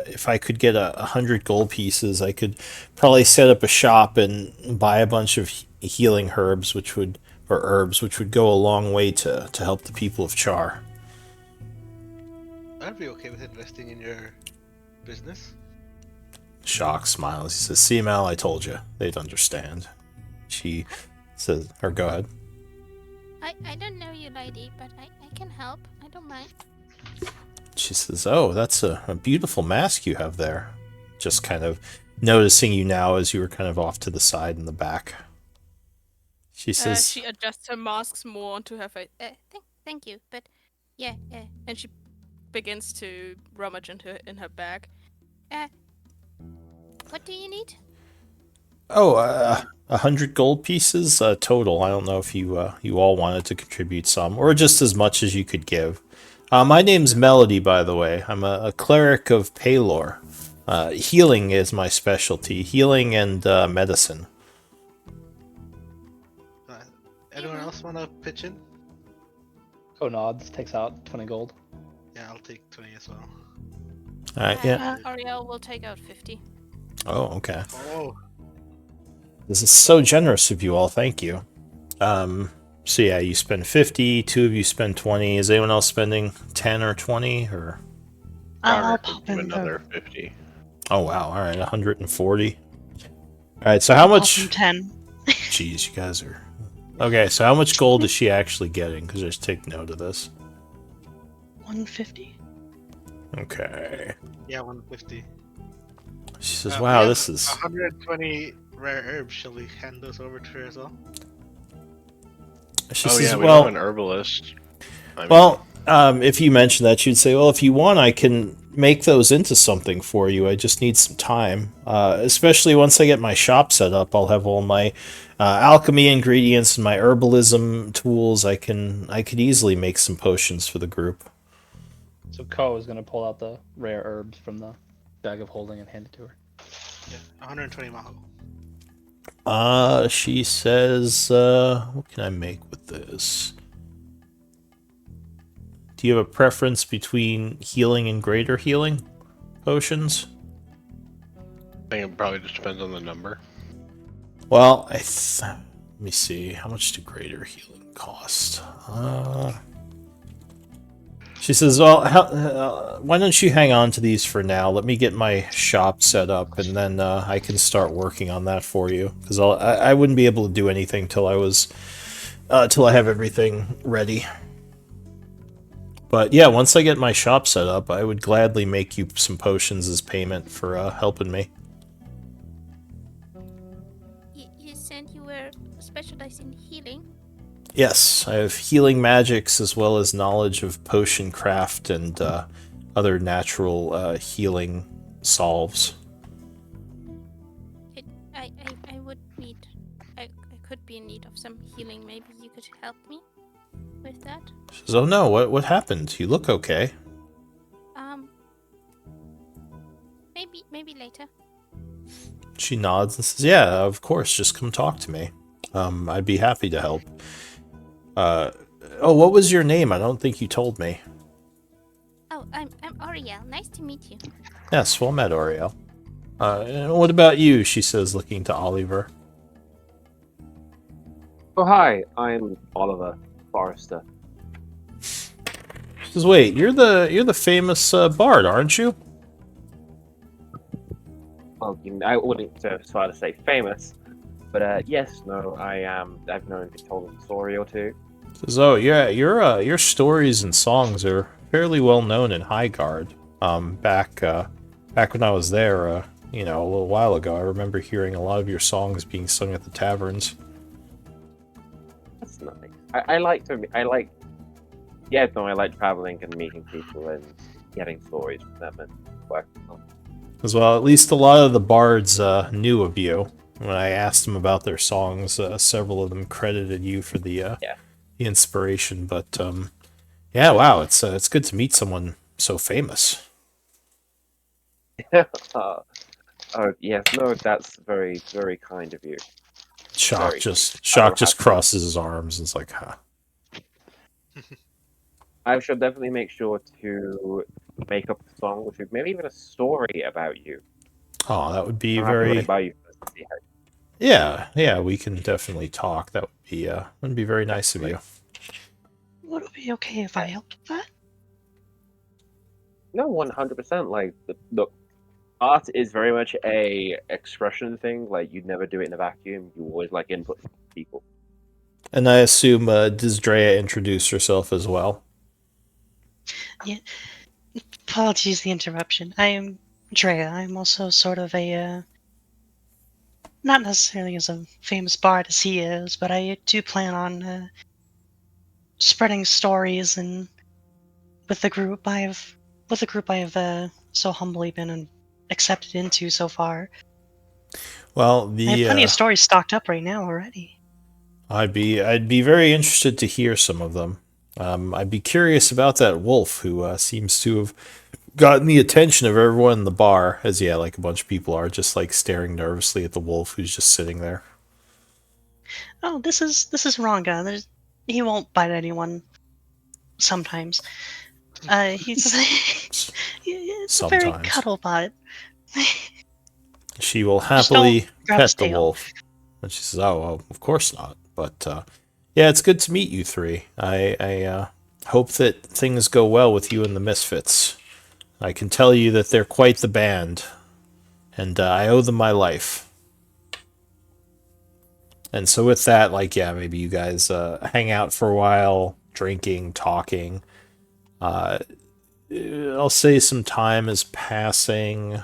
if I could get 100 gold pieces, I could probably set up a shop and buy a bunch of healing herbs, which would go a long way to help the people of Chaur. I'd be okay with investing in your business. Shock smiles. He says, see, Mal, I told you. They'd understand. She says, or go ahead. I don't know you, lady, but I can help. I don't mind. She says, oh, that's a beautiful mask you have there. Just kind of noticing you now as you were kind of off to the side in the back. She says, She adjusts her masks more onto her face. Thank you, but yeah. And she begins to rummage in her bag. What do you need? Oh, 100 gold pieces total. I don't know if you all wanted to contribute some, or just as much as you could give. My name's Melody, by the way. I'm a cleric of Paylor. Healing is my specialty. Healing and medicine. Uh, anyone else want to pitch in? Ko nods, takes out 20 gold. Yeah, I'll take 20 as well. All right. Yeah. Ariel will take out 50. Oh, okay. Oh, This is so generous of you all. Thank you. So yeah, you spend 50. Two of you spend 20. Is anyone else spending 10 or 20 or? I'll Robert pop can in give another 50. Oh wow! All right, 140. All right, so how I'll pop much? in 10. Jeez, you guys are. Okay, so how much gold is she actually getting? Because just take note of this. 150. Okay. yeah, 150. She says, We "Wow, have this is." 120 rare herbs. Shall we hand those over to her as well? She Oh says, yeah, we "Well, have an herbalist. I mean, well, if you mention that, she'd say, well, if you want, I can make those into something for you. I just need some time. Especially once I get my shop set up, I'll have all my alchemy ingredients and my herbalism tools. I could easily make some potions for the group." So Ko is gonna pull out the rare herbs from the bag of holding and hand it to her. Yeah, 120 maho. She says, what can I make with this? Do you have a preference between healing and greater healing potions? I think it probably just depends on the number. Well, let me see. How much do greater healing cost? She says, well, why don't you hang on to these for now? Let me get my shop set up, and then I can start working on that for you. Because I wouldn't be able to do anything till I have everything ready. But yeah, once I get my shop set up, I would gladly make you some potions as payment for helping me. You said you were specialized in healing. Yes, I have healing magics as well as knowledge of potion craft and other natural healing solves. I would need. I could be in need of some healing. Maybe you could help me with that. She says, "Oh no, what happened? You look okay." Maybe later. She nods and says, "Yeah, of course. Just come talk to me. I'd be happy to help." Oh, what was your name? I don't think you told me. Oh, I'm Ariel. Nice to meet you. Yes, well met, Oriel. And what about you? She says, looking to Oliver. Oh, hi, I'm Oliver Forrester. She says, "Wait, you're the famous bard, aren't you?" Well, I wouldn't try to say famous, but yes, no, I am. I've known to told a story or two. Says, "Oh yeah, your stories and songs are fairly well known in Highguard. Back when I was there, a little while ago, I remember hearing a lot of your songs being sung at the taverns." That's nice. I like to. I like. Yeah, no, I like traveling and meeting people and getting stories from them and working on. As well, at least a lot of the bards knew of you. When I asked them about their songs, several of them credited you for the inspiration. But yeah, wow, it's good to meet someone so famous. Oh yes, no, that's very very kind of you. Shock Very just I will have- crosses his arms and is like, huh. I shall definitely make sure to make up a song, which maybe even a story about you. Oh, that would be I'll have to run very. it by you first to see how. Yeah, we can definitely talk. That'd be very nice of you. Would it be okay if I helped with that? No, 100%. Like the art is very much a expression thing. Like you'd never do it in a vacuum. You always like input from people. And I assume does Drea introduce herself as well? Apologies the interruption. I am Drea. I'm also sort of a, not necessarily as a famous bard as he is, but I do plan on spreading stories and with the group I have so humbly been accepted into so far. Well, I have plenty the of stories stocked up right now already. I'd be very interested to hear some of them. I'd be curious about that wolf who seems to have gotten the attention of everyone in the bar, as yeah, like a bunch of people are just like staring nervously at the wolf who's just sitting there. Oh, this is Ranga. He won't bite anyone. Sometimes, he's it's a very Sometimes cuddle bot. she will Just don't happily grab his pet the tail. wolf, and she says, "Oh, well, of course not." But yeah, it's good to meet you three. I hope that things go well with you and the Misfits. I can tell you that they're quite the band, and I owe them my life. And so with that, like, yeah, maybe you guys hang out for a while, drinking, talking. Uh, I'll say some time is passing.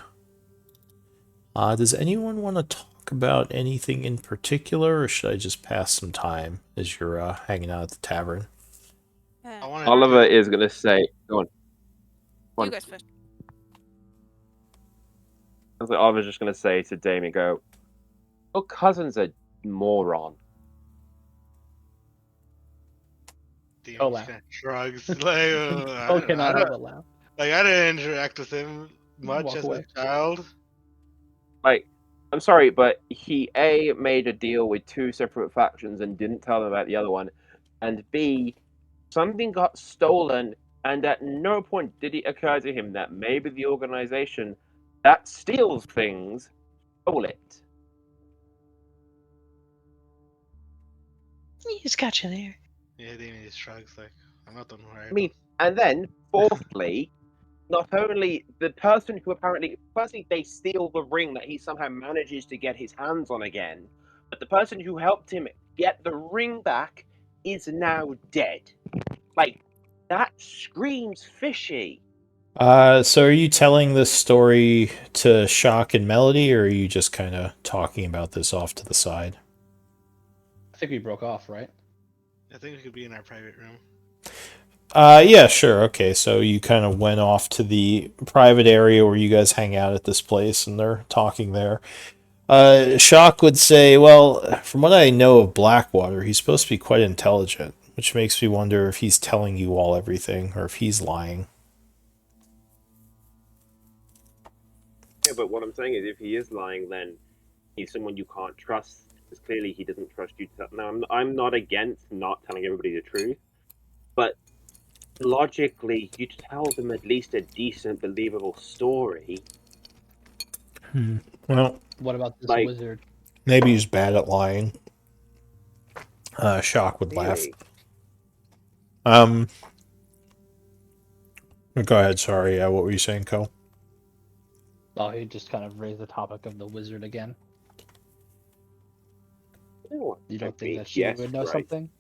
Does anyone want to talk about anything in particular, or should I just pass some time as you're hanging out at the tavern? I wanted Oliver to. is going to say, go on. Go You on. guys first. Oliver's just going to say to Damien, go, your cousin's a moron. Oh, Demon wow. kind of shrugs. Like, I Oh, don't know. I cannot don't help but laugh. like. I didn't interact with him much Walk as a away. child. Like, I'm sorry, but he A, made a deal with two separate factions and didn't tell them about the other one, and B, something got stolen, and at no point did it occur to him that maybe the organization that steals things stole it. He's got you there. Yeah, Demon just shrugs. Like, I'm not done I right. mean, and then, fourthly, not only the person who apparently, firstly, they steal the ring that he somehow manages to get his hands on again, but the person who helped him get the ring back is now dead. Like, that screams fishy. So are you telling this story to Shock and Melody, or are you just kind of talking about this off to the side? I think we broke off, right? I think we could be in our private room. Yeah, sure. Okay, so you kind of went off to the private area where you guys hang out at this place, and they're talking there. Shock would say, well, from what I know of Blackwater, he's supposed to be quite intelligent, which makes me wonder if he's telling you all everything, or if he's lying. Yeah, but what I'm saying is, if he is lying, then he's someone you can't trust, because clearly he doesn't trust you. Now, I'm not against not telling everybody the truth, but logically, you tell them at least a decent, believable story. Well, What about this Like, wizard? maybe he's bad at lying. Shock would laugh. really? Um, Go ahead. Sorry. What were you saying, Cole? Oh, he just kind of raised the topic of the wizard again. Oh, You don't I think mean, that she yes, would know right. something?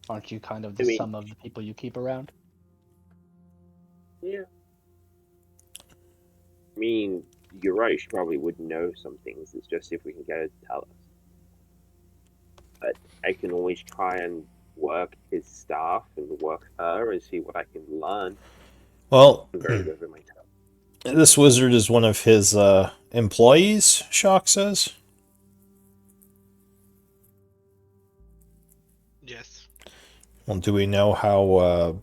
Aren't you kind of I the mean, sum of the people you keep around? yeah. I mean, you're right. She probably would know some things. It's just if we can get her to tell us. But I can always try and work his staff and work her and see what I can learn. Well, I'm very good with my tail. this wizard is one of his employees, Shock says. Yes. Well, do we know how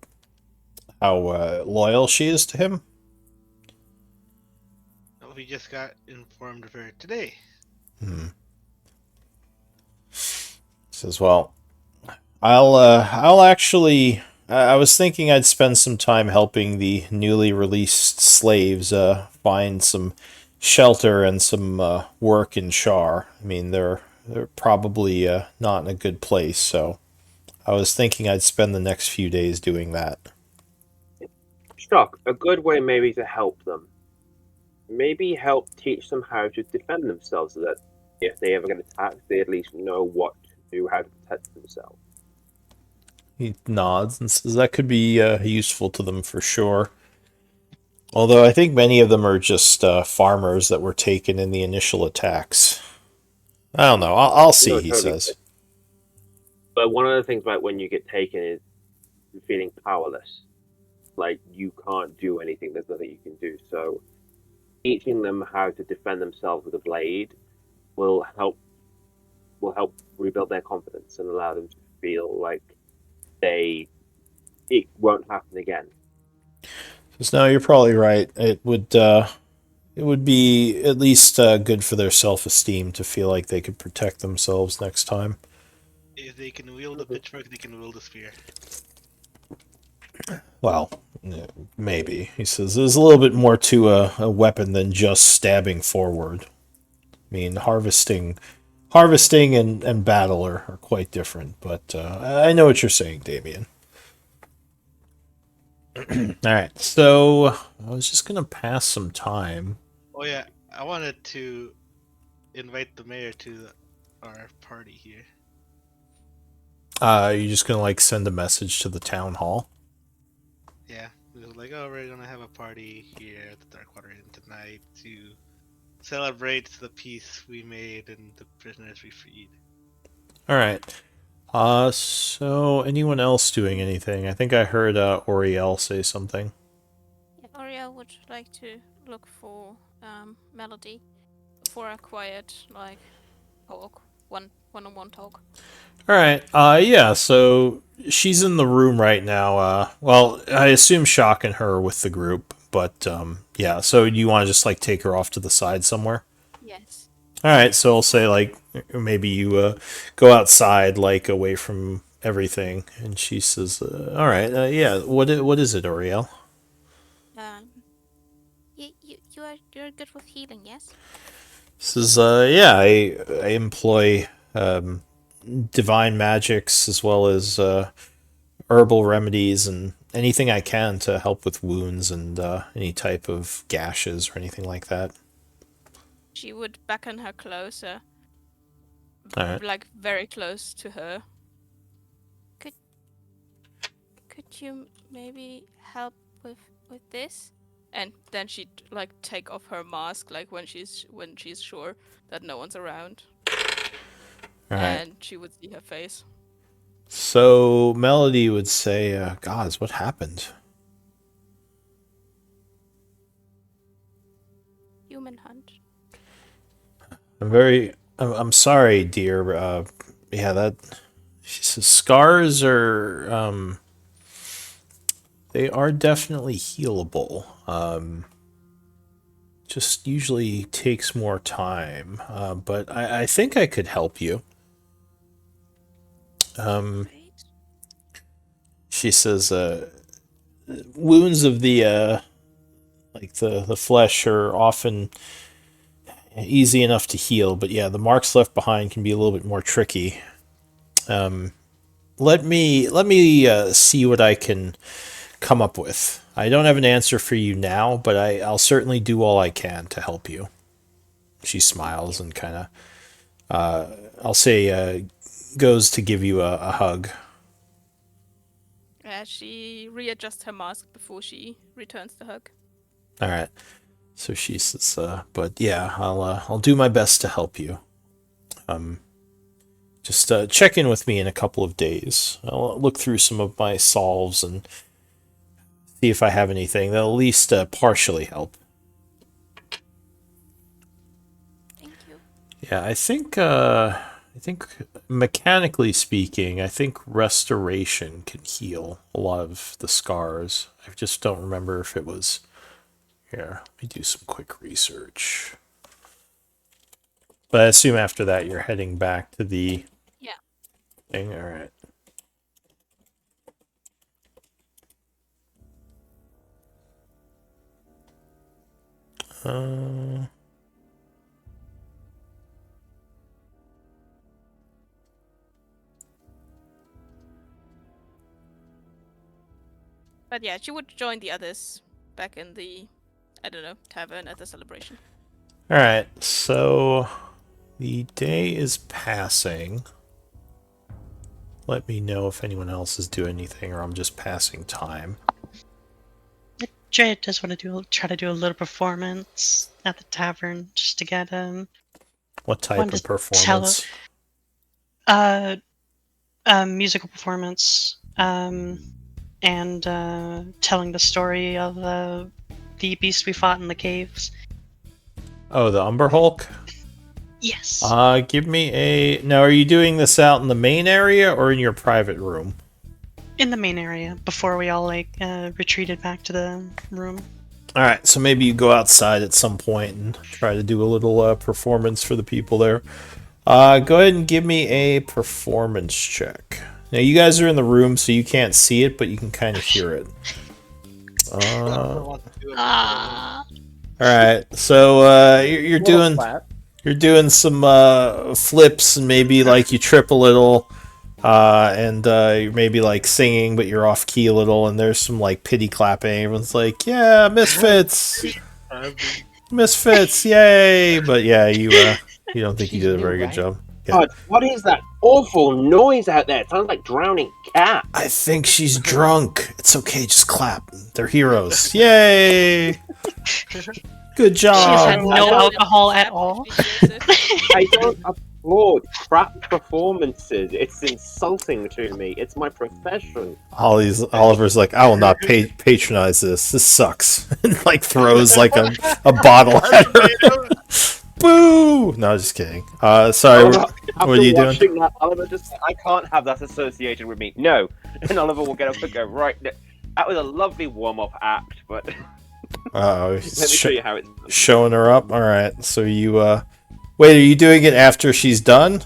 loyal she is to him? Well, we just got informed of her today. Says, well, I'll actually. I was thinking I'd spend some time helping the newly released slaves find some shelter and some work in Chaur. I mean, they're probably not in a good place, so I was thinking I'd spend the next few days doing that. Shock, a good way maybe to help them. Maybe help teach them how to defend themselves so that if they ever get attacked, they at least know what to do, how to protect themselves. He nods and says that could be useful to them for sure. Although I think many of them are just farmers that were taken in the initial attacks. I don't know. I'll see, No, he totally. says. But one of the things about when you get taken is feeling powerless. Like, you can't do anything, there's nothing you can do. So, teaching them how to defend themselves with a blade will help rebuild their confidence and allow them to feel like it won't happen again. Because no, you're probably right. It would be at least good for their self-esteem to feel like they could protect themselves next time. If they can wield a pitchfork, they can wield a spear. Well, maybe. He says there's a little bit more to a weapon than just stabbing forward. I mean, harvesting and battle are quite different, but I know what you're saying, Damien. Alright, so I was just going to pass some time. Oh yeah, I wanted to invite the mayor to our party here. You're just going to like send a message to the town hall? Yeah, we was like, oh, we're gonna have a party here at the Darkwater Inn tonight to celebrate the peace we made and the prisoners we freed. Alright. So anyone else doing anything? I think I heard Oriel say something. Oriel would like to look for Melody for a quiet, like, talk, one-on-one talk. Alright, yeah, so she's in the room right now. Well, I assume Shock and her are with the group, but yeah, so you want to just like take her off to the side somewhere? Yes. Alright, so I'll say like maybe you go outside, like away from everything, and she says, "Alright, yeah, what is it, Oriel?" You're good with healing, yes? Says, "Yeah, I employ divine magics as well as herbal remedies and anything I can to help with wounds and any type of gashes or anything like that." She would beckon her closer, Alright. like very close to her. Could you maybe help with this? And then she'd like take off her mask, like when she's sure that no one's around, Alright. and she would see her face. So Melody would say, "Gods, what happened?" Human hunt. I'm sorry, dear. Yeah, that. She says scars are, they are definitely healable. Just usually takes more time. But I think I could help you. Great. She says, wounds of the, like the flesh are often easy enough to heal, but yeah, the marks left behind can be a little bit more tricky. Let me see what I can come up with. I don't have an answer for you now, but I'll certainly do all I can to help you. She smiles and kind of, I'll say, goes to give you a hug. She readjusts her mask before she returns the hug. All right. So she says, but yeah, I'll do my best to help you. Just check in with me in a couple of days. I'll look through some of my solves and see if I have anything that'll at least partially help. Thank you. Yeah, I think mechanically speaking, I think restoration can heal a lot of the scars. I just don't remember if it was. Here, let me do some quick research. But I assume after that you're heading back to the thing. All right. But yeah, she would join the others back in the, I don't know, tavern at the celebration. All right. So the day is passing. Let me know if anyone else is doing anything, or I'm just passing time. Jay does want to try to do a little performance at the tavern just to get What type of performance? Musical performance, and telling the story of the beast we fought in the caves. Oh, the Umber Hulk? Yes. Give me a... Now, are you doing this out in the main area or in your private room? In the main area, before we all retreated back to the room. Alright, so maybe you go outside at some point and try to do a little performance for the people there. Go ahead and give me a performance check. Now, you guys are in the room, so you can't see it, but you can kind of hear it. Alright, so you're doing... Flat. You're doing some flips and maybe like you trip a little, and you're maybe like singing, but you're off key a little, and there's some like pity clapping. Everyone's like, "Yeah, Misfits, Misfits, yay!" But yeah, you don't think you She's did a new, very good right? job. Yeah. God, what is that awful noise out there? It sounds like drowning cat. I think she's drunk. It's okay, just clap. They're heroes. Yay! Good She has had job. no alcohol at all. I don't applaud crap performances. It's insulting to me. It's my profession. Oliver's like, I will not patronize this. This sucks. And like throws like a bottle at her. Boo! No, just kidding. Sorry. What are you doing? That, Oliver just I can't have that associated with me. No. And Oliver will get up and go, right. That was a lovely warm-up act, but Uh-oh. let me show you how it's Showing her up? Alright, so you, wait, are you doing it after she's done?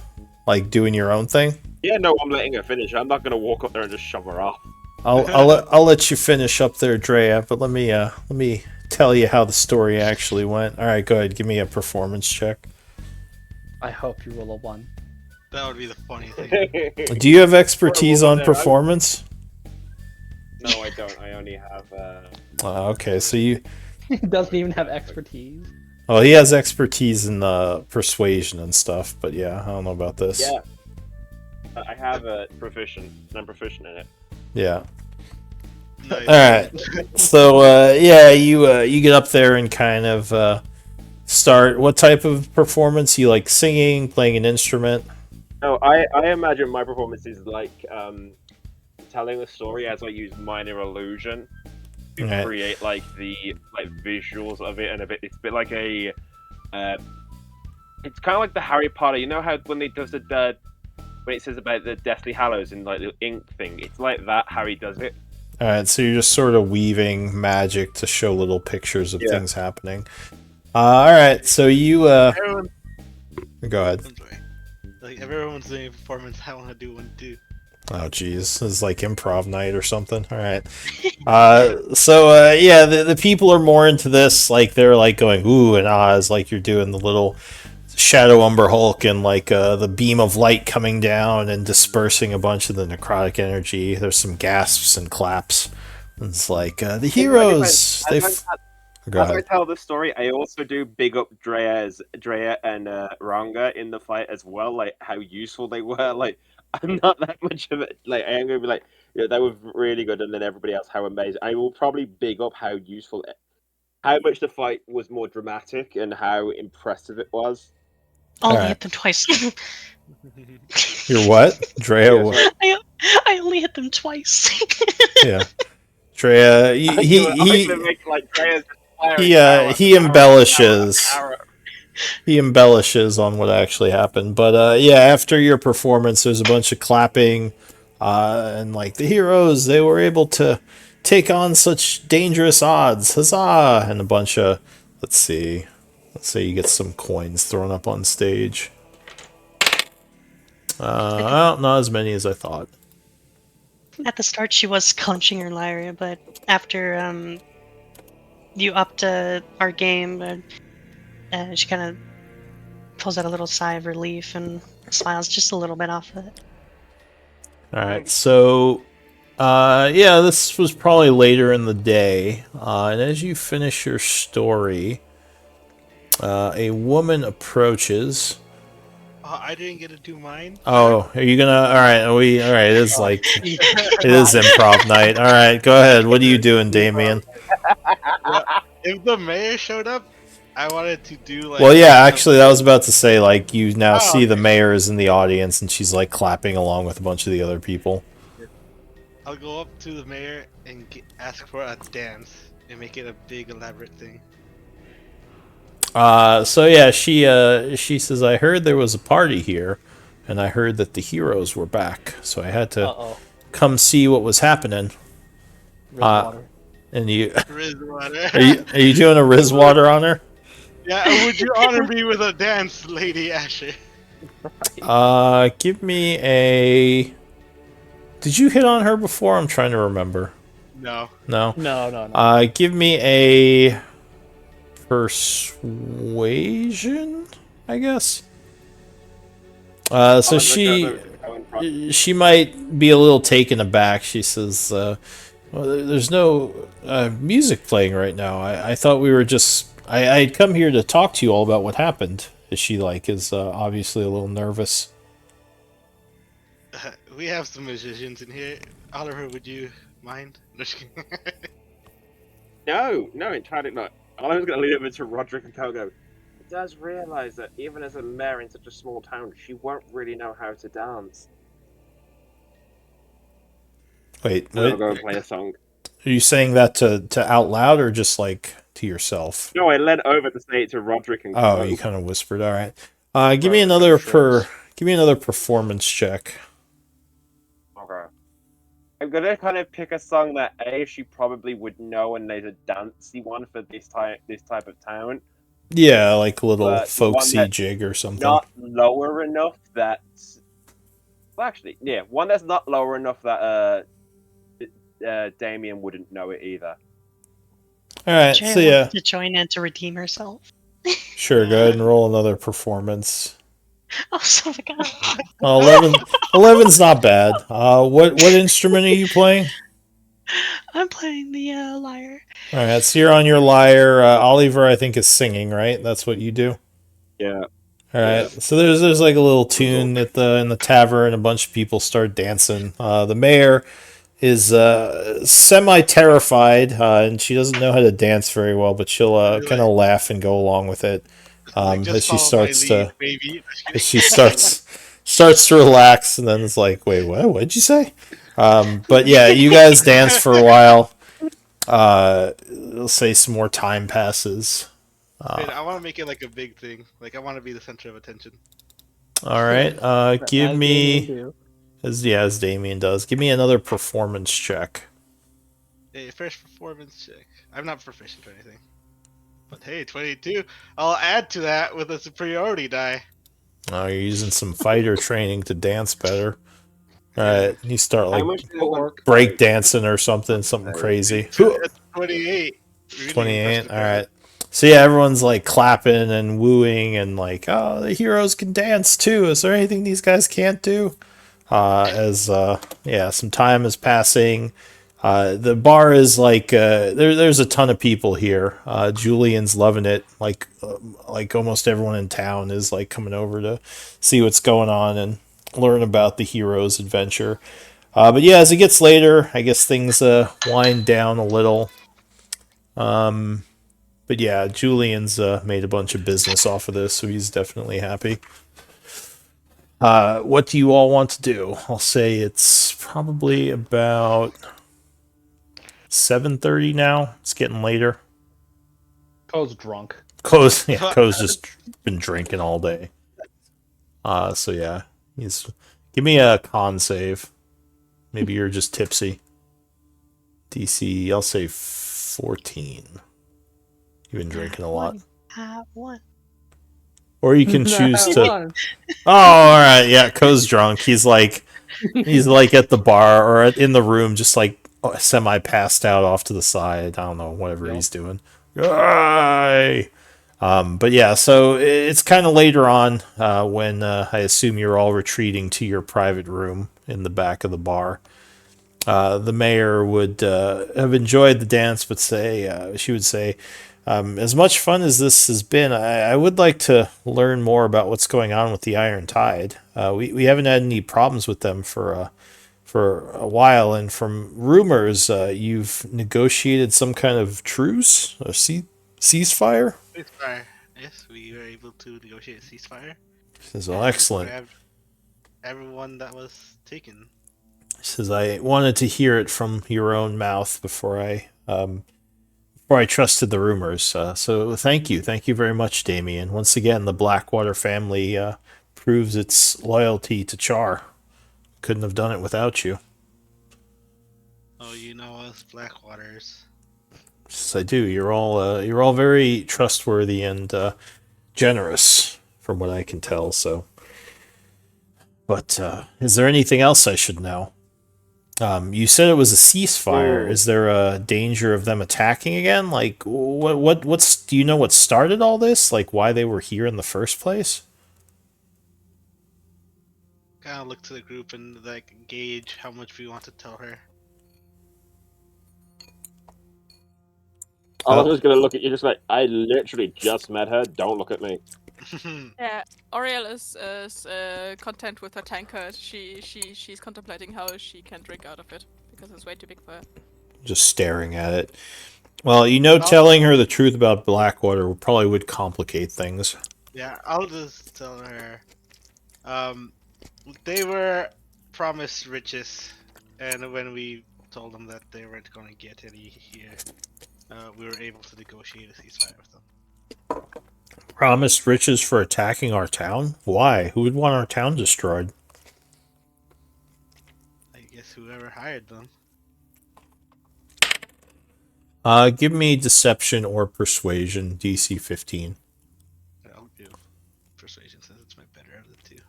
Like, doing your own thing? Yeah, no, I'm letting her finish. I'm not going to walk up there and just shove her off. I'll let you finish up there, Drea, but let me tell you how the story actually went. Alright, go ahead, give me a performance check. I hope you roll a 1. That would be the funny thing. Do you have expertise on performance? No, I don't. I only have, Okay, so you... He doesn't even have expertise. Well, he has expertise in persuasion and stuff, but yeah, I don't know about this. Yeah. I have a proficient, and I'm proficient in it. Yeah. Nice. Alright, so, yeah, you get up there and kind of, start... What type of performance? You like singing, playing an instrument? No, I imagine my performance is like, telling the story as I use minor illusion to Right. create like the visuals of it, and it's a bit like a it's kind of like the Harry Potter. You know how when they does the when it says about the Deathly Hallows and like the ink thing, it's like that Harry does it. Alright, so you're just sort of weaving magic to show little pictures of Yeah. things happening. Alright, so you, Everyone, go ahead. I'm sorry. Like, if everyone's doing a performance, I want to do one too. Oh, jeez. This is like improv night or something. Alright. Yeah, the people are more into this. Like, they're like going, ooh, and ah, as like you're doing the little Shadow Umber Hulk and like the beam of light coming down and dispersing a bunch of the necrotic energy. There's some gasps and claps. And it's like, the heroes! Go As I ahead. tell the story, I also do big up Drea and Ranga in the fight as well, like how useful they were. Like, I'm not that much of it. Like, I am gonna be like, yeah, that was really good, and then everybody else, how amazing. I will probably big up how useful, how much the fight was more dramatic, and how impressive it was. Only Alright. hit them twice. You're what? Drea, Yeah, what? so- I only hit them twice. Yeah. Drea, he embellishes. He embellishes on what actually happened. But yeah, after your performance, there's a bunch of clapping, and like the heroes, they were able to take on such dangerous odds. Huzzah! And a bunch of, let's say you get some coins thrown up on stage. Well, not as many as I thought. At the start, she was clenching her lyra, but after you upped our game, she kind of pulls out a little sigh of relief and smiles just a little bit off of it. Alright, so yeah, this was probably later in the day, and as you finish your story, a woman approaches. Oh, I didn't get to do mine. Oh, are you gonna? Alright, alright, it is like, it is improv night. Alright, go ahead, what are you doing, Damien? If the mayor showed up, I wanted to do like. Well, yeah, actually, I was about to say, like, you now Oh, see the okay. mayor is in the audience, and she's, like, clapping along with a bunch of the other people. I'll go up to the mayor and ask for a dance and make it a big elaborate thing. So yeah, she says I heard there was a party here, and I heard that the heroes were back. So I had to Uh-oh. come see what was happening. Water. And you Rizwater. are you doing a Riz water on her? Yeah, would you honor me with a dance, Lady Asher? Give me a. Did you hit on her before? I'm trying to remember. No. No. No. Give me a persuasion, I guess. So she might be a little taken aback. She says, "Well, there's no music playing right now. I thought we were just. I'd come here to talk to you all about what happened." She is obviously a little nervous. We have some musicians in here. Oliver, would you mind? No, entirely not. I was going to leave it to Roderick and Kogo. He does realize that even as a mayor in such a small town, she won't really know how to dance. Wait, And I'll what? go and play a song. Are you saying that to out loud or just like to yourself? No, I led over to say it to Roderick and Oh, Co. you kind of whispered. All right. Give Right, me another shreds. Give me another performance check. Okay. I'm gonna kind of pick a song that she probably would know, and there's a dancey one for this type of town, Yeah, like a little but one folksy that's jig or something. not lower enough that. Well, actually, yeah, one that's not lower enough that Damien wouldn't know it either. All right. Jay So yeah, wants to join in to redeem herself. sure. Go ahead and roll another performance. Oh, so my god. 11. 11's not bad. What instrument are you playing? I'm playing the lyre. All right. So you're on your lyre. Oliver, I think, is singing. Right. That's what you do. Yeah. All right. Yeah. So there's like a little tune at in the tavern. A bunch of people start dancing. The mayor is semi terrified, and she doesn't know how to dance very well, but she'll kind of laugh and go along with it. just As she follow my starts lead, to baby. as she starts to relax, and then it's like, wait, what? What'd you say? But yeah, you guys dance for a while. Let's say some more time passes. Wait, I want to make it like a big thing. Like I want to be the center of attention. All right. Give As Damien me do. as Damien does. Give me another performance check. Hey, first performance check. I'm not proficient or anything. But hey, 22. I'll add to that with a superiority die. Oh, you're using some fighter training to dance better. All Yeah. right, you start How like much do they want to break fight? dancing or something crazy. It's 28. Really 28. impressive. All right. So yeah, everyone's like clapping and wooing and like, oh, the heroes can dance too. Is there anything these guys can't do? Yeah, some time is passing. The bar is like there's a ton of people here. Julian's loving it. Like almost everyone in town is like coming over to see what's going on and learn about the hero's adventure. But yeah, as it gets later, I guess things wind down a little. But yeah, Julian's made a bunch of business off of this, so he's definitely happy. What do you all want to do? I'll say it's probably about 7:30 now. It's getting later. Co's drunk. Ko's just been drinking all day. So yeah, he's give me a con save. Maybe you're just tipsy. DC, I'll say 14. You've been drinking a lot. One. Or you can choose to. One. Oh, all right. Yeah, Ko's drunk. He's like at the bar or in the room, just like semi passed out off to the side. I don't know, whatever Yep. he's doing. Aye. But yeah, so it's kind of later on when I assume you're all retreating to your private room in the back of the bar. The mayor would have enjoyed the dance, but she would say, as much fun as this has been, I would like to learn more about what's going on with the Iron Tide. We haven't had any problems with them for a while, and from rumors, you've negotiated some kind of truce, a ceasefire. Ceasefire. Yes, we were able to negotiate a ceasefire. Says, well, excellent. Grabbed everyone that was taken. Says, I wanted to hear it from your own mouth before or I trusted the rumors. So thank you very much, Damien. Once again, the Blackwater family proves its loyalty to Chaur. Couldn't have done it without you. Oh, you know us Blackwaters. Yes, I do. You're all very trustworthy and generous, from what I can tell. So, but is there anything else I should know? You said it was a ceasefire. Is there a danger of them attacking again? Like, what's? Do you know what started all this? Like, why they were here in the first place? Kind of look to the group and like gauge how much we want to tell her. I was just gonna look at you, just like I literally just met her. Don't look at me. Yeah, Oriel is content with her tankard. She's contemplating how she can drink out of it because it's way too big for her. Just staring at it. Well, you know, telling her the truth about Blackwater probably would complicate things. Yeah, I'll just tell her. They were promised riches, and when we told them that they weren't going to get any here, we were able to negotiate a ceasefire with them. Promised riches for attacking our town? Why? Who would want our town destroyed? I guess whoever hired them. Give me deception or persuasion, DC 15. I'll do persuasion since it's my better of the two.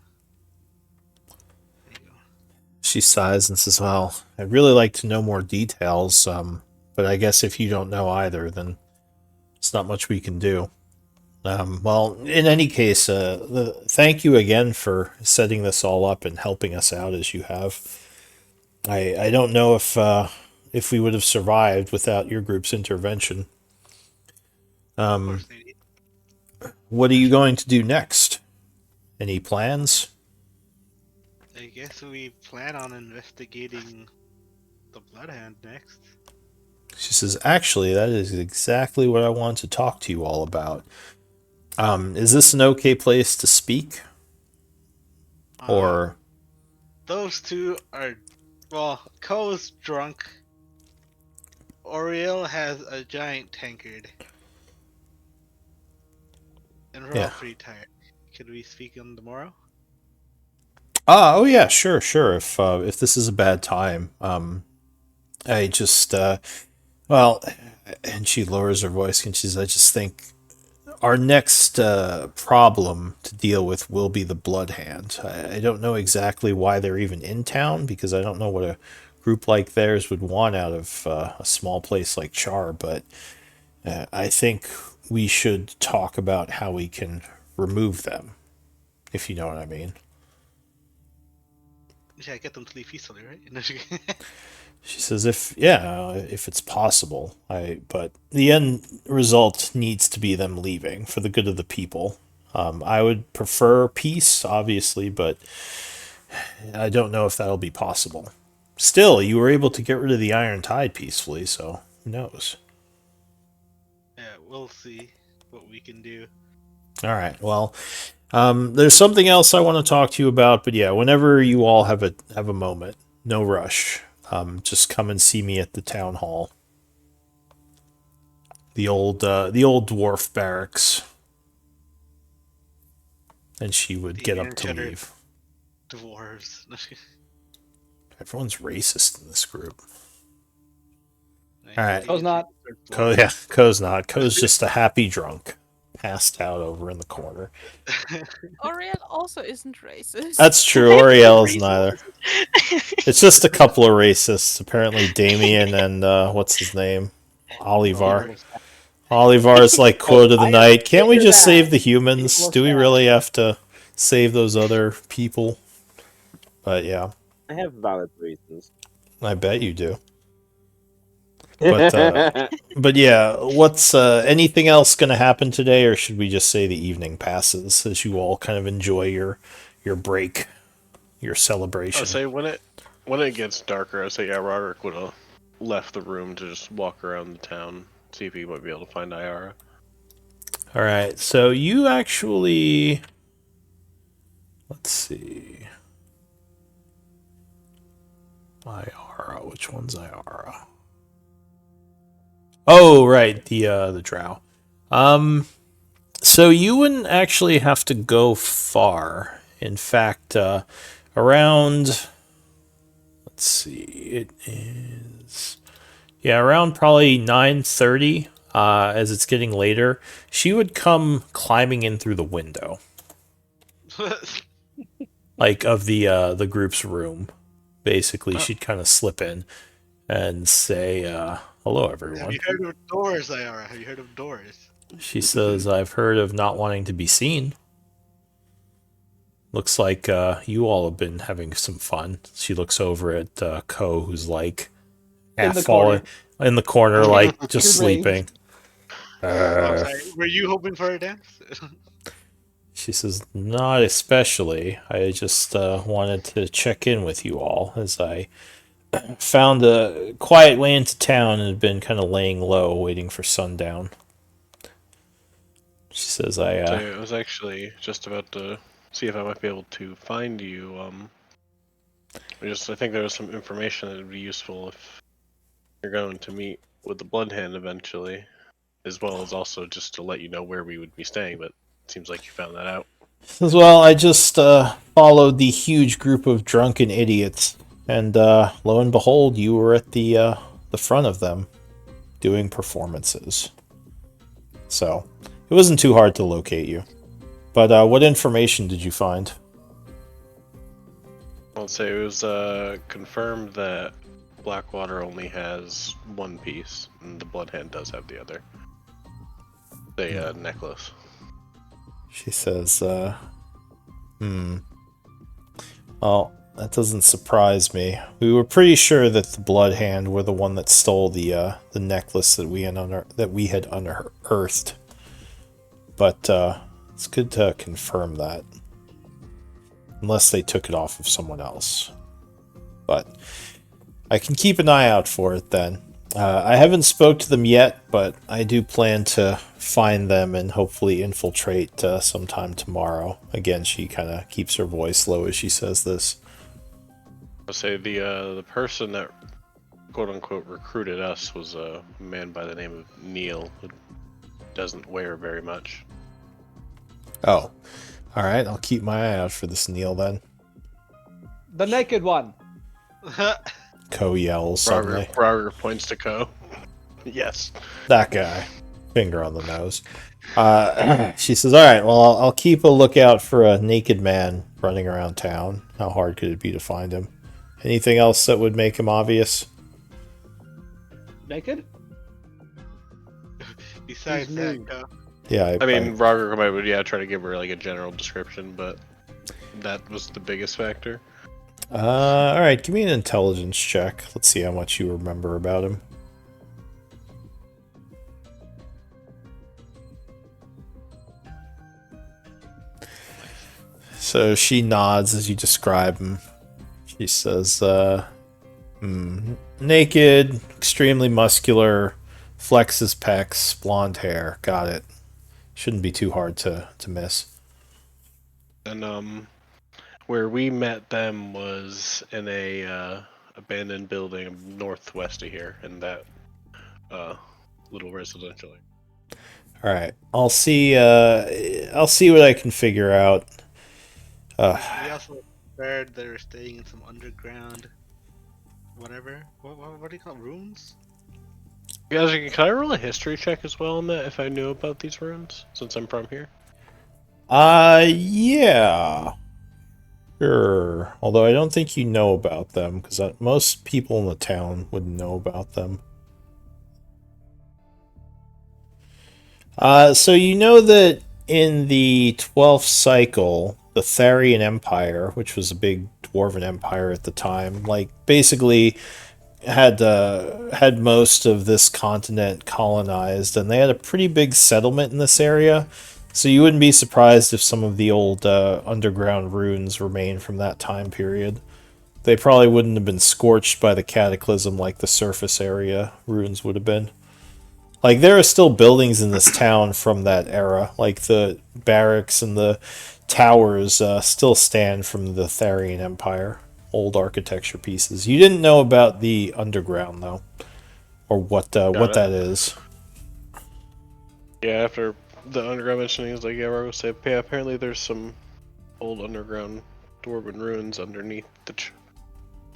There you go. She sighs and says, "Well, I'd really like to know more details, but I guess if you don't know either, then it's not much we can do." Well, in any case, thank you again for setting this all up and helping us out as you have. I don't know if we would have survived without your group's intervention. Of course they did. What are you going to do next? Any plans? I guess we plan on investigating the Bloodhound next. She says, "Actually, that is exactly what I want to talk to you all about. Is this an okay place to speak? Or those two are, well, Ko's drunk. Oriel has a giant tankard. And we're all pretty tired. Could we speak on tomorrow? oh yeah, sure. If this is a bad time, I just well, and she lowers her voice and she says, "I just think our next problem to deal with will be the Blood Hand. I don't know exactly why they're even in town because I don't know what a group like theirs would want out of a small place like Chaur, but I think we should talk about how we can remove them, if you know what I mean." Yeah, get them to leave peacefully, right? She says, if it's possible, but the end result needs to be them leaving for the good of the people. I would prefer peace, obviously, but I don't know if that'll be possible. Still, you were able to get rid of the Iron Tide peacefully, so who knows? Yeah, we'll see what we can do. All right. Well, there's something else I want to talk to you about, but yeah, whenever you all have a moment, no rush. Just come and see me at the town hall. The old dwarf barracks. And she would get up to leave. Dwarves. Everyone's racist in this group. All right. Ko's not. Ko's not. Ko's just a happy drunk, passed out over in the corner. Oriel also isn't racist. That's true. Oriel's neither. It's just a couple of racists. Apparently, Damien and what's his name, Olivar. Olivar's like quote of the night. Can't we just save the humans? Do we really have to save those other people? But yeah, I have valid reasons. I bet you do. But yeah, what's anything else going to happen today, or should we just say the evening passes as you all kind of enjoy your break, your celebration? I'll say when it gets darker, I say Roderick would have left the room to just walk around the town, see if he might be able to find Iara. All right, so you actually, let's see, Iara. Which one's Iara? Oh, right, the drow. So you wouldn't actually have to go far. In fact, around, let's see, it is, yeah, around probably 9:30, as it's getting later, she would come climbing in through the window, like of the group's room. Basically, she'd kind of slip in and say, "Hello, Have everyone." you heard of doors, Ayara? Have you heard of doors? She says, "I've heard of not wanting to be seen. Looks like you all have been having some fun." She looks over at Ko, who's like In half the falling corner. in the corner, like just sleeping. Deranged. Oh, sorry. Were you hoping for a dance? She says, "Not especially. I just wanted to check in with you all as I found a quiet way into town and had been kind of laying low, waiting for sundown." She says, So I was actually just about to see if I might be able to find you. I think there was some information that would be useful if you're going to meet with the Bloodhand eventually, as well as also just to let you know where we would be staying. But it seems like you found that out. Says, "Well, I just followed the huge group of drunken idiots, and lo and behold, you were at the front of them doing performances. So it wasn't too hard to locate you. But what information did you find?" I'll say it was confirmed that Blackwater only has one piece, and the Bloodhand does have the other. The necklace. She says, Well, that doesn't surprise me. We were pretty sure that the Bloodhand were the one that stole the necklace that we had unearthed. But it's good to confirm that. Unless they took it off of someone else. But I can keep an eye out for it then. I haven't spoke to them yet, but I do plan to find them and hopefully infiltrate sometime tomorrow. Again, she kind of keeps her voice low as she says this. I'll say the person that quote unquote recruited us was a man by the name of Neil, who doesn't wear very much. Oh, all right. I'll keep my eye out for this Neil then. The naked one. Ko yells suddenly. Roger points to Ko. Yes. That guy. Finger on the nose. She says, "All right, well, I'll keep a lookout for a naked man running around town. How hard could it be to find him? Anything else that would make him obvious?" Naked? Besides He's that, nude. Yeah, I mean, Roger would try to give her like a general description, but that was the biggest factor. all right, give me an intelligence check. Let's see how much you remember about him. So she nods as you describe him. She says, naked, extremely muscular, flexes pecs, blonde hair. Got it. Shouldn't be too hard to miss." And where we met them was in a abandoned building northwest of here, in that little residential area. All right, I'll see. I'll see what I can figure out. we also heard they were staying in some underground, whatever. What do you call it? Ruins? Guys, can I roll a history check as well on that if I knew about these ruins, since I'm from here? Yeah. Sure. Although I don't think you know about them, because most people in the town wouldn't know about them. So you know that in the 12th cycle, the Tharian Empire, which was a big dwarven empire at the time, like basically had most of this continent colonized, and they had a pretty big settlement in this area. So you wouldn't be surprised if some of the old underground ruins remain from that time period. They probably wouldn't have been scorched by the cataclysm like the surface area ruins would have been. Like, there are still buildings in this town from that era. Like, the barracks and the towers still stand from the Tharian Empire. Old architecture pieces. You didn't know about the underground, though. or what Got it. that is. Yeah, after the underground mentioning, is like, yeah, we're gonna say, yeah, apparently there's some old underground dwarven ruins underneath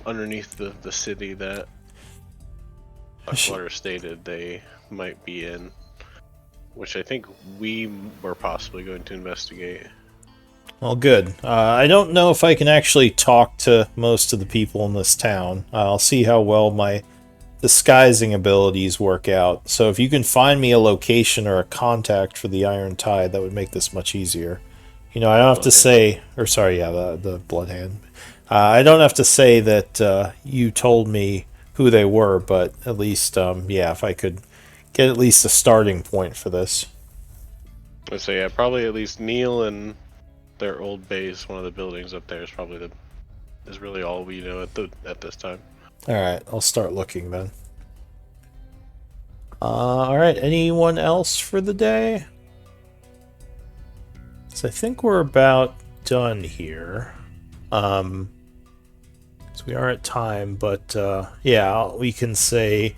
the city that Blackwater stated they might be in, which I think we were possibly going to investigate. Well, good. I don't know if I can actually talk to most of the people in this town. I'll see how well my disguising abilities work out. So if you can find me a location or a contact for the Iron Tide, that would make this much easier. You know, I don't have to say, or sorry, yeah, the Bloodhand. I don't have to say that you told me who they were, but at least, yeah, if I could get at least a starting point for this. Let's say, yeah, probably at least Neil and their old base, one of the buildings up there, is probably is really all we know at this time. All right, I'll start looking then. All right, anyone else for the day? So I think we're about done here. So we are at time, but yeah, we can say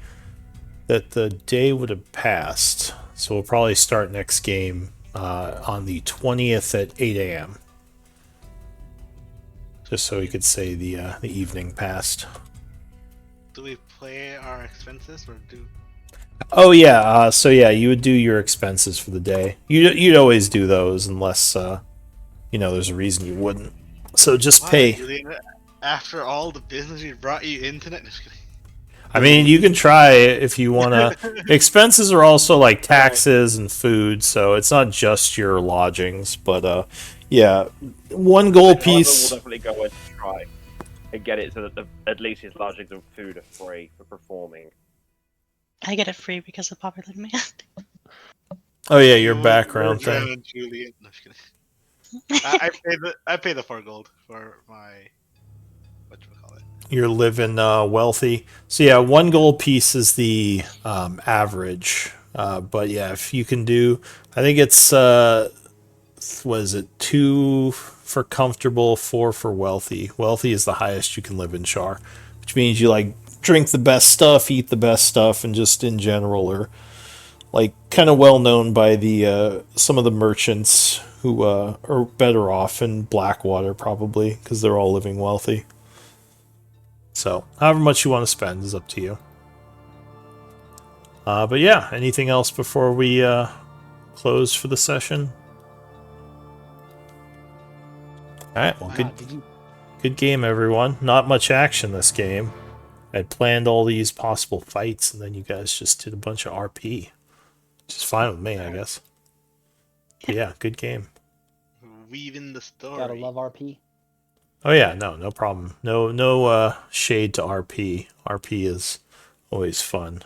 that the day would have passed. So we'll probably start next game on the 20th at 8 a.m. Just so we could say the evening passed. Do we play our expenses or do? Oh yeah, so yeah, you would do your expenses for the day. You'd always do those unless you know there's a reason you wouldn't. So just pay. Julian, after all the business we brought you into it. Just kidding. I mean, you can try it if you want to. Expenses are also like taxes and food, so it's not just your lodgings. But yeah, one gold piece. We'll definitely go and try and get it so that at least his lodgings and food are free for performing. I get it free because of Popular Demand. Oh yeah, your background We're thing. Julian. No, just kidding. I pay the 4 gold for my whatchamacallit. You're living wealthy. So yeah, one gold piece is the average. But yeah, if you can do, I think it's was it 2 for comfortable, 4 for wealthy. Wealthy is the highest you can live in Chaur, which means you like drink the best stuff, eat the best stuff, and just in general are like kind of well known by the some of the merchants who are better off in Blackwater probably because they're all living wealthy. So however much you want to spend is up to you. But yeah, anything else before we close for the session? All right, well, good game, everyone. Not much action this game. I planned all these possible fights, and then you guys just did a bunch of RP. Which is fine with me, I guess. But yeah, good game. Weaving the story. Gotta love RP. Oh yeah, no problem. No shade to RP. RP is always fun.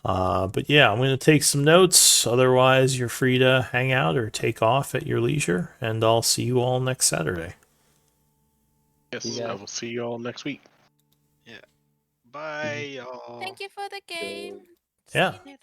But yeah, I'm going to take some notes. Otherwise, you're free to hang out or take off at your leisure, and I'll see you all next Saturday. Yes, I will see you all next week. Yeah. Bye, y'all. Thank you for the game. Yeah. See you